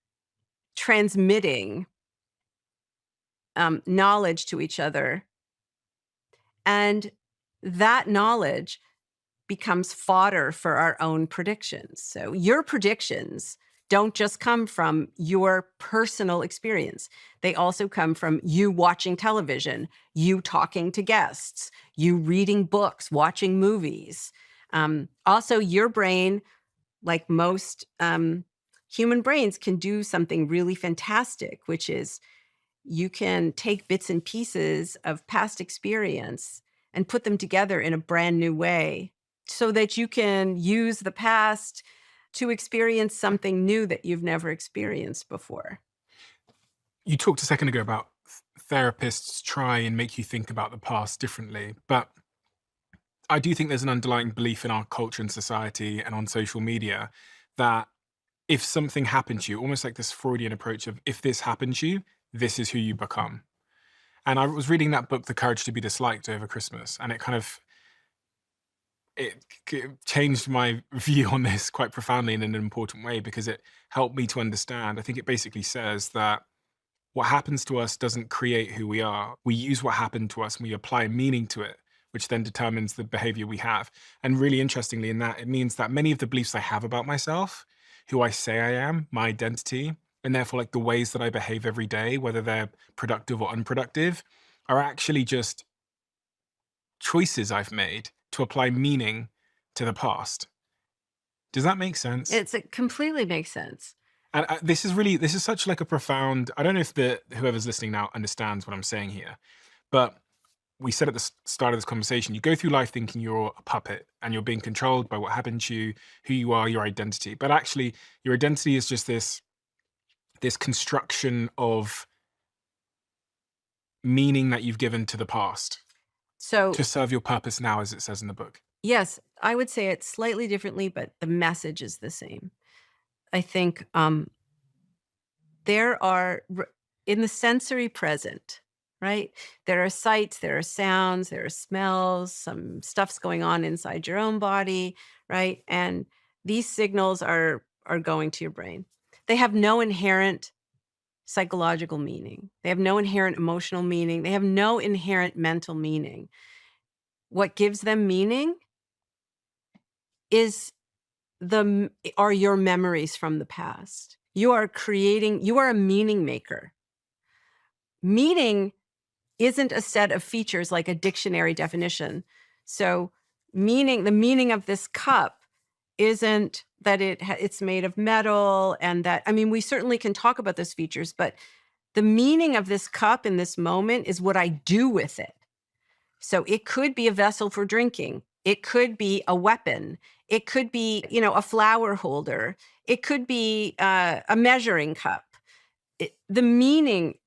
transmitting knowledge to each other. And that knowledge becomes fodder for our own predictions. So your predictions don't just come from your personal experience. They also come from you watching television, you talking to guests, you reading books, watching movies. Also, your brain, like most human brains, can do something really fantastic, which is you can take bits and pieces of past experience and put them together in a brand new way so that you can use the past to experience something new that you've never experienced before. You talked a second ago about therapists try and make you think about the past differently, but I do think there's an underlying belief in our culture and society and on social media that if something happened to you, almost like this Freudian approach of if this happened to you, this is who you become. And I was reading that book, The Courage to Be Disliked, over Christmas, and it changed my view on this quite profoundly in an important way, because it helped me to understand. I think it basically says that what happens to us doesn't create who we are. We use what happened to us and we apply meaning to it, which then determines the behavior we have. And really interestingly in that, it means that many of the beliefs I have about myself, who I say I am, my identity, and therefore like the ways that I behave every day, whether they're productive or unproductive, are actually just choices I've made to apply meaning to the past. Does that make sense? It completely makes sense. And this is such like a profound, I don't know if whoever's listening now understands what I'm saying here, but we said at the start of this conversation, you go through life thinking you're a puppet and you're being controlled by what happened to you, who you are, your identity. But actually, your identity is just this construction of meaning that you've given to the past So to serve your purpose now, as it says in the book. yes, I would say it slightly differently, but the message is the same. I think there are, in the sensory present, right? There are sights, there are sounds, there are smells, some stuff's going on inside your own body, right? And these signals are going to your brain. They have no inherent psychological meaning. They have no inherent emotional meaning. They have no inherent mental meaning. What gives them meaning are your memories from the past. You are a meaning maker. Meaning isn't a set of features like a dictionary definition. So the meaning of this cup isn't that it's made of metal, and that, I mean, we certainly can talk about those features, but the meaning of this cup in this moment is what I do with it. So it could be a vessel for drinking. It could be a weapon. It could be, a flower holder. It could be a measuring cup. The meaning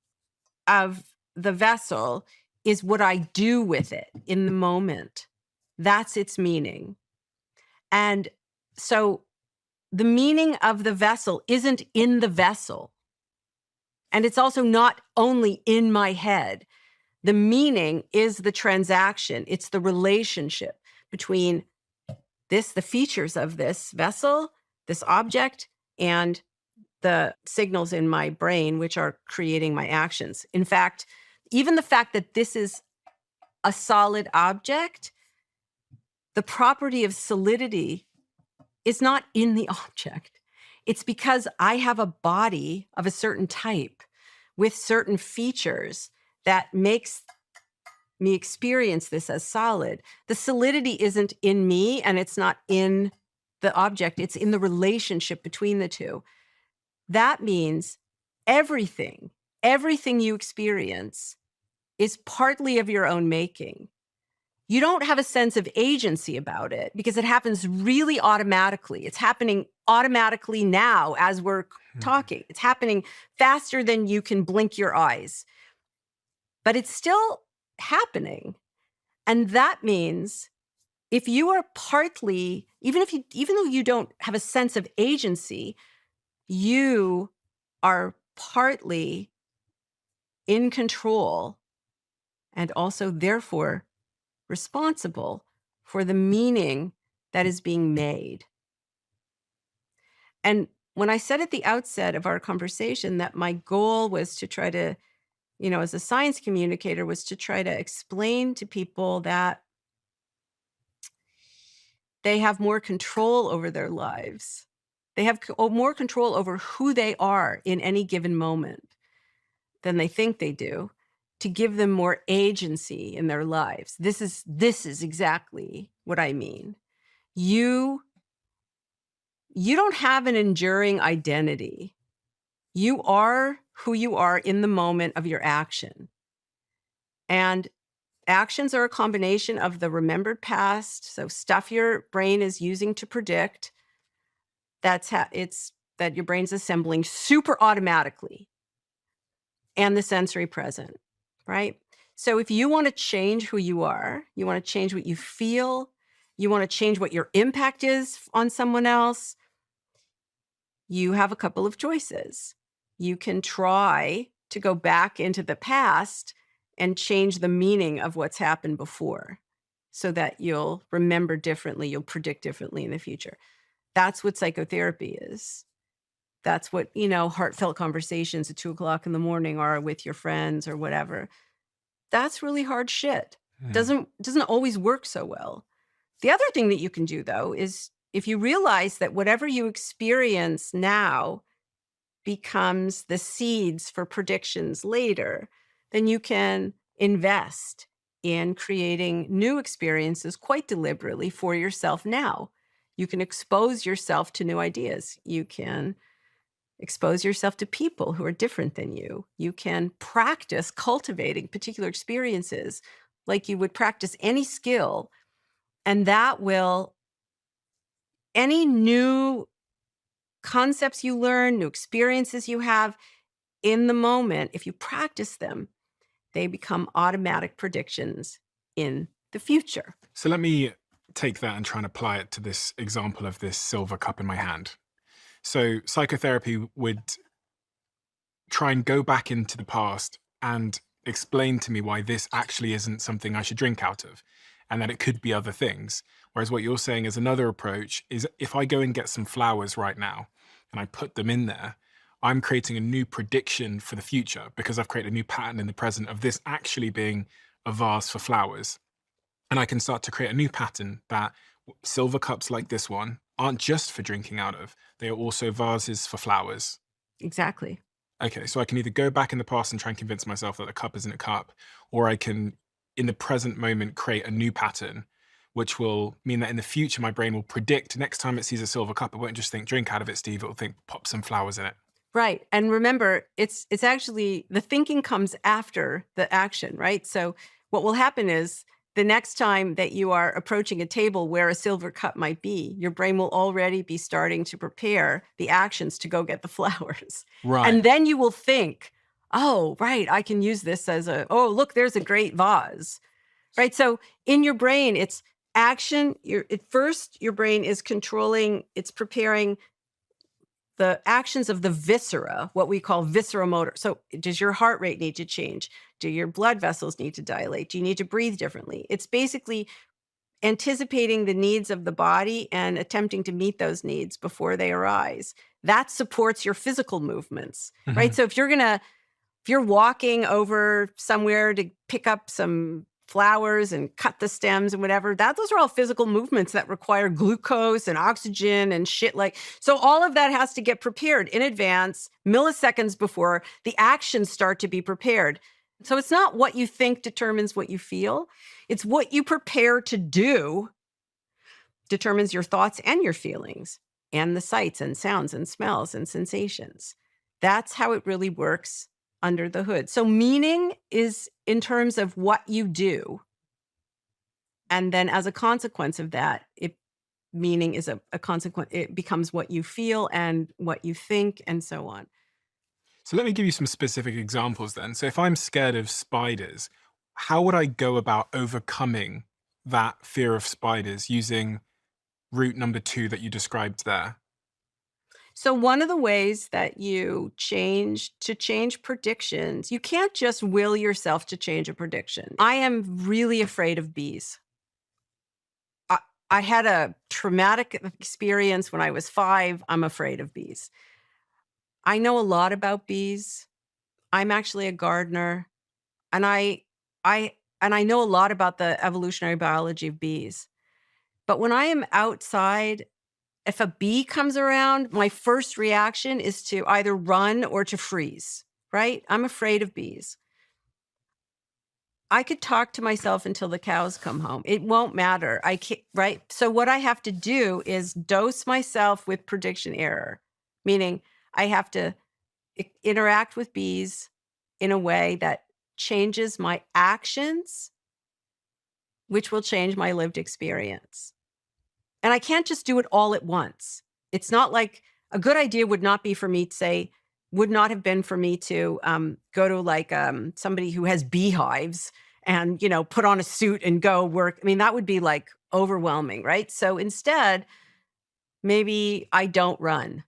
of the vessel is what I do with it in the moment. That's its meaning. And so the meaning of the vessel isn't in the vessel. And it's also not only in my head. The meaning is the transaction. It's the relationship between the features of this vessel, this object, and the signals in my brain, which are creating my actions. In fact, even the fact that this is a solid object, the property of solidity is not in the object. It's because I have a body of a certain type with certain features that makes me experience this as solid. The solidity isn't in me, and it's not in the object. It's in the relationship between the two. That means everything you experience is partly of your own making. You don't have a sense of agency about it because it happens really automatically. It's happening automatically now as we're talking. It's happening faster than you can blink your eyes. But it's still happening. And that means if you are partly, even though you don't have a sense of agency, you are partly in control and also therefore responsible for the meaning that is being made. And when I said at the outset of our conversation that my goal was to try to, as a science communicator, was to try to explain to people that they have more control over their lives. They have more control over who they are in any given moment than they think they do, to give them more agency in their lives. This is exactly what I mean. You don't have an enduring identity. You are who you are in the moment of your action. And actions are a combination of the remembered past, so stuff your brain is using to predict, that your brain's assembling super automatically, and the sensory present, right? So if you want to change who you are, you want to change what you feel, you want to change what your impact is on someone else, you have a couple of choices. You can try to go back into the past and change the meaning of what's happened before so that you'll remember differently, you'll predict differently in the future. That's what psychotherapy is. That's what, heartfelt conversations at 2:00 in the morning are with your friends or whatever. That's really hard shit. Doesn't always work so well. The other thing that you can do, though, is if you realize that whatever you experience now becomes the seeds for predictions later, then you can invest in creating new experiences quite deliberately for yourself now. You can expose yourself to new ideas. You can expose yourself to people who are different than you. You can practice cultivating particular experiences like you would practice any skill. And that will, any new concepts you learn, new experiences you have in the moment, if you practice them, they become automatic predictions in the future. So let me take that and try and apply it to this example of this silver cup in my hand. So psychotherapy would try and go back into the past and explain to me why this actually isn't something I should drink out of, and that it could be other things. Whereas what you're saying is another approach is, if I go and get some flowers right now and I put them in there, I'm creating a new prediction for the future because I've created a new pattern in the present of this actually being a vase for flowers. And I can start to create a new pattern that silver cups like this one aren't just for drinking out of, they are also vases for flowers. Exactly. Okay, so I can either go back in the past and try and convince myself that the cup isn't a cup, or I can, in the present moment, create a new pattern, which will mean that in the future, my brain will predict next time it sees a silver cup, it won't just think, drink out of it, Steve, it will think, pop some flowers in it. Right. And remember, it's actually, the thinking comes after the action, right? So what will happen is the next time that you are approaching a table where a silver cup might be, your brain will already be starting to prepare the actions to go get the flowers. Right. And then you will think, oh, right, I can use this as oh, look, there's a great vase, right? So in your brain, it's action. At first, your brain is controlling, it's preparing the actions of the viscera, what we call visceromotor. So does your heart rate need to change? Do your blood vessels need to dilate? Do you need to breathe differently? It's basically anticipating the needs of the body and attempting to meet those needs before they arise. That supports your physical movements, right? So if you're walking over somewhere to pick up some flowers and cut the stems and whatever, those are all physical movements that require glucose and oxygen and shit like. So all of that has to get prepared in advance, milliseconds before the actions start to be prepared. So it's not what you think determines what you feel. It's what you prepare to do determines your thoughts and your feelings and the sights and sounds and smells and sensations. That's how it really works under the hood. So meaning is in terms of what you do. And then as a consequence of that, meaning is a consequence. It becomes what you feel and what you think and so on. So let me give you some specific examples then. So if I'm scared of spiders, how would I go about overcoming that fear of spiders using route number 2 that you described there? So one of the ways that you change predictions, you can't just will yourself to change a prediction. I am really afraid of bees. I had a traumatic experience when I was 5. I'm afraid of bees. I know a lot about bees. I'm actually a gardener, and I know a lot about the evolutionary biology of bees. But when I am outside, if a bee comes around, my first reaction is to either run or to freeze, right? I'm afraid of bees. I could talk to myself until the cows come home. It won't matter. I can't, right? So what I have to do is dose myself with prediction error, meaning I have to interact with bees in a way that changes my actions, which will change my lived experience. And I can't just do it all at once. It's not like a good idea would not have been for me to go to like somebody who has beehives and, put on a suit and go work. I mean, that would be like overwhelming, right? So instead, maybe I don't run.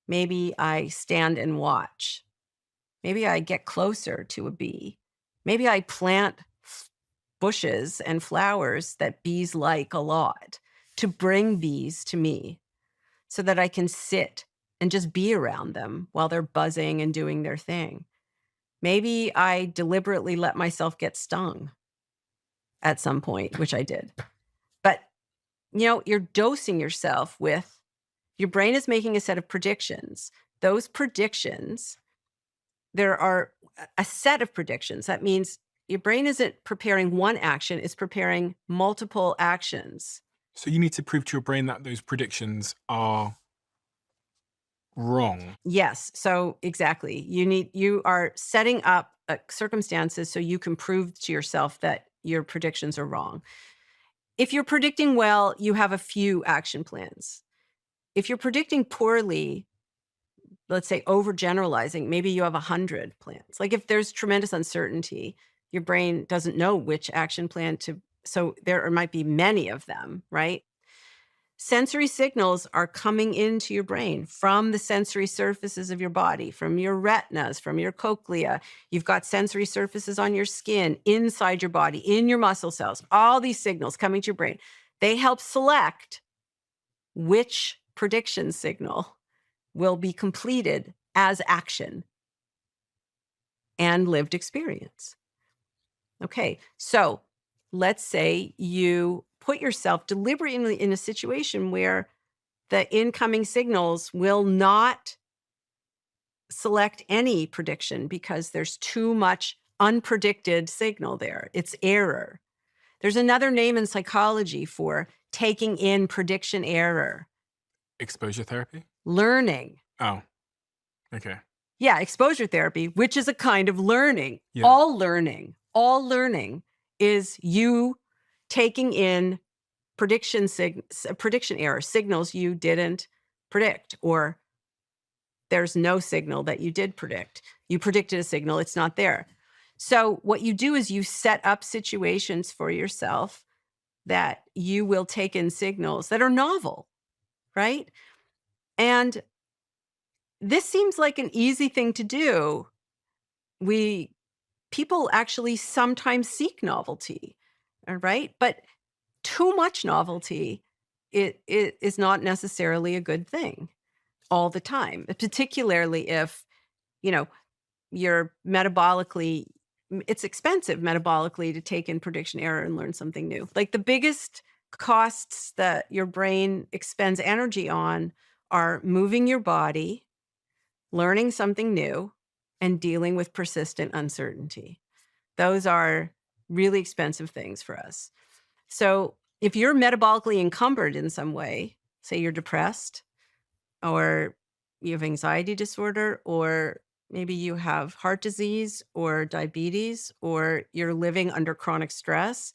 Maybe I stand and watch. Maybe I get closer to a bee. Maybe I plant bushes and flowers that bees like a lot to bring bees to me so that I can sit and just be around them while they're buzzing and doing their thing. Maybe I deliberately let myself get stung at some point, which I did. But, you're dosing yourself with, your brain is making a set of predictions. Those predictions, there are a set of predictions. That means your brain isn't preparing one action, it's preparing multiple actions So you need to prove to your brain that those predictions are wrong. Yes. So exactly. You are setting up circumstances so you can prove to yourself that your predictions are wrong. If you're predicting well, you have a few action plans. If you're predicting poorly, let's say overgeneralizing, maybe you have 100 plans. Like if there's tremendous uncertainty, your brain doesn't know which action plan to, so there might be many of them, right? Sensory signals are coming into your brain from the sensory surfaces of your body, from your retinas, from your cochlea. You've got sensory surfaces on your skin, inside your body, in your muscle cells. All these signals coming to your brain. They help select which prediction signal will be completed as action and lived experience. Okay, so let's say you put yourself deliberately in a situation where the incoming signals will not select any prediction because there's too much unpredicted signal there. It's error. There's another name in psychology for taking in prediction error. Exposure therapy? Learning. Oh, okay. Yeah, exposure therapy, which is a kind of learning. Yeah. All learning is you taking in prediction error, signals you didn't predict, or there's no signal that you did predict. You predicted a signal, it's not there. So what you do is you set up situations for yourself that you will take in signals that are novel, right? And this seems like an easy thing to do. People actually sometimes seek novelty, all right? But too much novelty it is not necessarily a good thing all the time, particularly if, you're metabolically, it's expensive metabolically to take in prediction error and learn something new. Like the biggest costs that your brain expends energy on are moving your body, learning something new, and dealing with persistent uncertainty. Those are really expensive things for us. So if you're metabolically encumbered in some way, say you're depressed, or you have anxiety disorder, or maybe you have heart disease or diabetes, or you're living under chronic stress,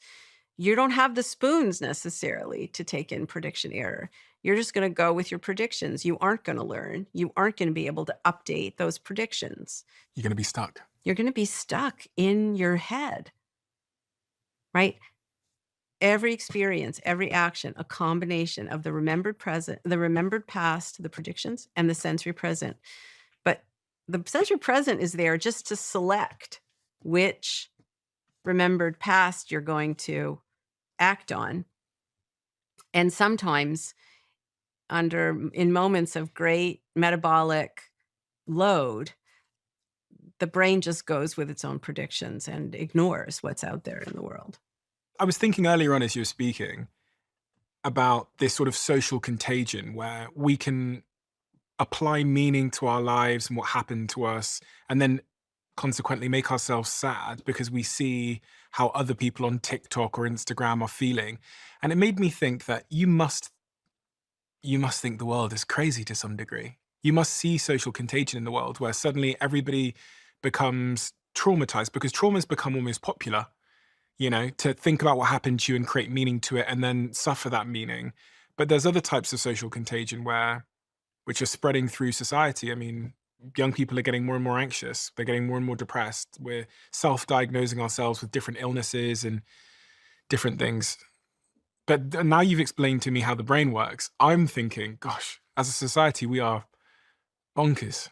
you don't have the spoons necessarily to take in prediction error. You're just going to go with your predictions. You aren't going to learn. You aren't going to be able to update those predictions. You're going to be stuck. You're going to be stuck in your head, right? Every experience, every action, a combination of the remembered present, the remembered past, the predictions, and the sensory present. But the sensory present is there just to select which remembered past you're going to act on. And sometimes in moments of great metabolic load, the brain just goes with its own predictions and ignores what's out there in the world. I was thinking earlier on as you were speaking about this sort of social contagion where we can apply meaning to our lives and what happened to us, and then consequently make ourselves sad because we see how other people on TikTok or Instagram are feeling. And it made me think that you must think the world is crazy to some degree. You must see social contagion in the world where suddenly everybody becomes traumatized because trauma's become almost popular, to think about what happened to you and create meaning to it and then suffer that meaning. But there's other types of social contagion which are spreading through society. I mean, young people are getting more and more anxious. They're getting more and more depressed. We're self-diagnosing ourselves with different illnesses and different things. But now you've explained to me how the brain works. I'm thinking, gosh, as a society, we are bonkers.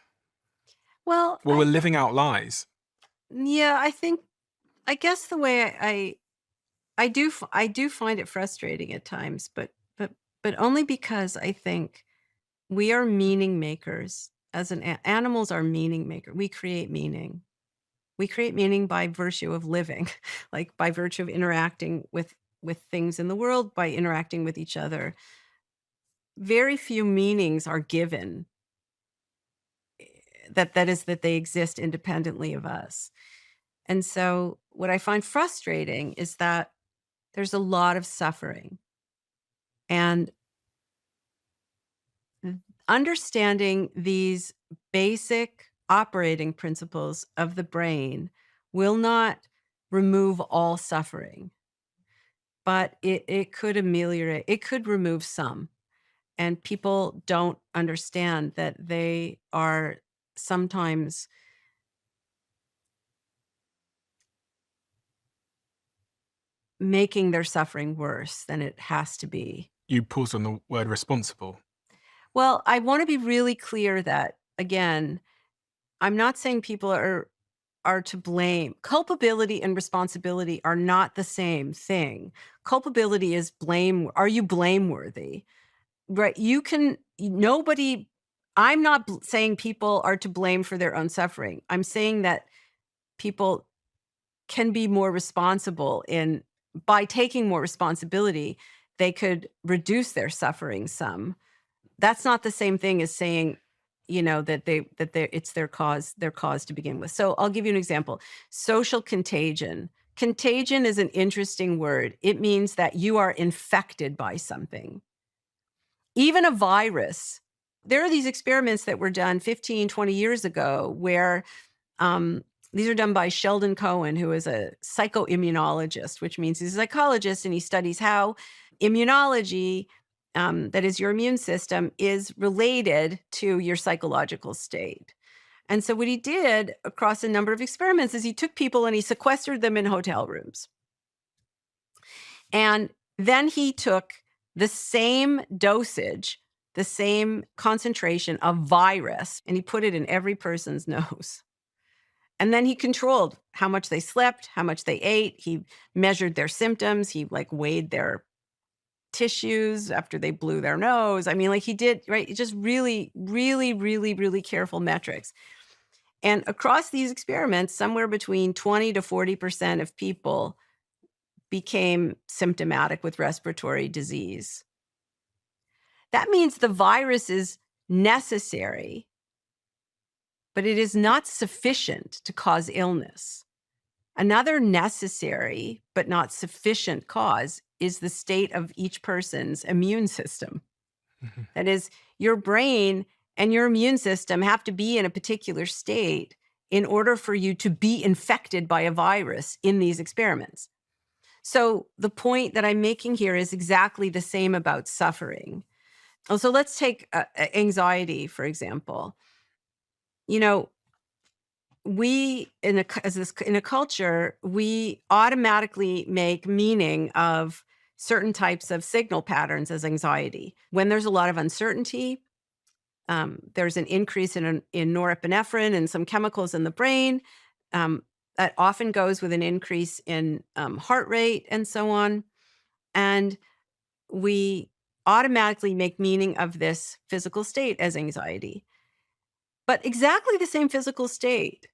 Well, we're living out lies. Yeah, I guess the way I do find it frustrating at times, but only because I think we are meaning makers. Animals are meaning maker. We create meaning. We create meaning by virtue of living, like by virtue of interacting with things in the world, by interacting with each other. Very few meanings are given that they exist independently of us. And so what I find frustrating is that there's a lot of suffering And understanding these basic operating principles of the brain will not remove all suffering, but it could ameliorate, it could remove some. And people don't understand that they are sometimes making their suffering worse than it has to be. You paused on the word responsible. Well, I want to be really clear that, again, I'm not saying people are to blame. Culpability and responsibility are not the same thing. Culpability is blame. Are you blameworthy? Right? I'm not saying people are to blame for their own suffering. I'm saying that people can be more responsible by taking more responsibility, they could reduce their suffering some. That's not the same thing as saying, that it's their cause to begin with. So I'll give you an example. Social contagion. Contagion is an interesting word. It means that you are infected by something. Even a virus. There are these experiments that were done 15, 20 years ago where these are done by Sheldon Cohen, who is a psychoimmunologist, which means he's a psychologist, and he studies how immunology, that is your immune system, is related to your psychological state. And so what he did across a number of experiments is he took people and he sequestered them in hotel rooms. And then he took the same dosage, the same concentration of virus, and he put it in every person's nose. And then he controlled how much they slept, how much they ate. He measured their symptoms. He weighed their tissues after they blew their nose. I mean, he did, right? Just really, really, really, really careful metrics. And across these experiments, somewhere between 20 to 40% of people became symptomatic with respiratory disease. That means the virus is necessary, but it is not sufficient to cause illness. Another necessary but not sufficient cause is the state of each person's immune system. Mm-hmm. That is, your brain and your immune system have to be in a particular state in order for you to be infected by a virus in these experiments. So the point that I'm making here is exactly the same about suffering. So let's take anxiety, for example. We in a culture, we automatically make meaning of certain types of signal patterns as anxiety. When there's a lot of uncertainty, there's an increase in norepinephrine and some chemicals in the brain. That often goes with an increase in heart rate and so on. And we automatically make meaning of this physical state as anxiety. But exactly the same physical state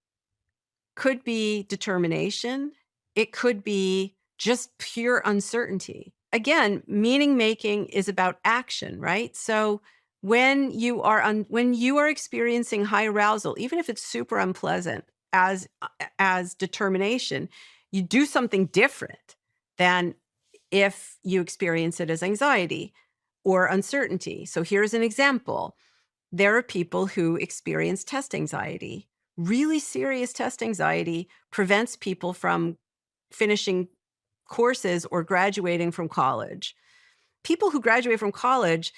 could be determination. It could be just pure uncertainty. Again, meaning making is about action, right? So when you are experiencing high arousal, even if it's super unpleasant as determination, you do something different than if you experience it as anxiety or uncertainty. So here's an example. There are people who experience test anxiety. Really serious test anxiety prevents people from finishing courses or graduating from college. People who graduate from college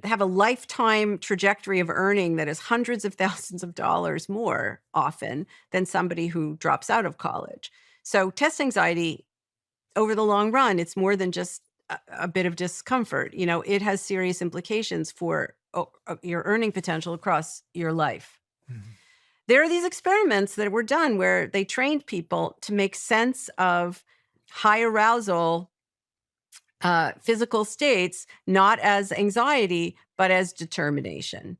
have a lifetime trajectory of earning that is hundreds of thousands of dollars more often than somebody who drops out of college. So test anxiety, over the long run, it's more than just a bit of discomfort. It has serious implications for your earning potential across your life. Mm-hmm. There are these experiments that were done where they trained people to make sense of high arousal physical states, not as anxiety, but as determination.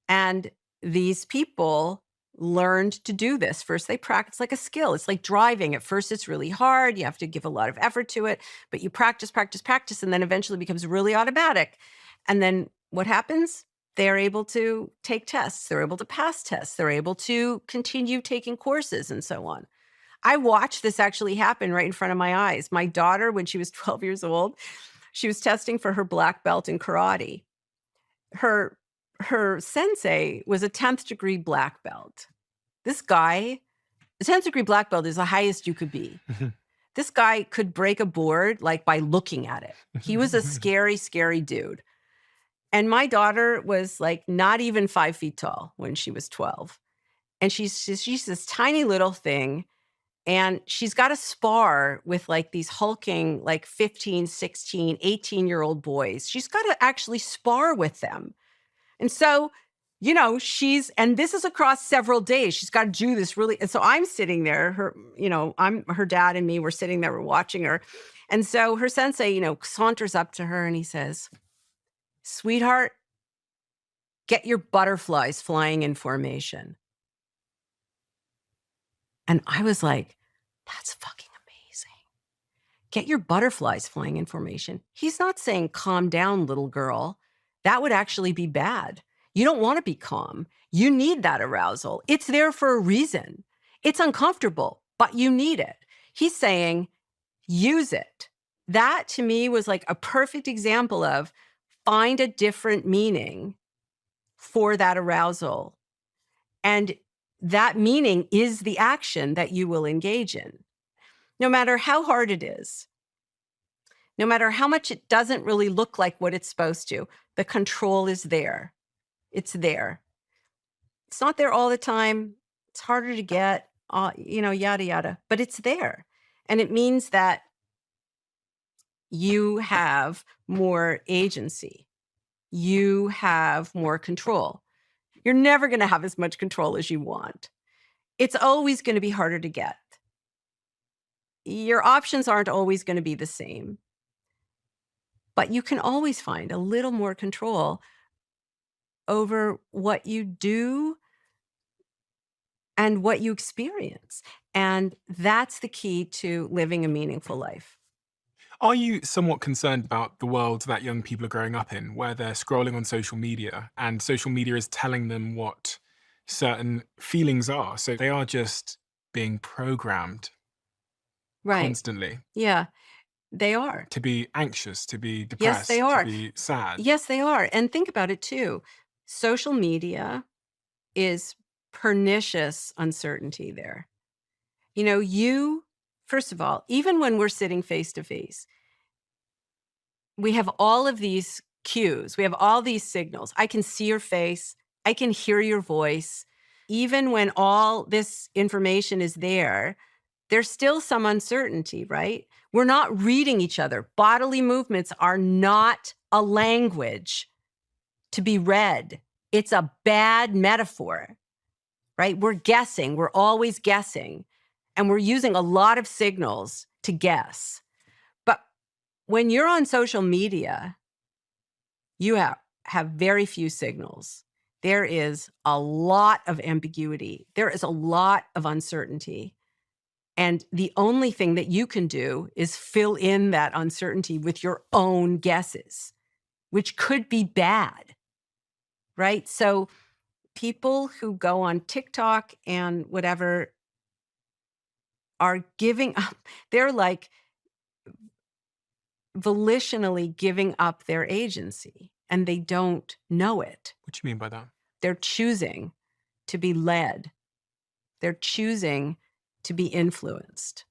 And these people learned to do this. First, they practice like a skill. It's like driving. At first, it's really hard. You have to give a lot of effort to it, but you practice, and then eventually it becomes really automatic. And then what happens? They're able to take tests. They're able to pass tests. They're able to continue taking courses and so on. I watched this actually happen right in front of my eyes. My daughter, when she was 12 years old, She was testing for her black belt in karate. Her sensei was a 10th degree black belt. This guy, a 10th degree black belt is the highest you could be. This guy could break a board like by looking at it. He was a scary, scary dude. And my daughter was like not even 5 feet tall when she was 12. And she's this tiny little thing. And she's got to spar with like these hulking, like 15, 16, 18-year-old boys. She's got to actually spar with them. And so, you know, and this is across several days. She's got to do this really. And so I'm sitting there, her dad and me were sitting there, we're watching her. And so her sensei, saunters up to her and he says, "Sweetheart, get your butterflies flying in formation." And I was like, that's fucking amazing. Get your butterflies flying in formation. He's not saying calm down, little girl. That would actually be bad. You don't want to be calm. You need that arousal. It's there for a reason. It's uncomfortable, but you need it. He's saying, use it. That to me was like a perfect example of find a different meaning for that arousal. And that meaning is the action that you will engage in. No matter how hard it is, no matter how much it doesn't really look like what it's supposed to, the control is there. It's there. It's not there all the time. It's harder to get, yada, yada, but it's there. And it means that you have more agency. You have more control. You're never going to have as much control as you want. It's always going to be harder to get. Your options aren't always going to be the same. But you can always find a little more control over what you do and what you experience. And that's the key to living a meaningful life. Are you somewhat concerned about the world that young people are growing up in, where they're scrolling on social media and social media is telling them what certain feelings are? So they are just being programmed constantly. Yeah, they are. To be anxious, to be depressed, Yes, they are. to be sad. Yes, they are. And think about it too. Social media is pernicious uncertainty there. First of all, even when we're sitting face to face, we have all of these cues. We have all these signals. I can see your face. I can hear your voice. Even when all this information is there, there's still some uncertainty, right? We're not reading each other. Bodily movements are not a language to be read. It's a bad metaphor, right? We're guessing. We're always guessing. And we're using a lot of signals to guess. But when you're on social media, you have very few signals. There is a lot of ambiguity. There is a lot of uncertainty. And the only thing that you can do is fill in that uncertainty with your own guesses, which could be bad, right? So people who go on TikTok and whatever are giving up, they're like volitionally giving up their agency and they don't know it. What do you mean by that? They're choosing to be led. They're choosing to be influenced.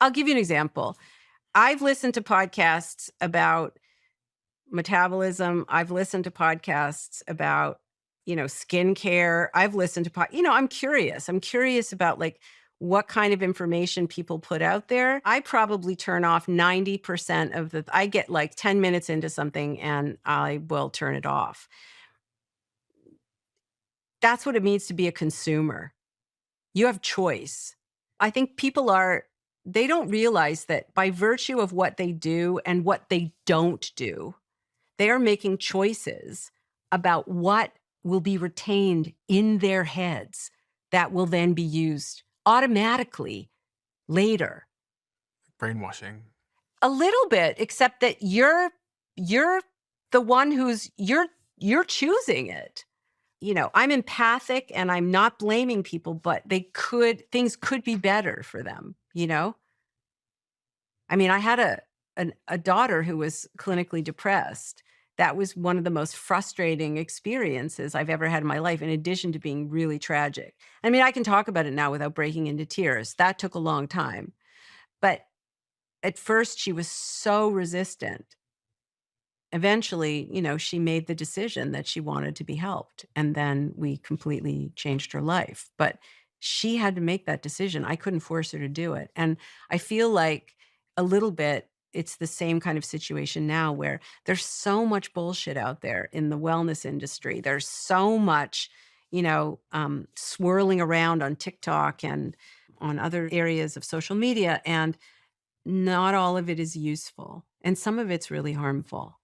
I'll give you an example. I've listened to podcasts about metabolism. I've listened to podcasts about skincare. I've listened to, I'm curious. I'm curious about like what kind of information people put out there. I probably turn off 90% I get like 10 minutes into something and I will turn it off. That's what it means to be a consumer. You have choice. I think people they don't realize that by virtue of what they do and what they don't do, they are making choices about what will be retained in their heads that will then be used automatically later. Brainwashing. A little bit, except that you're the one you're choosing it. I'm empathic and I'm not blaming people, but things could be better for them, I mean, I had a daughter who was clinically depressed. That was one of the most frustrating experiences I've ever had in my life, in addition to being really tragic. I mean, I can talk about it now without breaking into tears. That took a long time. But at first, she was so resistant. Eventually, she made the decision that she wanted to be helped. And then we completely changed her life. But she had to make that decision. I couldn't force her to do it. And I feel like a little bit, it's the same kind of situation now, where there's so much bullshit out there in the wellness industry. There's so much, swirling around on TikTok and on other areas of social media. And not all of it is useful. And some of it's really harmful.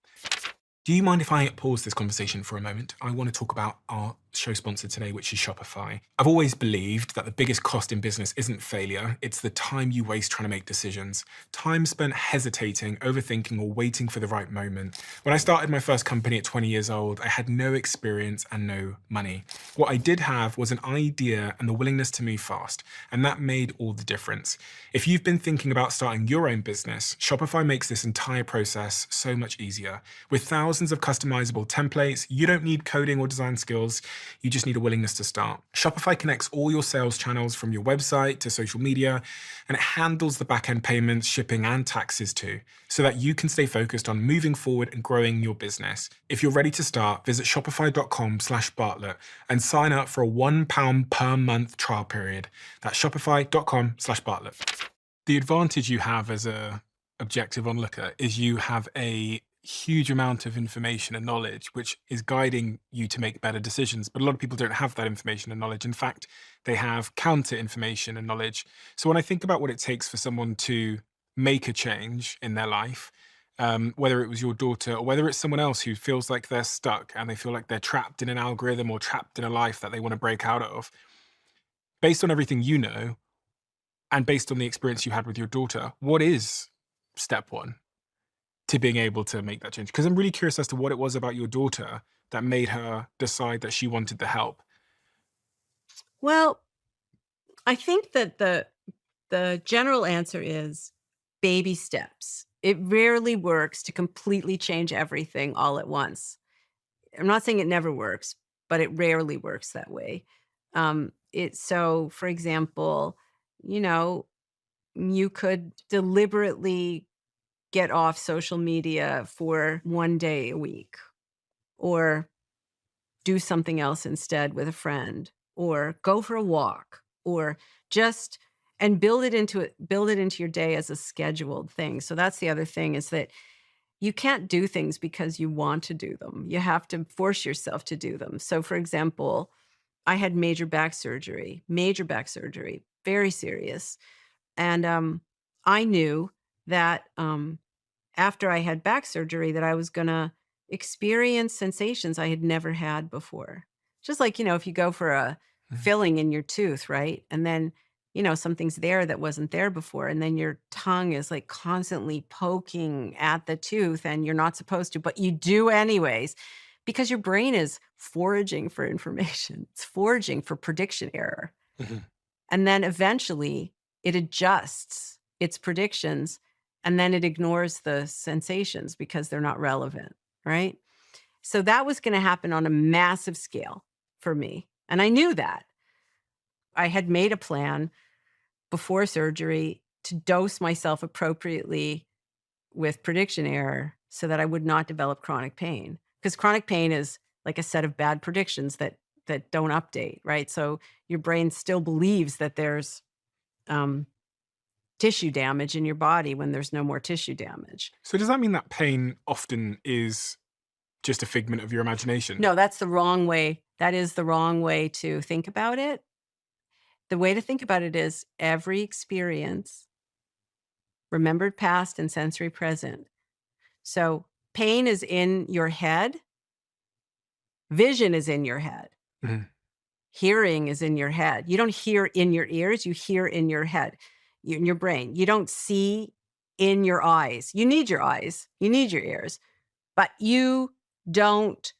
Do you mind if I pause this conversation for a moment? I want to talk about our show sponsor today, which is Shopify. I've always believed that the biggest cost in business isn't failure, it's the time you waste trying to make decisions. Time spent hesitating, overthinking, or waiting for the right moment. When I started my first company at 20 years old, I had no experience and no money. What I did have was an idea and the willingness to move fast, and that made all the difference. If you've been thinking about starting your own business, Shopify makes this entire process so much easier. With thousands of customizable templates, you don't need coding or design skills. You just need a willingness to start. Shopify connects all your sales channels from your website to social media, and it handles the back-end payments, shipping, and taxes too, so that you can stay focused on moving forward and growing your business. If you're ready to start, visit shopify.com/Bartlett and sign up for a £1 per month trial period. That's shopify.com/Bartlett. The advantage you have as a objective onlooker is you have a huge amount of information and knowledge, which is guiding you to make better decisions. But a lot of people don't have that information and knowledge. In fact, they have counter information and knowledge. So when I think about what it takes for someone to make a change in their life, whether it was your daughter or whether it's someone else who feels like they're stuck and they feel like they're trapped in an algorithm or trapped in a life that they want to break out of, based on everything you know, and based on the experience you had with your daughter, what is step one to being able to make that change? Because I'm really curious as to what it was about your daughter that made her decide that she wanted the help. Well, I think that the general answer is baby steps. It rarely works to completely change everything all at once. I'm not saying it never works, but it rarely works that way. So, for example, you could deliberately get off social media for one day a week, or do something else instead with a friend, or go for a walk, or just and build it into your day as a scheduled thing. So that's the other thing, is that you can't do things because you want to do them. You have to force yourself to do them. So, for example, I had major back surgery, very serious. And I knew that after I had back surgery that I was going to experience sensations I had never had before. Just like, if you go for a filling in your tooth, right? And then, something's there that wasn't there before. And then your tongue is like constantly poking at the tooth and you're not supposed to, but you do anyways, because your brain is foraging for information. It's foraging for prediction error. Mm-hmm. And then eventually it adjusts its predictions, and then it ignores the sensations because they're not relevant, right? So that was going to happen on a massive scale for me. And I knew that. I had made a plan before surgery to dose myself appropriately with prediction error so that I would not develop chronic pain. Because chronic pain is like a set of bad predictions that don't update, right? So your brain still believes that there's tissue damage in your body when there's no more tissue damage. So does that mean that pain often is just a figment of your imagination? No, that's the wrong way. That is the wrong way to think about it. The way to think about it is every experience, remembered past and sensory present. So pain is in your head. Vision is in your head. Mm-hmm. Hearing is in your head. You don't hear in your ears, you hear in your head, in your brain. You don't see in your eyes. You need your eyes, you need your ears, but you don't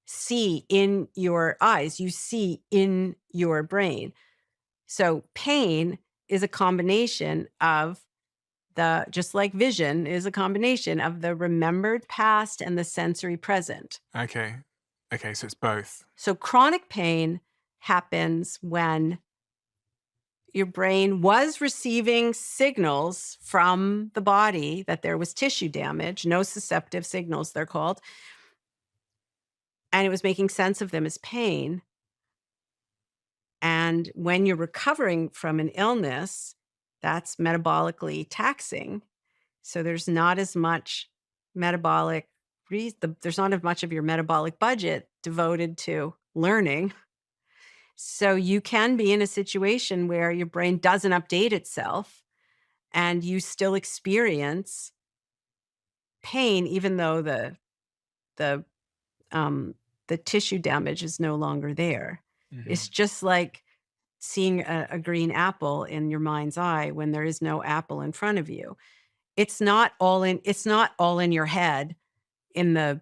see in your eyes, you see in your brain. So pain is a combination of just like vision is a combination of the remembered past and the sensory present. Okay. Okay, so it's both. So chronic pain happens when your brain was receiving signals from the body that there was tissue damage, nociceptive signals, they're called, and it was making sense of them as pain. And when you're recovering from an illness, that's metabolically taxing. So there's not as much there's not as much of your metabolic budget devoted to learning. So you can be in a situation where your brain doesn't update itself and you still experience pain, even though the tissue damage is no longer there. Mm-hmm. It's just like seeing a green apple in your mind's eye when there is no apple in front of you. It's not all in your head in the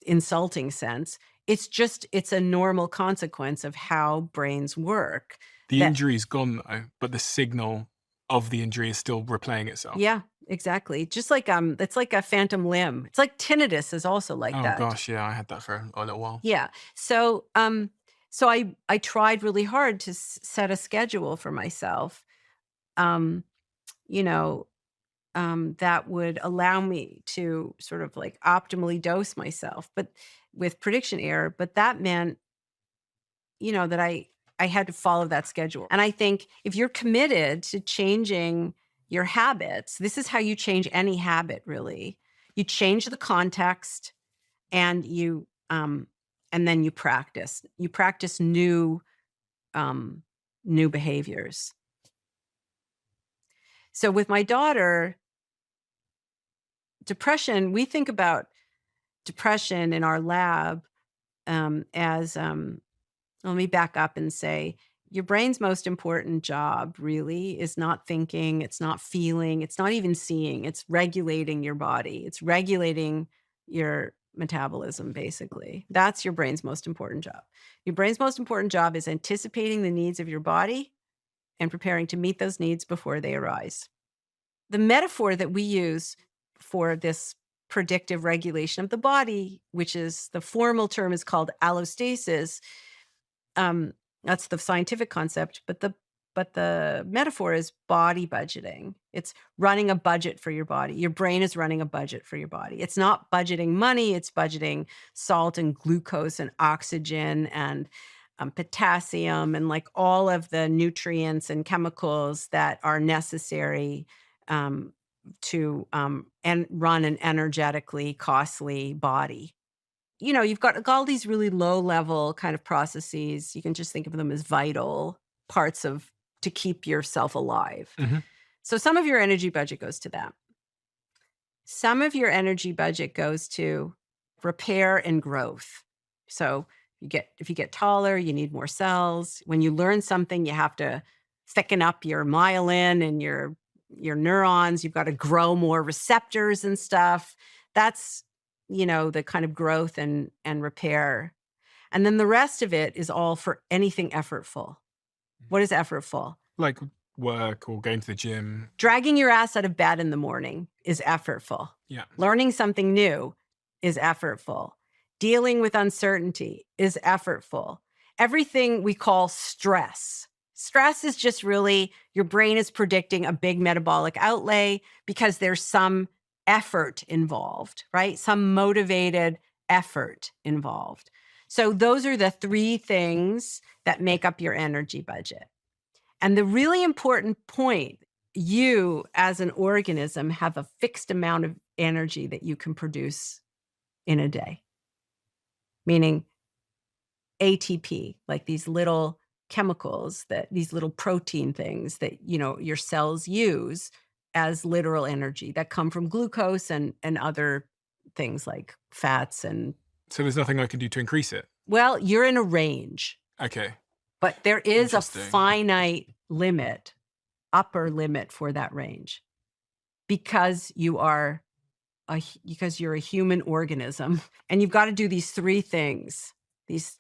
insulting sense. It's a normal consequence of how brains work. The injury's gone though, but the signal of the injury is still replaying itself. Yeah, exactly. Just like it's like a phantom limb. It's like tinnitus is also like that. Oh gosh, yeah, I had that for a little while. Yeah. So I tried really hard to set a schedule for myself. That would allow me to sort of like optimally dose myself, but with prediction error. But that meant, that I had to follow that schedule. And I think if you're committed to changing your habits, this is how you change any habit, really. You change the context and and then you practice. You practice new behaviors. So with my daughter, depression, we think about depression in our lab as, let me back up and say, your brain's most important job really is not thinking, it's not feeling, it's not even seeing, it's regulating your body. It's regulating your metabolism, basically. That's your brain's most important job. Your brain's most important job is anticipating the needs of your body and preparing to meet those needs before they arise. The metaphor that we use for this predictive regulation of the body, which is the formal term is called allostasis. That's the scientific concept, but the metaphor is body budgeting. It's running a budget for your body. Your brain is running a budget for your body. It's not budgeting money, it's budgeting salt and glucose and oxygen and potassium and like all of the nutrients and chemicals that are necessary to and run an energetically costly body. You've got all these really low level kind of processes. You can just think of them as vital parts to keep yourself alive. Mm-hmm. So some of your energy budget goes to that. Some of your energy budget goes to repair and growth. So if you get taller, you need more cells. When you learn something, you have to thicken up your myelin and your neurons. You've got to grow more receptors and stuff. That's the kind of growth and repair. And then the rest of it is all for anything effortful. What is effortful? Like work or going to the gym. Dragging your ass out of bed in the morning is effortful. Yeah. Learning something new is effortful. Dealing with uncertainty is effortful. Everything we call stress. Stress is just really your brain is predicting a big metabolic outlay because there's some effort involved, right? Some motivated effort involved. So those are the three things that make up your energy budget. And the really important point, you as an organism have a fixed amount of energy that you can produce in a day. Meaning ATP, like these little chemicals, these little protein things that, your cells use as literal energy that come from glucose and other things like fats. And so there's nothing I can do to increase it? Well, you're in a range. Okay. But there is a finite limit, upper limit for that range because you're a human organism and you've got to do these three things, these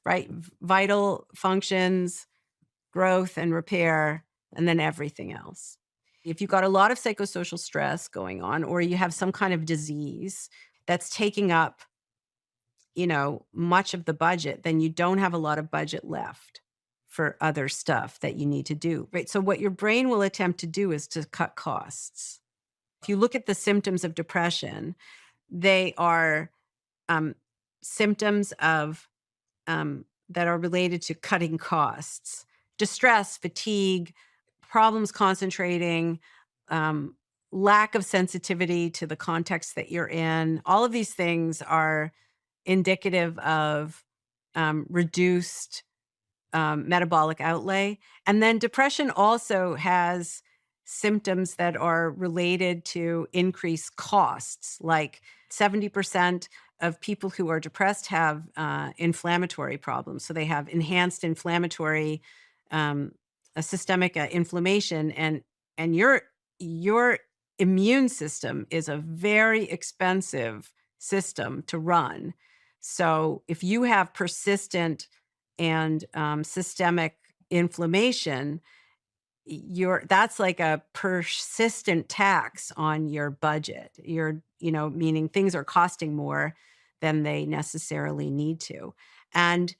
vital functions, growth and repair, and then everything else. If you've got a lot of psychosocial stress going on, or you have some kind of disease that's taking up, much of the budget, then you don't have a lot of budget left for other stuff that you need to do, right? So what your brain will attempt to do is to cut costs. If you look at the symptoms of depression, they are symptoms of that are related to cutting costs, distress, fatigue, problems concentrating, lack of sensitivity to the context that you're in. All of these things are indicative of reduced metabolic outlay. And then depression also has symptoms that are related to increased costs, like 70% of people who are depressed have inflammatory problems. So they have enhanced inflammatory, a systemic inflammation, and your immune system is a very expensive system to run. So if you have persistent and systemic inflammation, that's like a persistent tax on your budget. Meaning things are costing more than they necessarily need to. And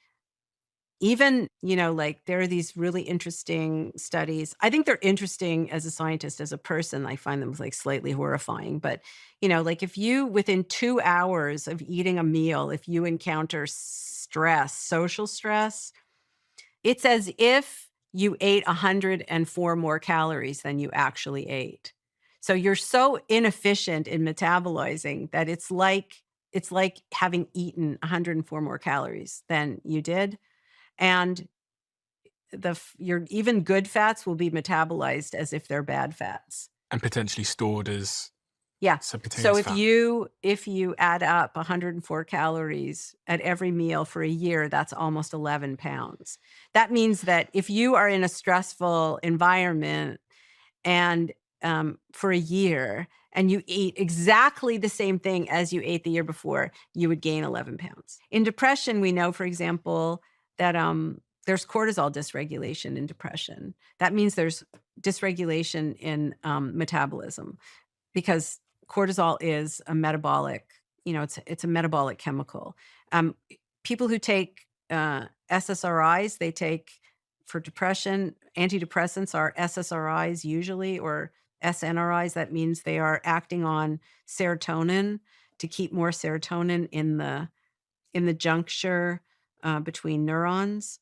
even, like there are these really interesting studies. I think they're interesting as a scientist, as a person. I find them like slightly horrifying. But, like if you, within 2 hours of eating a meal, if you encounter stress, social stress, it's as if you ate 104 more calories than you actually ate. So you're so inefficient in metabolizing that it's like having eaten 104 more calories than you did. And your even good fats will be metabolized as if they're bad fats. And potentially stored as subcutaneous So fat. if you add up 104 calories at every meal for a year, that's almost 11 pounds. That means that if you are in a stressful environment and for a year and you eat exactly the same thing as you ate the year before, you would gain 11 pounds. In depression, we know, for example, that there's cortisol dysregulation in depression. That means there's dysregulation in metabolism, because cortisol is a metabolic, it's a metabolic chemical. People who take SSRIs, they take for depression, antidepressants are SSRIs usually, or SNRIs. That means they are acting on serotonin to keep more serotonin in the juncture between neurons.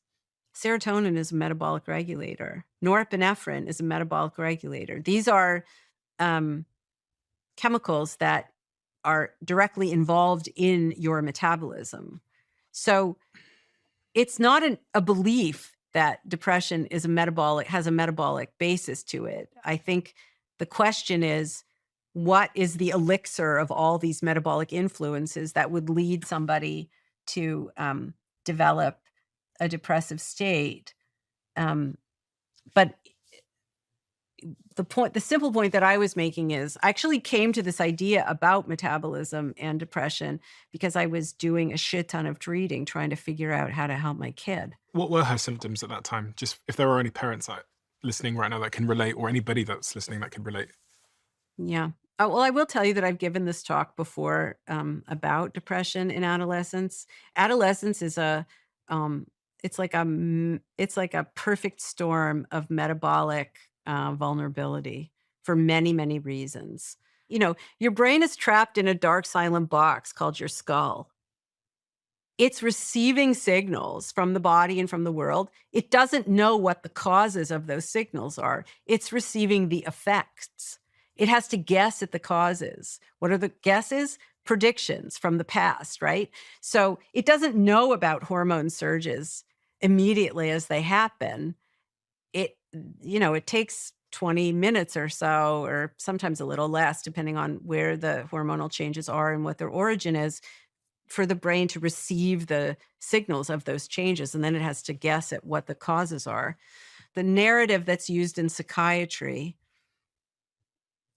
Serotonin is a metabolic regulator. Norepinephrine is a metabolic regulator. These are chemicals that are directly involved in your metabolism. So it's not a belief that depression has a metabolic basis to it. I think the question is, what is the elixir of all these metabolic influences that would lead somebody to develop a depressive state? But the simple point that I was making is I actually came to this idea about metabolism and depression because I was doing a shit ton of reading, trying to figure out how to help my kid. What were her symptoms at that time? Just if there are any parents listening right now that can relate, or anybody that's listening that can relate. Yeah. Well, I will tell you that I've given this talk before about depression in adolescence. Adolescence is it's like a perfect storm of metabolic vulnerability for many, many reasons. Your brain is trapped in a dark, silent box called your skull. It's receiving signals from the body and from the world. It doesn't know what the causes of those signals are. It's receiving the effects. It has to guess at the causes. What are the guesses? Predictions from the past, right? So it doesn't know about hormone surges immediately as they happen. It takes 20 minutes or so, or sometimes a little less, depending on where the hormonal changes are and what their origin is, for the brain to receive the signals of those changes. And then it has to guess at what the causes are. The narrative that's used in psychiatry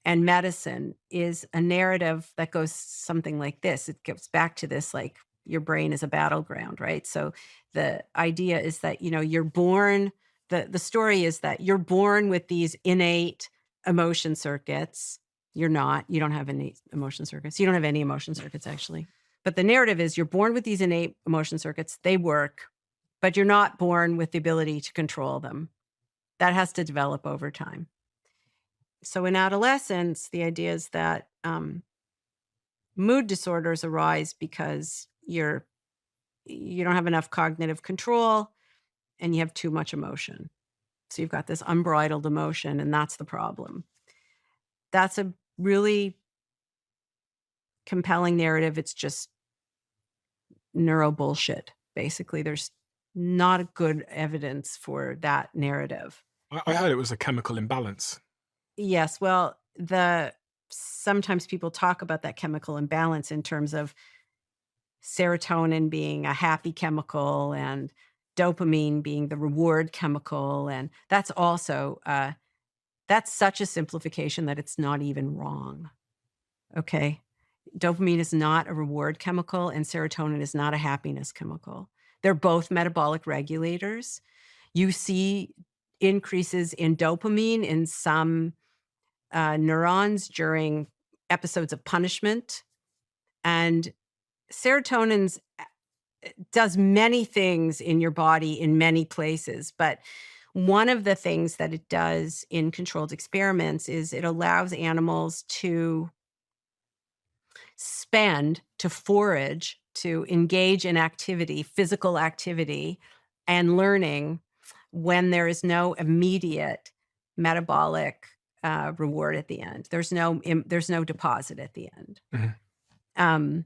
and medicine is a narrative that goes something like this. It goes back to this, like, your brain is a battleground, right? So the idea is that, you're born, the story is that you're born with these innate emotion circuits. You don't have any emotion circuits. You don't have any emotion circuits, actually. But the narrative is you're born with these innate emotion circuits. They work, but you're not born with the ability to control them. That has to develop over time. So in adolescence, the idea is that mood disorders arise because you don't have enough cognitive control and you have too much emotion. So you've got this unbridled emotion, and that's the problem. That's a really compelling narrative. It's just neuro bullshit, basically. There's not good evidence for that narrative. I heard it was a chemical imbalance. Yes, well, sometimes people talk about that chemical imbalance in terms of serotonin being a happy chemical and dopamine being the reward chemical. And that's also, that's such a simplification that it's not even wrong. Okay. Dopamine is not a reward chemical and serotonin is not a happiness chemical. They're both metabolic regulators. You see increases in dopamine in some neurons during episodes of punishment. And serotonin does many things in your body in many places. But one of the things that it does in controlled experiments is it allows animals to to forage, to engage in activity, physical activity, and learning when there is no immediate metabolic reward at the end. There's no deposit at the end. Mm-hmm.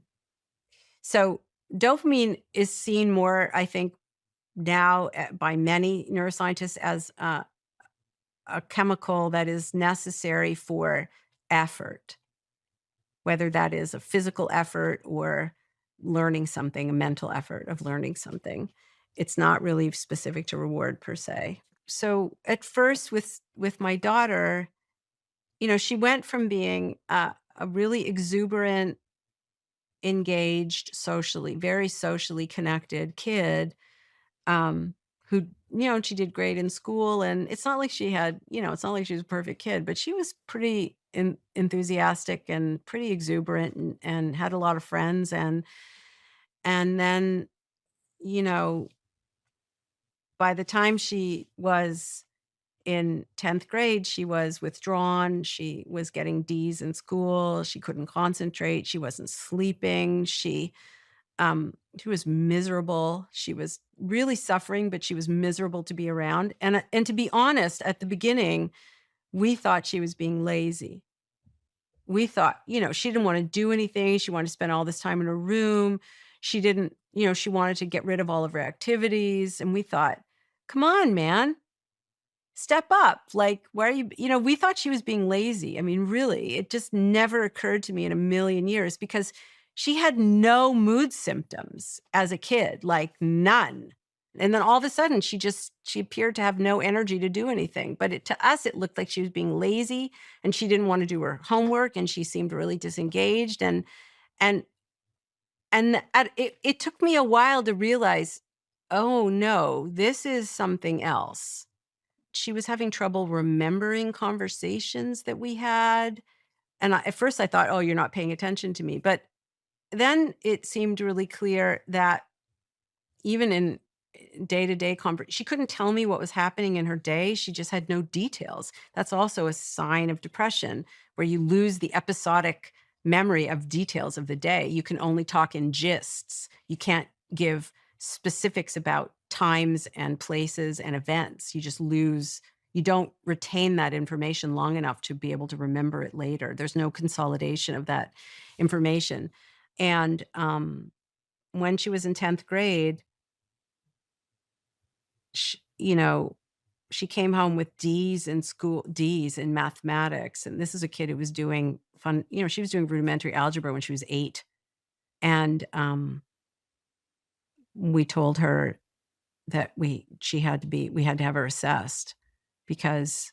So dopamine is seen more, I think, now by many neuroscientists as a chemical that is necessary for effort, whether that is a physical effort or learning something, a mental effort of learning something. It's not really specific to reward per se. So at first with my daughter, she went from being a really exuberant, engaged, very socially connected kid, who, she did great in school. And it's not like she had, it's not like she was a perfect kid, but she was pretty enthusiastic and pretty exuberant and had a lot of friends. And then, by the time she was in 10th grade, she was withdrawn. She was getting D's in school. She couldn't concentrate. She wasn't sleeping. She was miserable. She was really suffering, but she was miserable to be around. And to be honest, at the beginning, we thought she was being lazy. We thought, she didn't want to do anything. She wanted to spend all this time in her room. She didn't, she wanted to get rid of all of her activities. And we thought, come on, man, step up. Like, why are you, we thought she was being lazy. I mean, really, it just never occurred to me in a million years because she had no mood symptoms as a kid, like none. And then all of a sudden, she appeared to have no energy to do anything. But to us, it looked like she was being lazy and she didn't want to do her homework and she seemed really disengaged. And it took me a while to realize, oh no, this is something else. She was having trouble remembering conversations that we had. And at first I thought, oh, you're not paying attention to me. But then it seemed really clear that even in day-to-day she couldn't tell me what was happening in her day. She just had no details. That's also a sign of depression, where you lose the episodic memory of details of the day. You can only talk in gists. You can't give specifics about times and places and events. You just lose. You don't retain that information long enough to be able to remember it later. There's no consolidation of that information. And when she was in 10th grade, she came home with D's in school, D's in mathematics. And this is a kid who was doing she was doing rudimentary algebra when she was 8. And we told her that we had to have her assessed because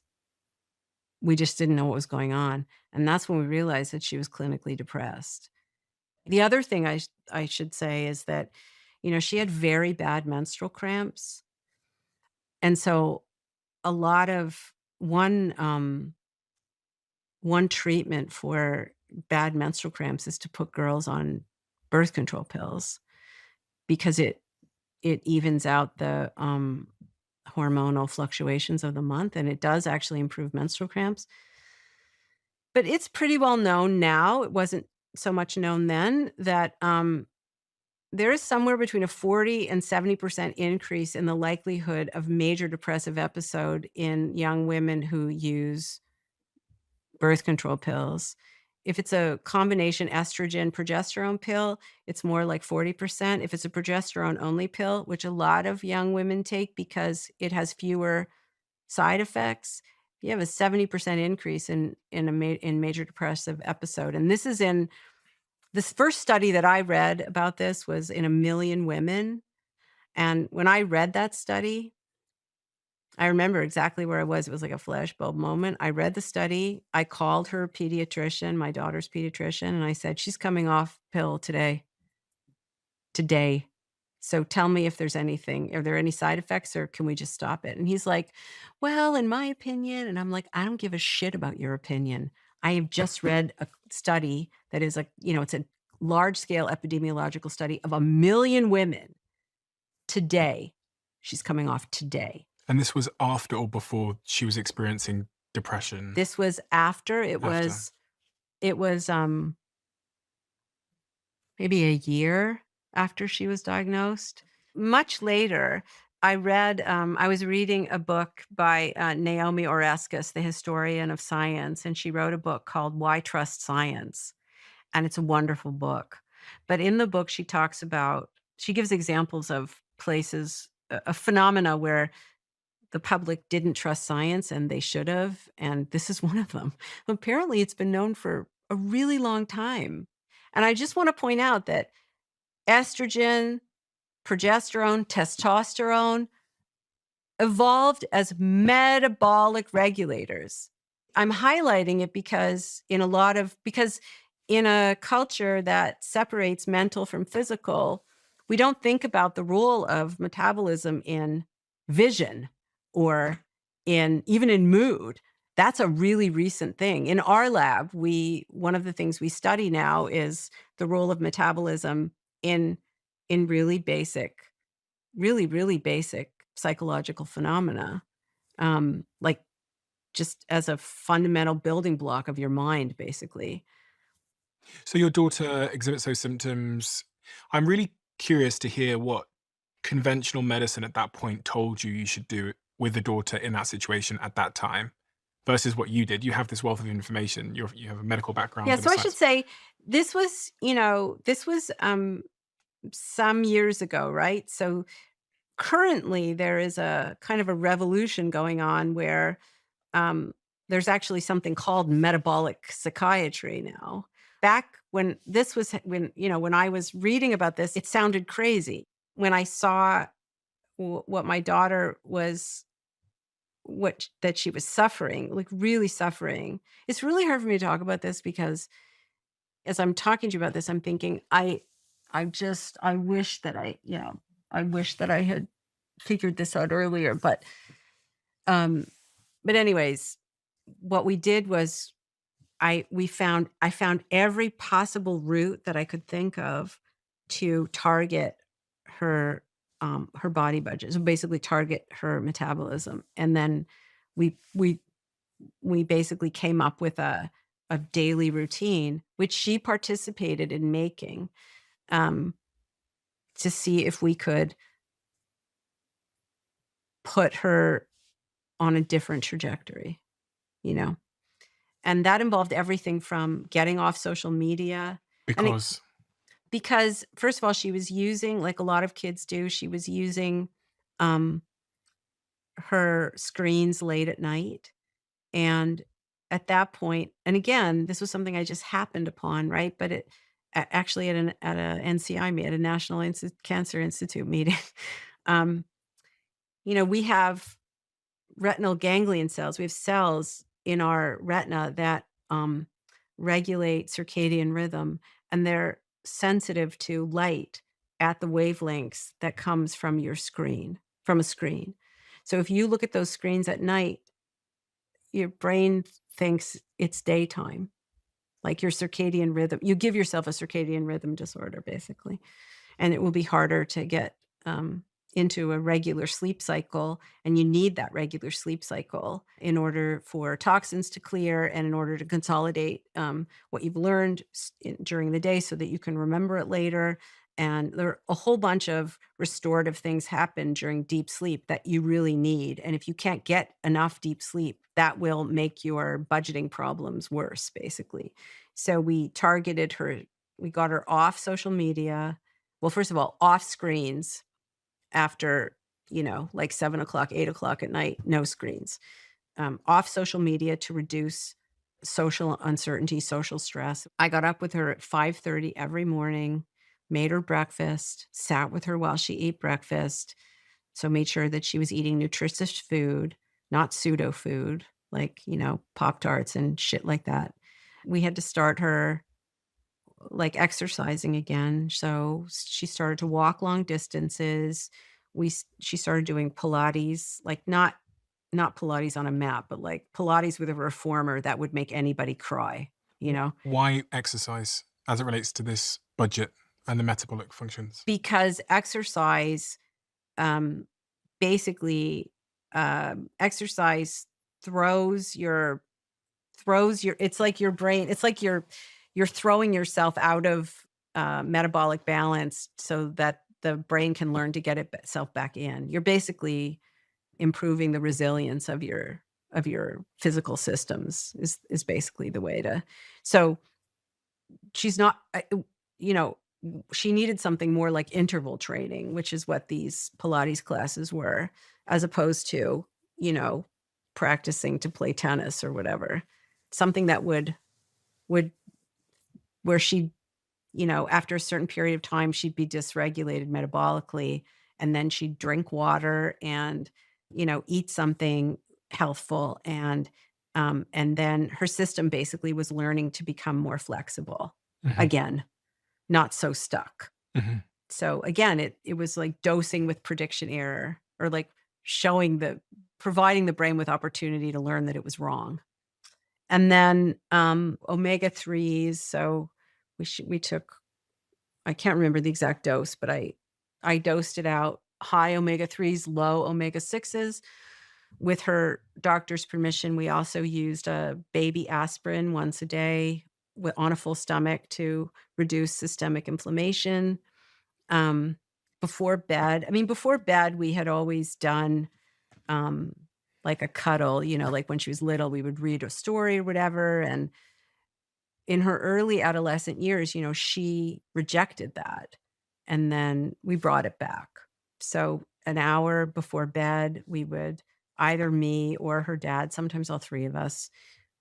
we just didn't know what was going on. And that's when we realized that she was clinically depressed. The other thing I should say is that, she had very bad menstrual cramps. And so a lot of one one treatment for bad menstrual cramps is to put girls on birth control pills because it evens out the hormonal fluctuations of the month, and it does actually improve menstrual cramps. But it's pretty well known now, it wasn't so much known then, that there is somewhere between a 40 and 70% increase in the likelihood of major depressive episode in young women who use birth control pills. If it's a combination estrogen progesterone pill, it's more like 40%. If it's a progesterone only pill, which a lot of young women take because it has fewer side effects, you have a 70% increase in major depressive episode. And this is in this first study that I read about this was in 1 million women. And when I read that study, I remember exactly where I was. It was like a flashbulb moment. I read the study. I called her pediatrician, my daughter's pediatrician, and I said, she's coming off pill today. So tell me if there's anything, are there any side effects or can we just stop it? And he's like, well, in my opinion, and I'm like, I don't give a shit about your opinion. I have just read a study that is it's a large scale epidemiological study of 1 million women today. She's coming off today. And this was after or before she was experiencing depression? This was after. It was maybe a year after she was diagnosed. Much later, I was reading a book by Naomi Oreskes, the historian of science, and she wrote a book called Why Trust Science? And it's a wonderful book. But in the book, she gives examples of places, a phenomena where the public didn't trust science and they should have. And this is one of them. Apparently, it's been known for a really long time. And I just want to point out that estrogen, progesterone, testosterone evolved as metabolic regulators. I'm highlighting it because in a culture that separates mental from physical, we don't think about the role of metabolism in vision or even in mood. That's a really recent thing. In our lab, one of the things we study now is the role of metabolism in really basic psychological phenomena, like just as a fundamental building block of your mind, basically. So your daughter exhibits those symptoms. I'm really curious to hear what conventional medicine at that point told you should do with the daughter in that situation at that time versus what you did. You have this wealth of information. You have a medical background. Yeah, so I should say this was some years ago, right? So currently there is a kind of a revolution going on where there's actually something called metabolic psychiatry now. Back when I was reading about this, it sounded crazy. When I saw what my daughter that she was suffering, like really suffering, it's really hard for me to talk about this because as I'm talking to you about this, I'm thinking, I wish that I had figured this out earlier. But anyways, what we did was I found every possible route that I could think of to target her body budget. So basically target her metabolism. And then we basically came up with a daily routine, which she participated in making, to see if we could put her on a different trajectory, And that involved everything from getting off social media. Because first of all, she was using, like a lot of kids do, she was using her screens late at night. And at that point, and again, this was something I just happened upon, right? But it actually at a NCI meeting, at a National Cancer Institute meeting, we have retinal ganglion cells. We have cells in our retina that regulate circadian rhythm, and they're sensitive to light at the wavelengths that comes from a screen. So if you look at those screens at night, your brain thinks it's daytime. Like your circadian rhythm, you give yourself a circadian rhythm disorder, basically. And it will be harder to get into a regular sleep cycle. And you need that regular sleep cycle in order for toxins to clear and in order to consolidate what you've learned during the day so that you can remember it later. And there are a whole bunch of restorative things happen during deep sleep that you really need. And if you can't get enough deep sleep, that will make your budgeting problems worse, basically. So we targeted her, we got her off social media. Well, first of all, off screens after, like 7 o'clock, 8 o'clock at night, no screens. Off social media to reduce social uncertainty, social stress. I got up with her at 5:30 every morning, made her breakfast, sat with her while she ate breakfast. So made sure that she was eating nutritious food, not pseudo food, like, Pop-Tarts and shit like that. We had to start her like exercising again. So she started to walk long distances. She started doing Pilates, like not Pilates on a mat, but like Pilates with a reformer that would make anybody cry, Why exercise as it relates to this budget and the metabolic functions? Because exercise, basically, exercise throws your, it's like your brain, it's like you're throwing yourself out of metabolic balance so that the brain can learn to get itself back in. You're basically improving the resilience of your physical systems is basically the way to. So she's not, she needed something more like interval training, which is what these Pilates classes were, as opposed to, practicing to play tennis or whatever. Something that would where she, after a certain period of time, she'd be dysregulated metabolically, and then she'd drink water and, eat something healthful. And then her system basically was learning to become more flexible again, not so stuck. So again, it was like dosing with prediction error, or like providing the brain with opportunity to learn that it was wrong. And then omega-3s. So we took, I can't remember the exact dose, but I dosed it out, high omega-3s, low omega-6s. With her doctor's permission, we also used a baby aspirin once a day on a full stomach to reduce systemic inflammation. Before bed, we had always done like a cuddle, like when she was little, we would read a story or whatever. And in her early adolescent years, she rejected that. And then we brought it back. So an hour before bed, we would, either me or her dad, sometimes all three of us,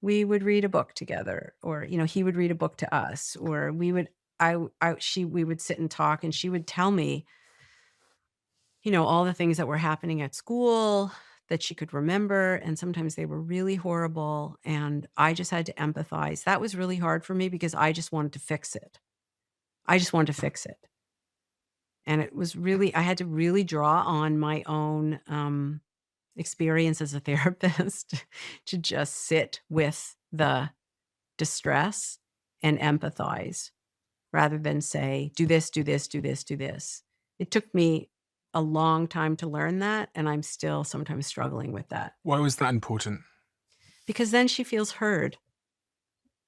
we would read a book together, or, he would read a book to us, or we would sit and talk, and she would tell me, all the things that were happening at school that she could remember. And sometimes they were really horrible. And I just had to empathize. That was really hard for me because I just wanted to fix it. And it was really, I had to really draw on my own experience as a therapist to just sit with the distress and empathize rather than say, do this, do this, do this, do this. It took me a long time to learn that, and I'm still sometimes struggling with that. Why was that important? Because then she feels heard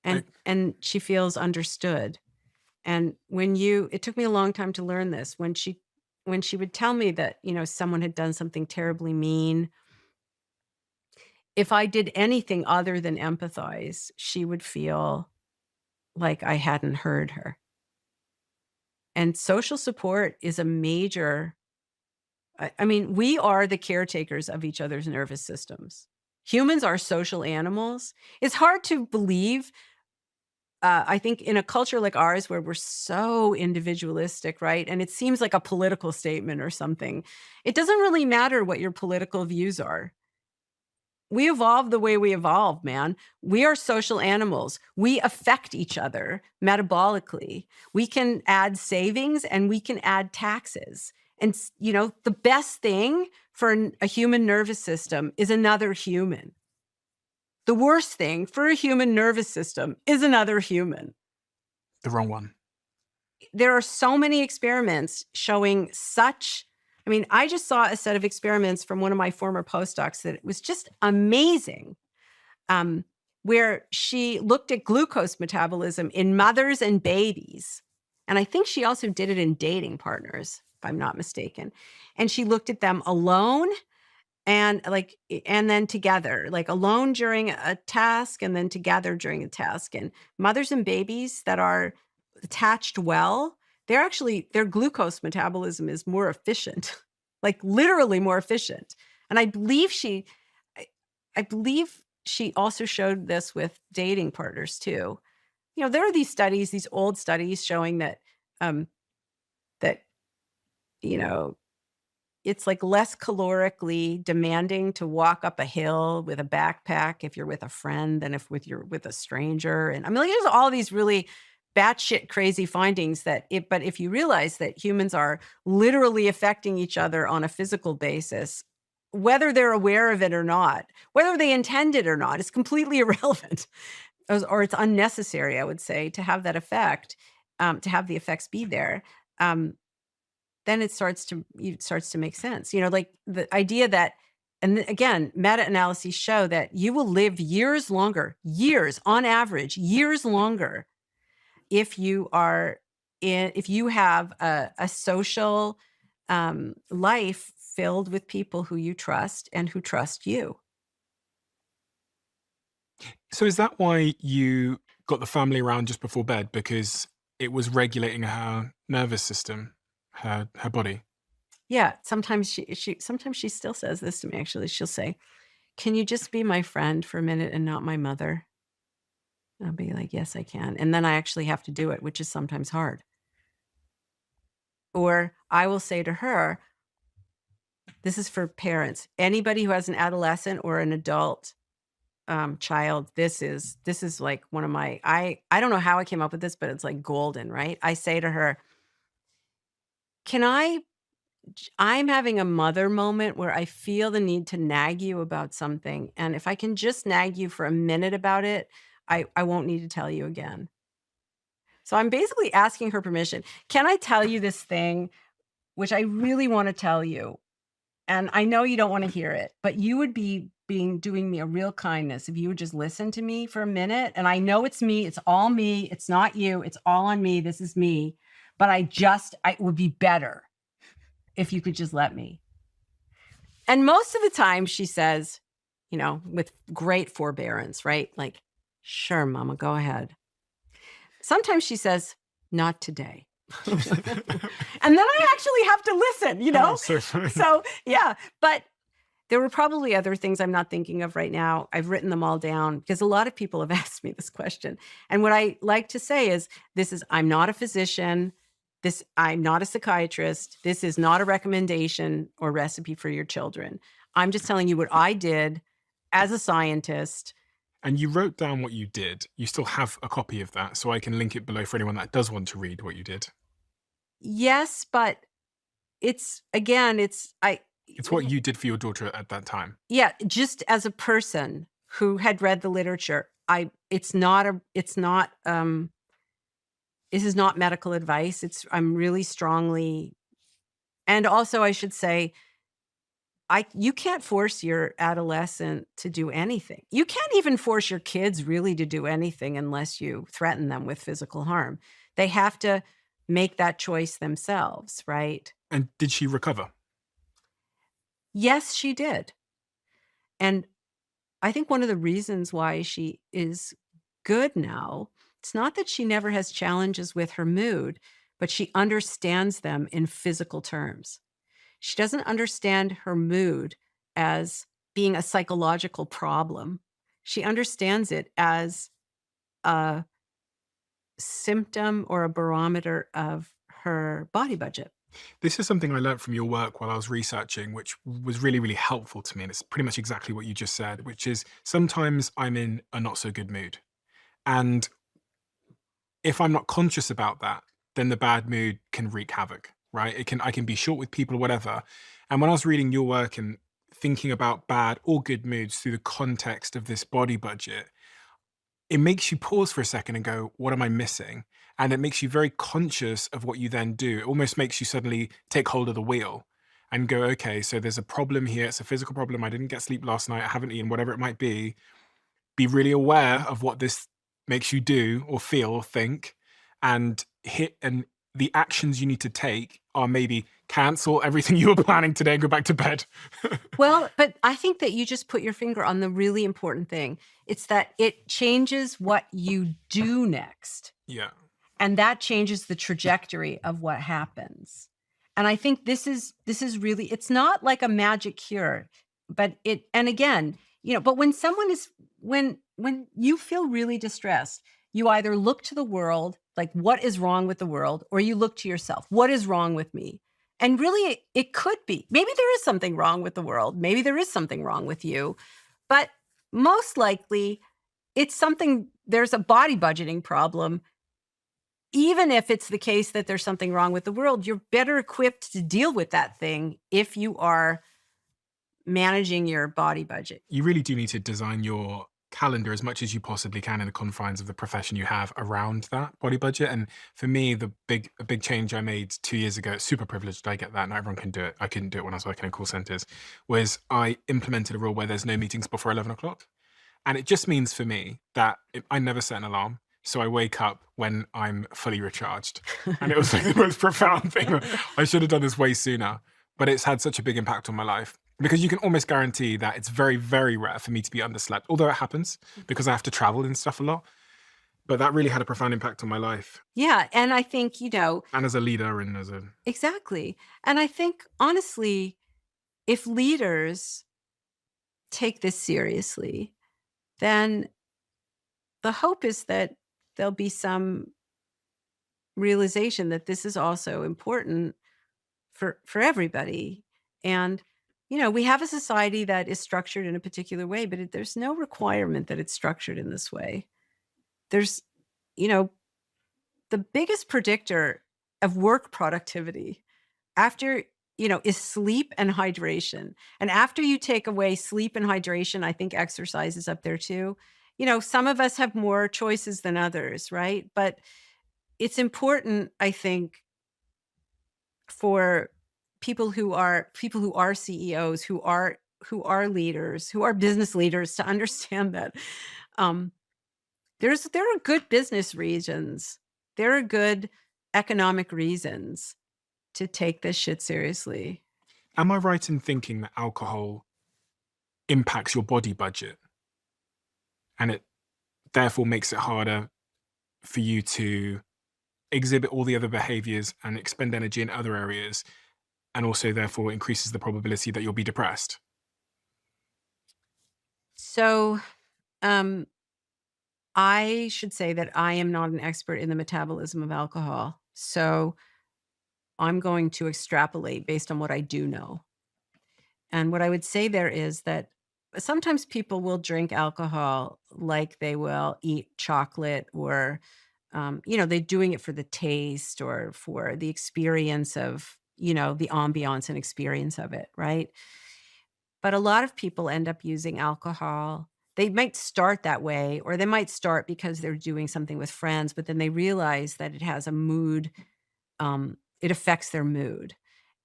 and she feels understood. And it took me a long time to learn this. When she would tell me that, someone had done something terribly mean, if I did anything other than empathize, she would feel like I hadn't heard her. And social support is a major, we are the caretakers of each other's nervous systems. Humans are social animals. It's hard to believe, I think, in a culture like ours where we're so individualistic, right? And it seems like a political statement or something. It doesn't really matter what your political views are. We evolved the way we evolved, man. We are social animals. We affect each other metabolically. We can add savings and we can add taxes. And, the best thing for a human nervous system is another human. The worst thing for a human nervous system is another human. The wrong one. There are so many experiments showing such. I mean, I just saw a set of experiments from one of my former postdocs that it was just amazing, where she looked at glucose metabolism in mothers and babies. And I think she also did it in dating partners, if I'm not mistaken. And she looked at them alone and then together, like alone during a task and then together during a task. And mothers and babies that are attached well, their glucose metabolism is more efficient, like literally more efficient. And I believe she also showed this with dating partners too. You know, there are these studies, these old studies showing that, you know, it's like less calorically demanding to walk up a hill with a backpack if you're with a friend than if you're with a stranger. And I mean, like, there's all these really batshit crazy findings but if you realize that humans are literally affecting each other on a physical basis, whether they're aware of it or not, whether they intend it or not, it's completely irrelevant, or it's unnecessary, I would say, to have that effect, to have the effects be there. Then it starts to make sense. You know, like the idea that, and again, meta-analyses show that you will live years longer, on average, years longer, if you have a social life filled with people who you trust and who trust you. So is that why you got the family around just before bed? Because it was regulating her nervous system, her body? Yeah. Sometimes she still says this to me, actually. She'll say, "Can you just be my friend for a minute and not my mother?" I'll be like, "Yes, I can." And then I actually have to do it, which is sometimes hard. Or I will say to her, this is for parents, anybody who has an adolescent or an adult child, this is like one of my, I don't know how I came up with this, but it's like golden, right? I say to her, I'm having a mother moment where I feel the need to nag you about something. And if I can just nag you for a minute about it, I won't need to tell you again. So I'm basically asking her permission. Can I tell you this thing, which I really want to tell you? And I know you don't want to hear it, but you would be doing me a real kindness if you would just listen to me for a minute. And I know it's me. It's all me. It's not you. It's all on me. This is me. But it would be better if you could just let me. And most of the time she says, you know, with great forbearance, right? Like, "Sure, Mama, go ahead." Sometimes she says, "Not today." And then I actually have to listen, you know? Oh, so funny. So, yeah. But there were probably other things I'm not thinking of right now. I've written them all down because a lot of people have asked me this question. And what I like to say is, I'm not a physician. I'm not a psychiatrist. This is not a recommendation or recipe for your children. I'm just telling you what I did as a scientist. And you wrote down what you did. You still have a copy of that, so I can link it below for anyone that does want to read what you did. Yes, but it's what you did for your daughter at that time. Yeah, just as a person who had read the literature, this is not medical advice. I'm really strongly, and also I should say, you can't force your adolescent to do anything. You can't even force your kids really to do anything unless you threaten them with physical harm. They have to make that choice themselves, right? And did she recover? Yes, she did. And I think one of the reasons why she is good now, it's not that she never has challenges with her mood, but she understands them in physical terms. She doesn't understand her mood as being a psychological problem. She understands it as a symptom or a barometer of her body budget. This is something I learned from your work while I was researching, which was really, really helpful to me. And it's pretty much exactly what you just said, which is sometimes I'm in a not so good mood. And if I'm not conscious about that, then the bad mood can wreak havoc, right? I can be short with people or whatever. And when I was reading your work and thinking about bad or good moods through the context of this body budget, it makes you pause for a second and go, what am I missing? And it makes you very conscious of what you then do. It almost makes you suddenly take hold of the wheel and go, okay, so there's a problem here. It's a physical problem. I didn't get sleep last night. I haven't eaten, whatever it might be. Be really aware of what this makes you do or feel or think, and the actions you need to take are maybe cancel everything you were planning today and go back to bed. Well, but I think that you just put your finger on the really important thing. It's that it changes what you do next. Yeah. And that changes the trajectory of what happens. And I think this is really, it's not like a magic cure, but and again, but when someone is, when you feel really distressed, you either look to the world, like what is wrong with the world, or you look to yourself, what is wrong with me? And really, it could be, maybe there is something wrong with the world. Maybe there is something wrong with you, but most likely it's something, there's a body budgeting problem. Even if it's the case that there's something wrong with the world, you're better equipped to deal with that thing if you are managing your body budget. You really do need to design your calendar as much as you possibly can in the confines of the profession you have around that body budget. And for me, a big change I made 2 years ago, super privileged, I get that, not everyone can do it. I couldn't do it when I was working in call centers, was I implemented a rule where there's no meetings before 11 o'clock. And it just means for me that I never set an alarm. So I wake up when I'm fully recharged. And it was like the most profound thing. I should have done this way sooner, but it's had such a big impact on my life. Because you can almost guarantee that it's very, very rare for me to be underslept, although it happens because I have to travel and stuff a lot. But that really had a profound impact on my life. Yeah. And I think, And as a leader and as a... Exactly. And I think, honestly, if leaders take this seriously, then the hope is that there'll be some realization that this is also important for everybody. And we have a society that is structured in a particular way, but there's no requirement that it's structured in this way. There's, the biggest predictor of work productivity after, is sleep and hydration. And after you take away sleep and hydration, I think exercise is up there too. Some of us have more choices than others, right? But it's important, I think, for people who are CEOs, who are leaders, who are business leaders, to understand that there are good business reasons, there are good economic reasons to take this shit seriously. Am I right in thinking that alcohol impacts your body budget, and it therefore makes it harder for you to exhibit all the other behaviors and expend energy in other areas, and also therefore increases the probability that you'll be depressed? So I should say that I am not an expert in the metabolism of alcohol. So I'm going to extrapolate based on what I do know. And what I would say there is that sometimes people will drink alcohol like they will eat chocolate, or they're doing it for the taste or for the experience of, the ambiance and experience of it, right? But a lot of people end up using alcohol. They might start that way, or they might start because they're doing something with friends, but then they realize that it has a mood, it affects their mood.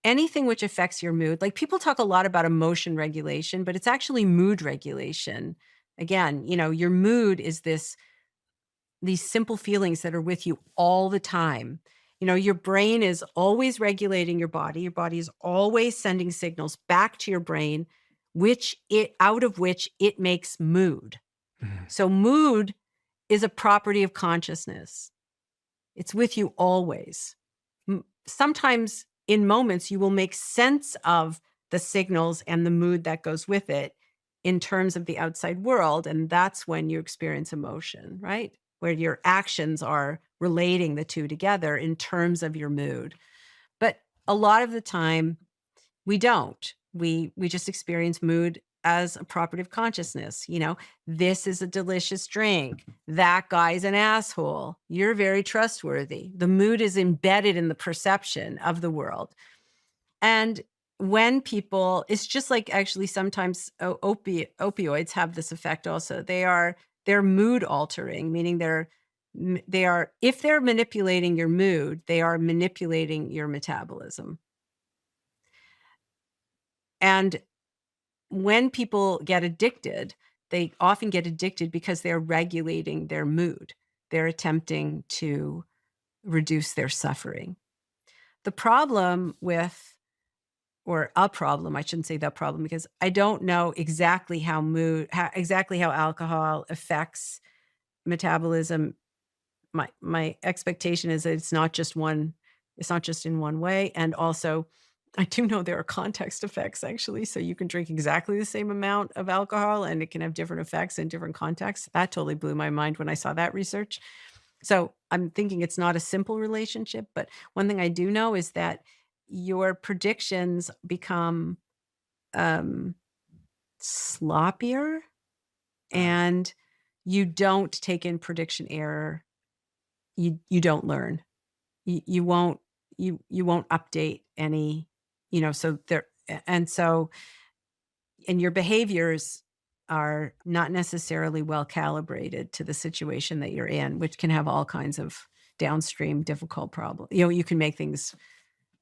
Anything which affects your mood, like people talk a lot about emotion regulation, but it's actually mood regulation. Again, your mood is these simple feelings that are with you all the time. Your brain is always regulating your body. Your body is always sending signals back to your brain, out of which it makes mood. So mood is a property of consciousness. It's with you always. Sometimes in moments you will make sense of the signals and the mood that goes with it in terms of the outside world. And that's when you experience emotion, right? Where your actions are relating the two together in terms of your mood. But a lot of the time we don't. We just experience mood as a property of consciousness. This is a delicious drink. That guy's an asshole. You're very trustworthy. The mood is embedded in the perception of the world. And when people, it's just like actually sometimes opioids have this effect also. They're mood altering, meaning they are, if they're manipulating your mood, they are manipulating your metabolism. And when people get addicted, they often get addicted because they're regulating their mood. They're attempting to reduce their suffering. The problem with, or a problem, I shouldn't say the problem, because I don't know exactly how alcohol affects metabolism. My expectation is that it's not just in one way. And also, I do know there are context effects actually. So you can drink exactly the same amount of alcohol and it can have different effects in different contexts. That totally blew my mind when I saw that research. So I'm thinking it's not a simple relationship, but one thing I do know is that your predictions become sloppier and you don't take in prediction error. You don't learn. You won't update any, so there, and your behaviors are not necessarily well calibrated to the situation that you're in, which can have all kinds of downstream difficult problems. You can make things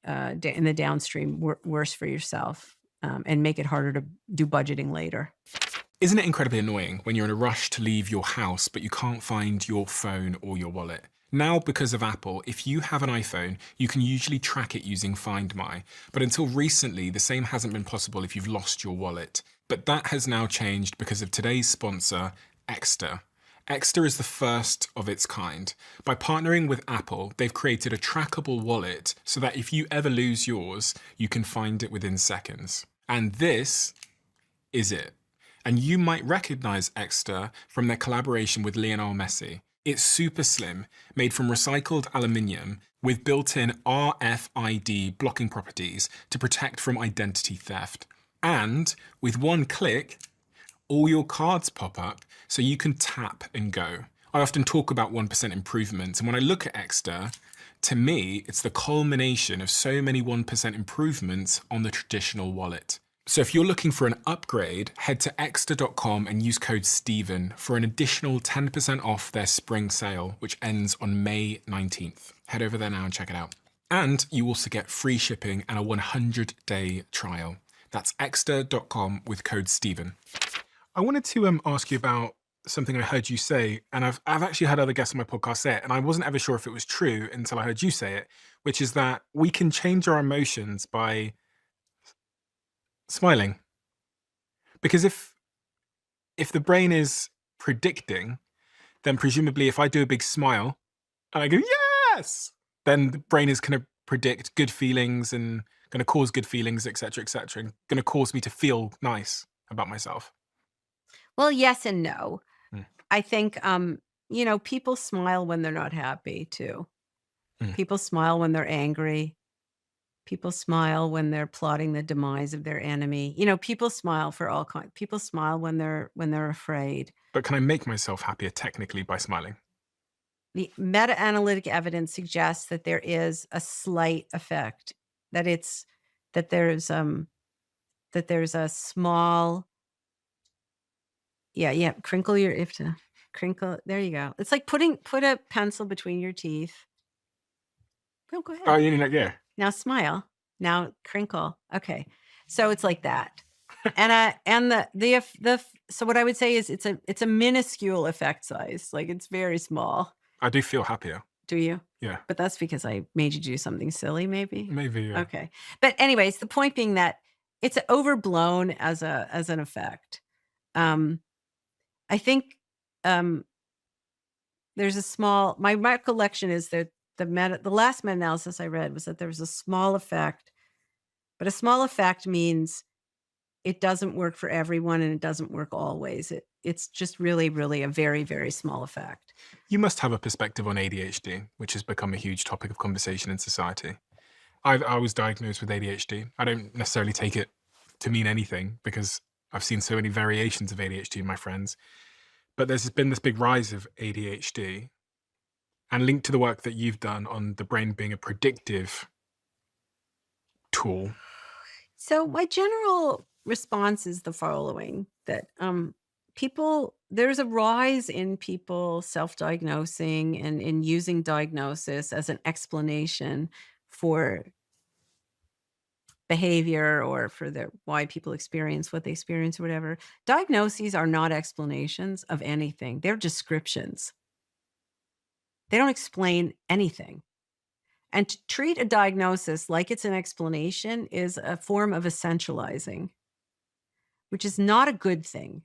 in the downstream worse for yourself and make it harder to do budgeting later. Isn't it incredibly annoying when you're in a rush to leave your house, but you can't find your phone or your wallet? Now, because of Apple, if you have an iPhone, you can usually track it using Find My. But until recently, the same hasn't been possible if you've lost your wallet. But that has now changed because of today's sponsor, Exter. Exter is the first of its kind. By partnering with Apple, they've created a trackable wallet so that if you ever lose yours, you can find it within seconds. And this is it. And you might recognize Exter from their collaboration with Lionel Messi. It's super slim, made from recycled aluminium with built-in RFID blocking properties to protect from identity theft. And with one click, all your cards pop up so you can tap and go. I often talk about 1% improvements, and when I look at Exter, to me, it's the culmination of so many 1% improvements on the traditional wallet. So if you're looking for an upgrade, head to exter.com and use code Stephen for an additional 10% off their spring sale, which ends on May 19th. Head over there now and check it out. And you also get free shipping and a 100-day trial. That's exter.com with code Stephen. I wanted to ask you about something I heard you say, and I've actually had other guests on my podcast say it, and I wasn't ever sure if it was true until I heard you say it, which is that we can change our emotions by smiling. Because if the brain is predicting, then presumably if I do a big smile and I go, yes, then the brain is going to predict good feelings and going to cause good feelings, etc., and going to cause me to feel nice about myself. Well, yes and no. I think, people smile when they're not happy too. People smile when they're angry. People smile when they're plotting the demise of their enemy. People smile for all kinds. People smile when they're afraid. But can I make myself happier technically by smiling? The meta-analytic evidence suggests that there is a slight effect. That there's a small. Yeah. Crinkle. There you go. It's like put a pencil between your teeth. Oh, go ahead. Oh, yeah. Now smile. Now crinkle. Okay. So it's like that. And so what I would say is it's a minuscule effect size. Like it's very small. I do feel happier. Do you? Yeah. But that's because I made you do something silly, maybe? Maybe, yeah. Okay. But anyways, the point being that it's overblown as an effect. I think there's a small, my recollection is that the last meta-analysis I read was that there was a small effect, but a small effect means it doesn't work for everyone and it doesn't work always. It's just really, really a very, very small effect. You must have a perspective on ADHD, which has become a huge topic of conversation in society. I was diagnosed with ADHD. I don't necessarily take it to mean anything because I've seen so many variations of ADHD in my friends. But there's been this big rise of ADHD, and linked to the work that you've done on the brain being a predictive tool. So my general response is the following: that there's a rise in people self-diagnosing and in using diagnosis as an explanation for behavior or for why people experience what they experience or whatever. Diagnoses are not explanations of anything. They're descriptions. They don't explain anything. And to treat a diagnosis like it's an explanation is a form of essentializing, which is not a good thing.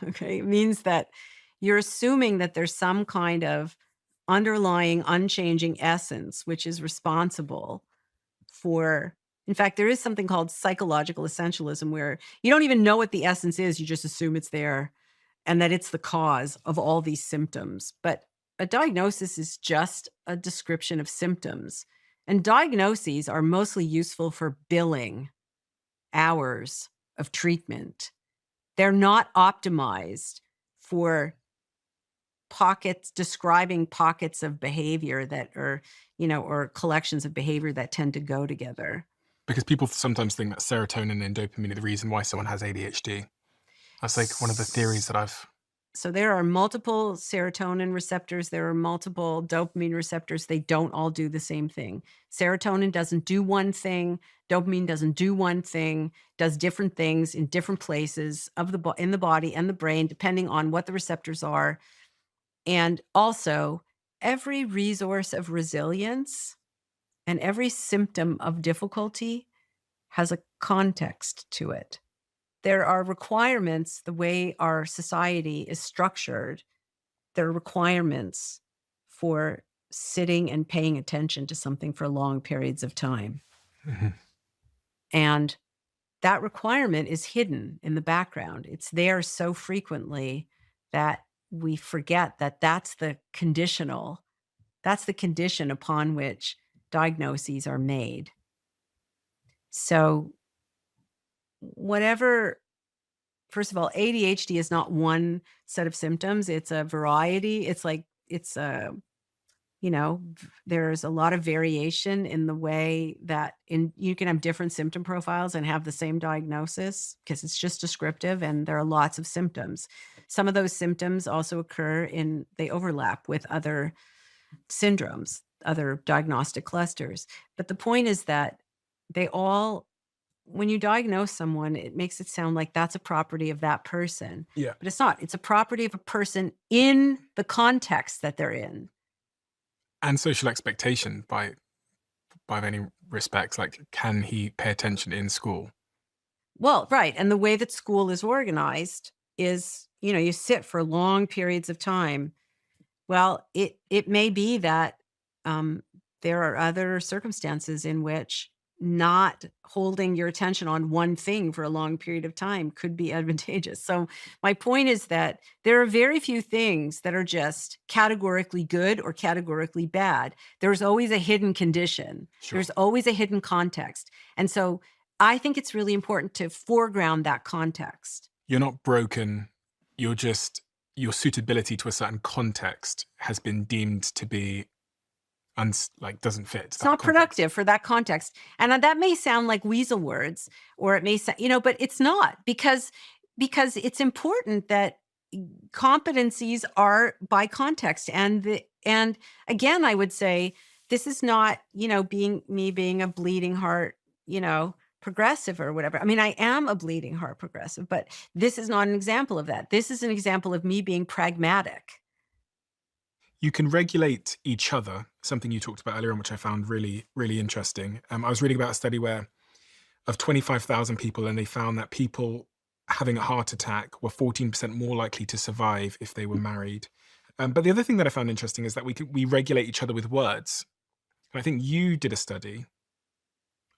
Okay. It means that you're assuming that there's some kind of underlying, unchanging essence, which is responsible for. In fact, there is something called psychological essentialism where you don't even know what the essence is. You just assume it's there and that it's the cause of all these symptoms. But a diagnosis is just a description of symptoms. And diagnoses are mostly useful for billing hours of treatment. They're not optimized for describing pockets of behavior that are, or collections of behavior that tend to go together. Because people sometimes think that serotonin and dopamine are the reason why someone has ADHD. That's like one of the theories that I've... So there are multiple serotonin receptors. There are multiple dopamine receptors. They don't all do the same thing. Serotonin doesn't do one thing. Dopamine doesn't do one thing, does different things in different places in the body and the brain, depending on what the receptors are. And also, every resource of resilience and every symptom of difficulty has a context to it. There are requirements, the way our society is structured, there are requirements for sitting and paying attention to something for long periods of time. Mm-hmm. And that requirement is hidden in the background. It's there so frequently that we forget that that's the condition upon which diagnoses are made. So first of all, ADHD is not one set of symptoms. It's a variety. There's a lot of variation in the way that you can have different symptom profiles and have the same diagnosis because it's just descriptive and there are lots of symptoms. Some of those symptoms also they overlap with other syndromes, other diagnostic clusters. But the point is that when you diagnose someone, it makes it sound like that's a property of that person. Yeah. But it's not. It's a property of a person in the context that they're in. And social expectation by many respects, like can he pay attention in school? Well, right. And the way that school is organized is, you sit for long periods of time. Well, it may be that there are other circumstances in which not holding your attention on one thing for a long period of time could be advantageous. So my point is that there are very few things that are just categorically good or categorically bad. There's always a hidden condition. Sure. There's always a hidden context. And so I think it's really important to foreground that context. You're not broken. You're just, your suitability to a certain context has been deemed to be doesn't fit. It's not productive for that context. And that may sound like weasel words, or it may sound, but it's not because it's important that competencies are by context. And again, I would say this is not, being a bleeding heart, progressive or whatever. I mean, I am a bleeding heart progressive, but this is not an example of that. This is an example of me being pragmatic. You can regulate each other, something you talked about earlier on, which I found really, really interesting. I was reading about a study where of 25,000 people, and they found that people having a heart attack were 14% more likely to survive if they were married. But the other thing that I found interesting is that we regulate each other with words. And I think you did a study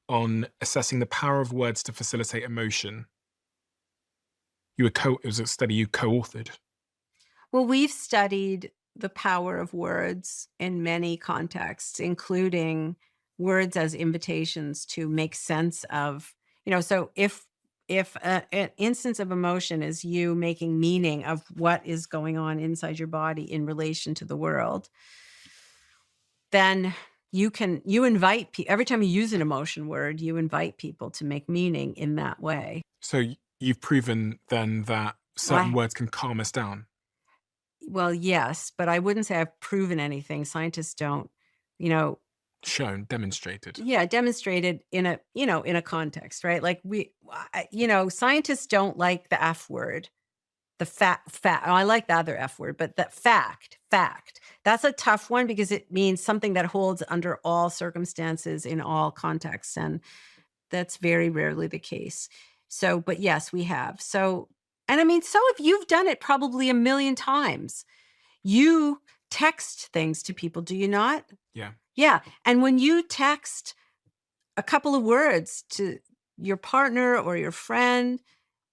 on assessing the power of words to facilitate emotion. It was a study you co-authored. Well, we've studied the power of words in many contexts, including words as invitations to make sense of, so if an instance of emotion is you making meaning of what is going on inside your body in relation to the world, then you invite every time you use an emotion word, you invite people to make meaning in that way. So you've proven then that certain I- words can calm us down. Well, yes, but I wouldn't say I've proven anything. Scientists don't, Shown, demonstrated. yeah, demonstrated in a context, right? Like scientists don't like the F word, the fact. I like the other F word, but the fact. That's a tough one because it means something that holds under all circumstances in all contexts, and that's very rarely the case. So, but yes, we have. So, and I mean, so if you've done it probably a million times, you text things to people, do you not? Yeah. Yeah. And when you text a couple of words to your partner or your friend,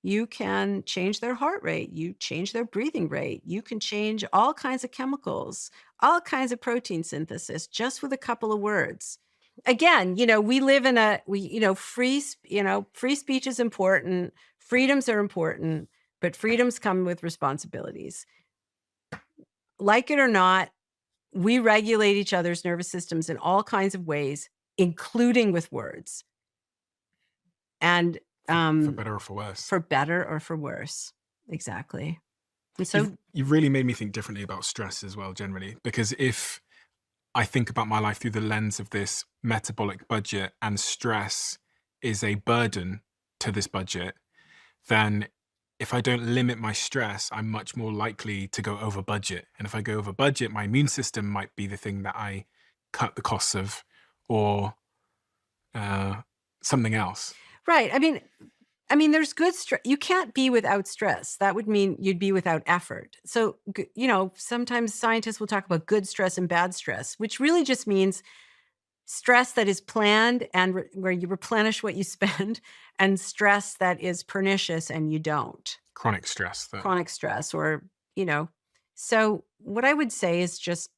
you can change their heart rate. You change their breathing rate. You can change all kinds of chemicals, all kinds of protein synthesis just with a couple of words. Again, we live in free speech is important. Freedoms are important, but freedoms come with responsibilities. Like it or not, we regulate each other's nervous systems in all kinds of ways, including with words. And for better or for worse. For better or for worse. Exactly. And so you've really made me think differently about stress as well, generally, because if I think about my life through the lens of this metabolic budget and stress is a burden to this budget, then if I don't limit my stress, I'm much more likely to go over budget. And if I go over budget, my immune system might be the thing that I cut the costs of, or something else. Right. I mean, there's good stress. You can't be without stress. That would mean you'd be without effort. So, sometimes scientists will talk about good stress and bad stress, which really just means stress that is planned and where you replenish what you spend, and stress that is pernicious and you don't. Chronic stress. Chronic stress, or, So what I would say is just,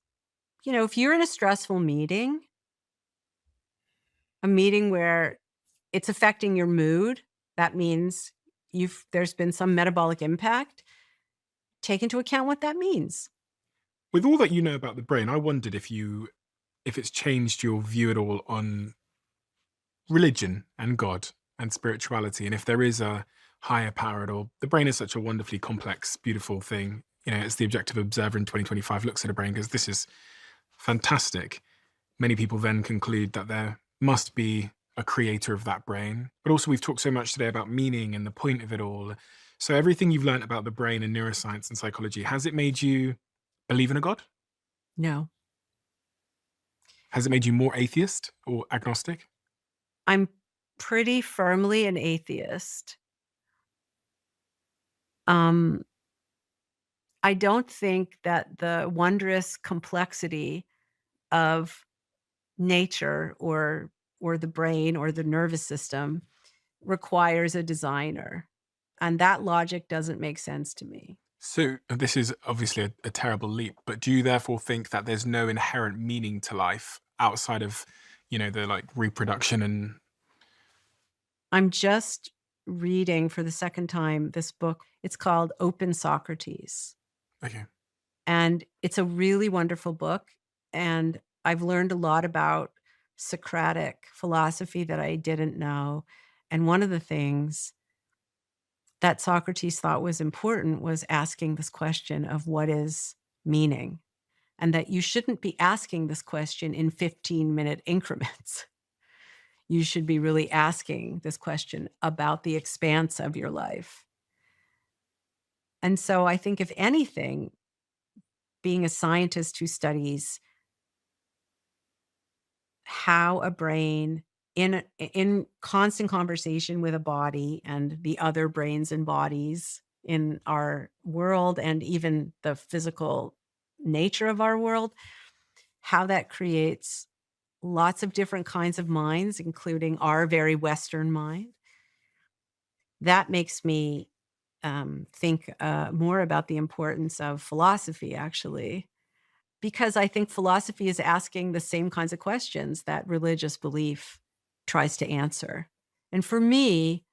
if you're in a stressful meeting, a meeting where it's affecting your mood, that means there's been some metabolic impact. Take into account what that means. With all that you know about the brain, I wondered if it's changed your view at all on religion and God and spirituality, and if there is a higher power at all. The brain is such a wonderfully complex, beautiful thing. It's the objective observer in 2025 looks at a brain because this is fantastic. Many people then conclude that there must be a creator of that brain. But also we've talked so much today about meaning and the point of it all. So everything you've learned about the brain and neuroscience and psychology, has it made you believe in a God? No. Has it made you more atheist or agnostic? I'm pretty firmly an atheist. I don't think that the wondrous complexity of nature or the brain or the nervous system requires a designer. And that logic doesn't make sense to me. So this is obviously a terrible leap, but do you therefore think that there's no inherent meaning to life outside of, the reproduction and... I'm just reading for the second time this book. It's called Open Socrates. Okay. And it's a really wonderful book. And I've learned a lot about Socratic philosophy that I didn't know. And one of the things that Socrates thought was important was asking this question of what is meaning, and that you shouldn't be asking this question in 15-minute increments. You should be really asking this question about the expanse of your life. And so I think, if anything, being a scientist who studies how a brain in constant conversation with a body and the other brains and bodies in our world, and even the physical nature of our world, how that creates lots of different kinds of minds, including our very Western mind. That makes me think more about the importance of philosophy, actually, because I think philosophy is asking the same kinds of questions that religious belief tries to answer. And for me,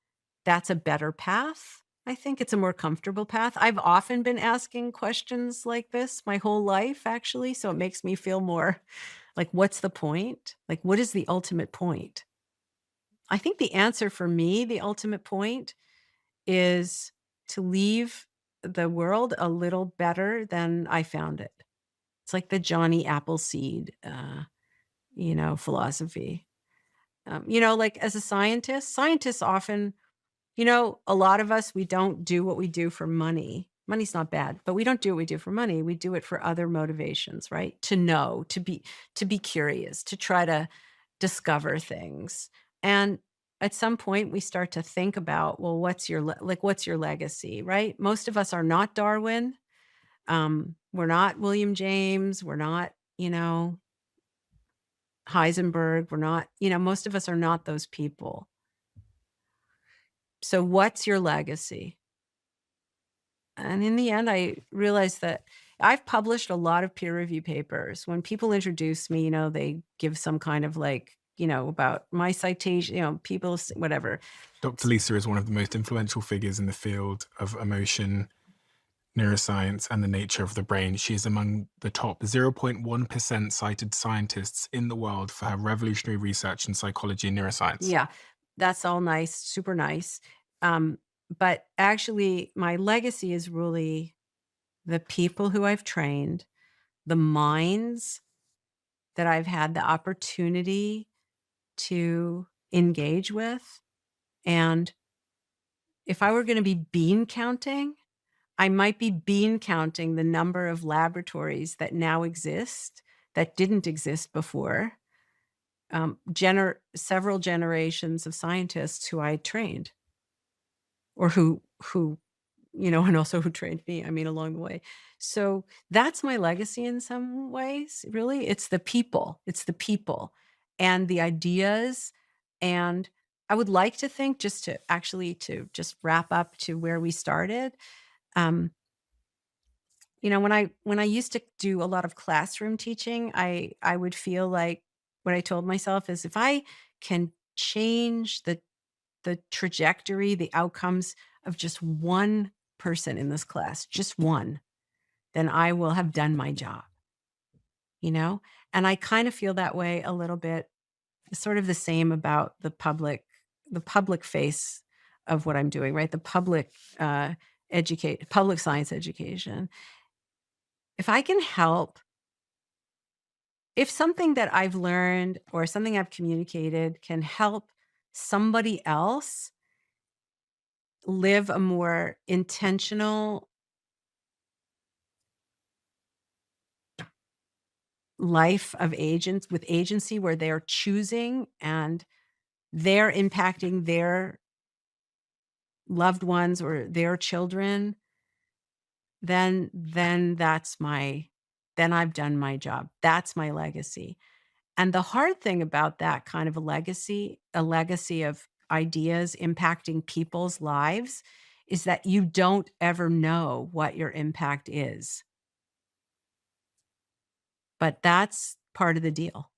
that's a better path. I think it's a more comfortable path. I've often been asking questions like this my whole life, actually, so it makes me feel more Like, what's the point? Like, what is the ultimate point? I think the answer for me, the ultimate point, is to leave the world a little better than I found it. It's like the Johnny Appleseed, philosophy. Like as a scientist, scientists often, a lot of us, we don't do what we do for money. Money's not bad, but we don't do what we do for money. We do it for other motivations, right? To know, to be curious, to try to discover things. And at some point we start to think about, well, what's your legacy, right? Most of us are not Darwin. We're not William James. We're not, Heisenberg. We're not, most of us are not those people. So what's your legacy? And in the end, I realized that I've published a lot of peer review papers. When people introduce me, they give some kind of about my citation, people, whatever. Dr. Lisa is one of the most influential figures in the field of emotion, neuroscience, and the nature of the brain. She is among the top 0.1% cited scientists in the world for her revolutionary research in psychology and neuroscience. Yeah, that's all nice, super nice. But actually, my legacy is really the people who I've trained, the minds that I've had the opportunity to engage with. And if I were going to be bean counting, I might be bean counting the number of laboratories that now exist that didn't exist before. Several generations of scientists who I trained, or who and also who trained me, along the way. So that's my legacy in some ways, really. It's the people and the ideas. And I would like to think, just to wrap up to where we started, when I used to do a lot of classroom teaching, I would feel like what I told myself is, if I can change the trajectory, the outcomes of just one person in this class, just one, then I will have done my job. And I kind of feel that way a little bit, sort of the same about the public face of what I'm doing, right? The public science education. If I can help, if something that I've learned or something I've communicated can help somebody else live a more intentional life of with agency, where they're choosing and they're impacting their loved ones or their children, then I've done my job. That's my legacy. And the hard thing about that kind of a legacy of ideas impacting people's lives, is that you don't ever know what your impact is. But that's part of the deal.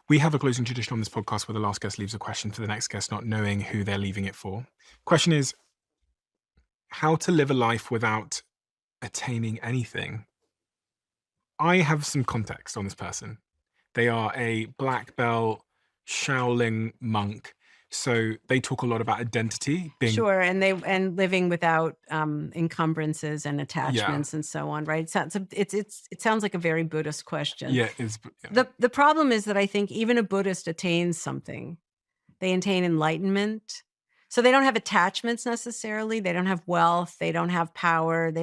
We have a closing tradition on this podcast where the last guest leaves a question for the next guest, not knowing who they're leaving it for. Question is, how to live a life without attaining anything. I have some context on this person. They are a black belt Shaolin monk. So they talk a lot about identity. Sure, and living without encumbrances and attachments and so on, right? It sounds like a very Buddhist question. Yeah, The problem is that I think even a Buddhist attains something. They attain enlightenment. So they don't have attachments necessarily. They don't have wealth. They don't have power.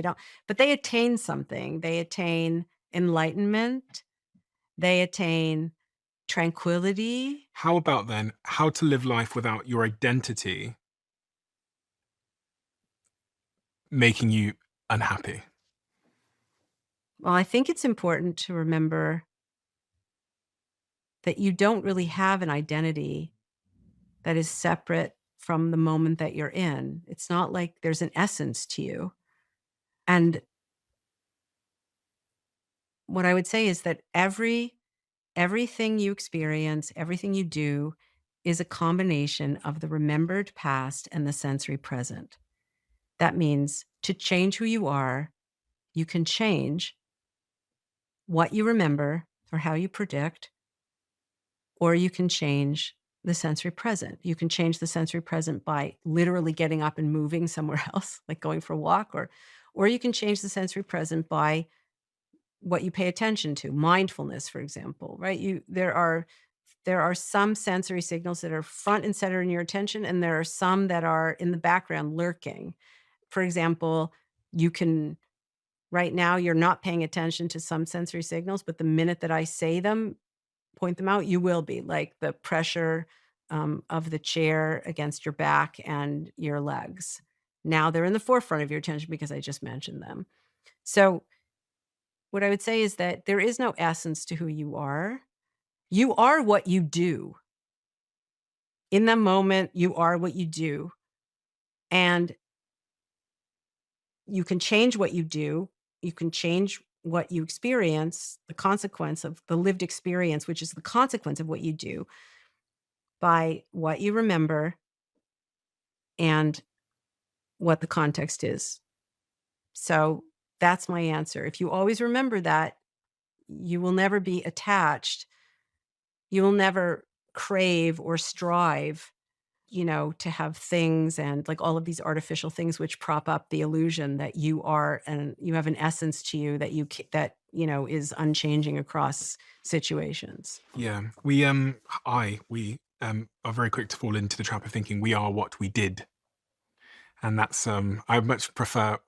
But they attain something. They attain enlightenment. They attain tranquility. How about then how to live life without your identity making you unhappy? Well, I think it's important to remember that you don't really have an identity that is separate from the moment that you're in. It's not like there's an essence to you. And what I would say is that everything you experience, everything you do, is a combination of the remembered past and the sensory present. That means to change who you are, you can change what you remember or how you predict, or you can change the sensory present. You can change the sensory present by literally getting up and moving somewhere else, like going for a walk, or you can change the sensory present by what you pay attention to, mindfulness, for example, right? There are some sensory signals that are front and center in your attention, and there are some that are in the background lurking. For example, right now you're not paying attention to some sensory signals, but the minute that I say them, point them out, you will be, like the pressure of the chair against your back and your legs. Now they're in the forefront of your attention because I just mentioned them. So what I would say is that there is no essence to who you are. You are what you do. In the moment, you are what you do. And you can change what you do. You can change what you experience, the consequence of the lived experience, which is the consequence of what you do, by what you remember and what the context is. So that's my answer. If you always remember that, you will never be attached. You will never crave or strive, to have things and like all of these artificial things which prop up the illusion that you are, and you have an essence to you that is unchanging across situations. Yeah, we are very quick to fall into the trap of thinking we are what we did, and that's I much prefer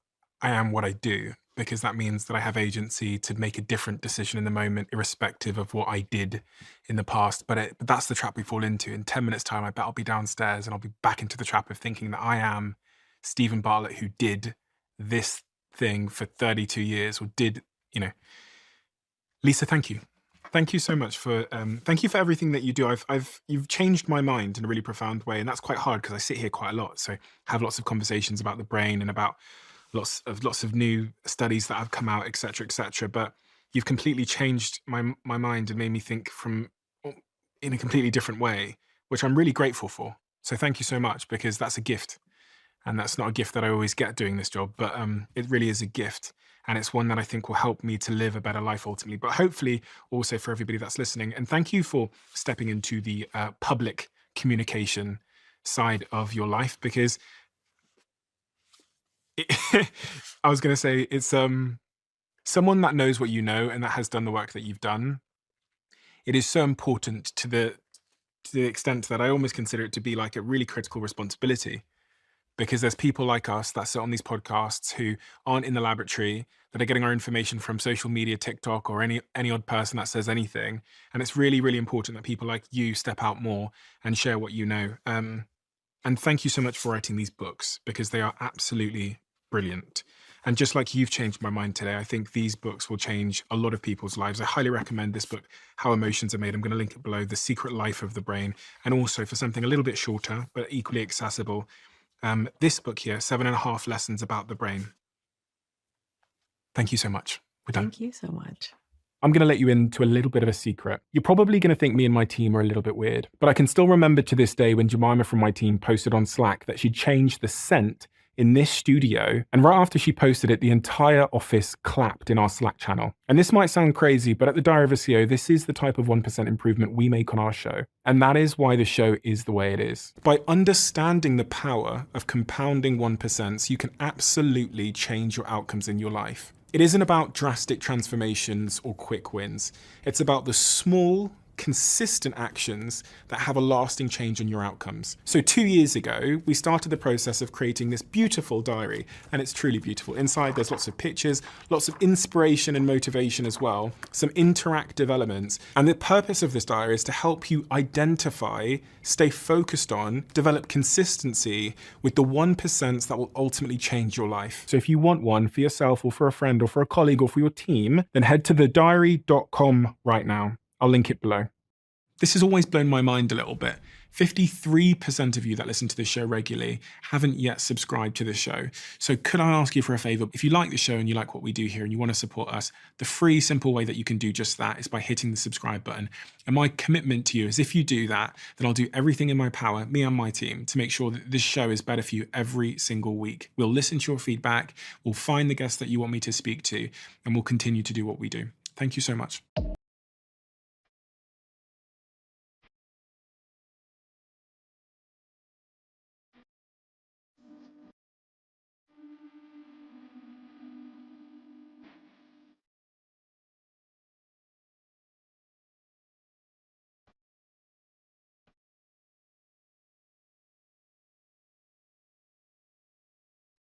I am what I do, because that means that I have agency to make a different decision in the moment, irrespective of what I did in the past. But that's the trap we fall into. In 10 minutes' time, I bet I'll be downstairs and I'll be back into the trap of thinking that I am Stephen Bartlett, who did this thing for 32 years, or did, Lisa, thank you. Thank you so much thank you for everything that you do. You've changed my mind in a really profound way. And that's quite hard because I sit here quite a lot. So have lots of conversations about the brain and about lots of new studies that have come out, et cetera, but you've completely changed my mind and made me think in a completely different way, which I'm really grateful for. So thank you so much, because that's a gift, and that's not a gift that I always get doing this job, but it really is a gift, and it's one that I think will help me to live a better life ultimately, but hopefully also for everybody that's listening. And thank you for stepping into the public communication side of your life, because I was going to say, it's someone that knows what you know and that has done the work that you've done. It is so important to the extent that I almost consider it to be like a really critical responsibility, because there's people like us that sit on these podcasts who aren't in the laboratory, that are getting our information from social media, TikTok, or any odd person that says anything. And it's really, really important that people like you step out more and share what you know. And thank you so much for writing these books, because they are absolutely brilliant. And just like you've changed my mind today, I think these books will change a lot of people's lives. I highly recommend this book, How Emotions Are Made. I'm going to link it below, The Secret Life of the Brain. And also, for something a little bit shorter, but equally accessible, this book here, 7.5 Lessons About the Brain. Thank you so much. We're done. Thank you so much. I'm going to let you into a little bit of a secret. You're probably going to think me and my team are a little bit weird, but I can still remember to this day when Jemima from my team posted on Slack that she changed the scent in this studio, and right after she posted it, the entire office clapped in our Slack channel. And this might sound crazy, but at the Diary of a CEO, this is the type of 1% improvement we make on our show. And that is why the show is the way it is. By understanding the power of compounding 1%, you can absolutely change your outcomes in your life. It isn't about drastic transformations or quick wins. It's about the small, consistent actions that have a lasting change in your outcomes. So 2 years ago, we started the process of creating this beautiful diary, and it's truly beautiful. Inside, there's lots of pictures, lots of inspiration and motivation as well, some interactive elements. And the purpose of this diary is to help you identify, stay focused on, develop consistency with the 1% that will ultimately change your life. So if you want one for yourself or for a friend or for a colleague or for your team, then head to thediary.com right now. I'll link it below. This has always blown my mind a little bit. 53% of you that listen to this show regularly haven't yet subscribed to the show. So could I ask you for a favor? If you like the show and you like what we do here and you want to support us, the free, simple way that you can do just that is by hitting the subscribe button. And my commitment to you is, if you do that, then I'll do everything in my power, me and my team, to make sure that this show is better for you every single week. We'll listen to your feedback, we'll find the guests that you want me to speak to, and we'll continue to do what we do. Thank you so much.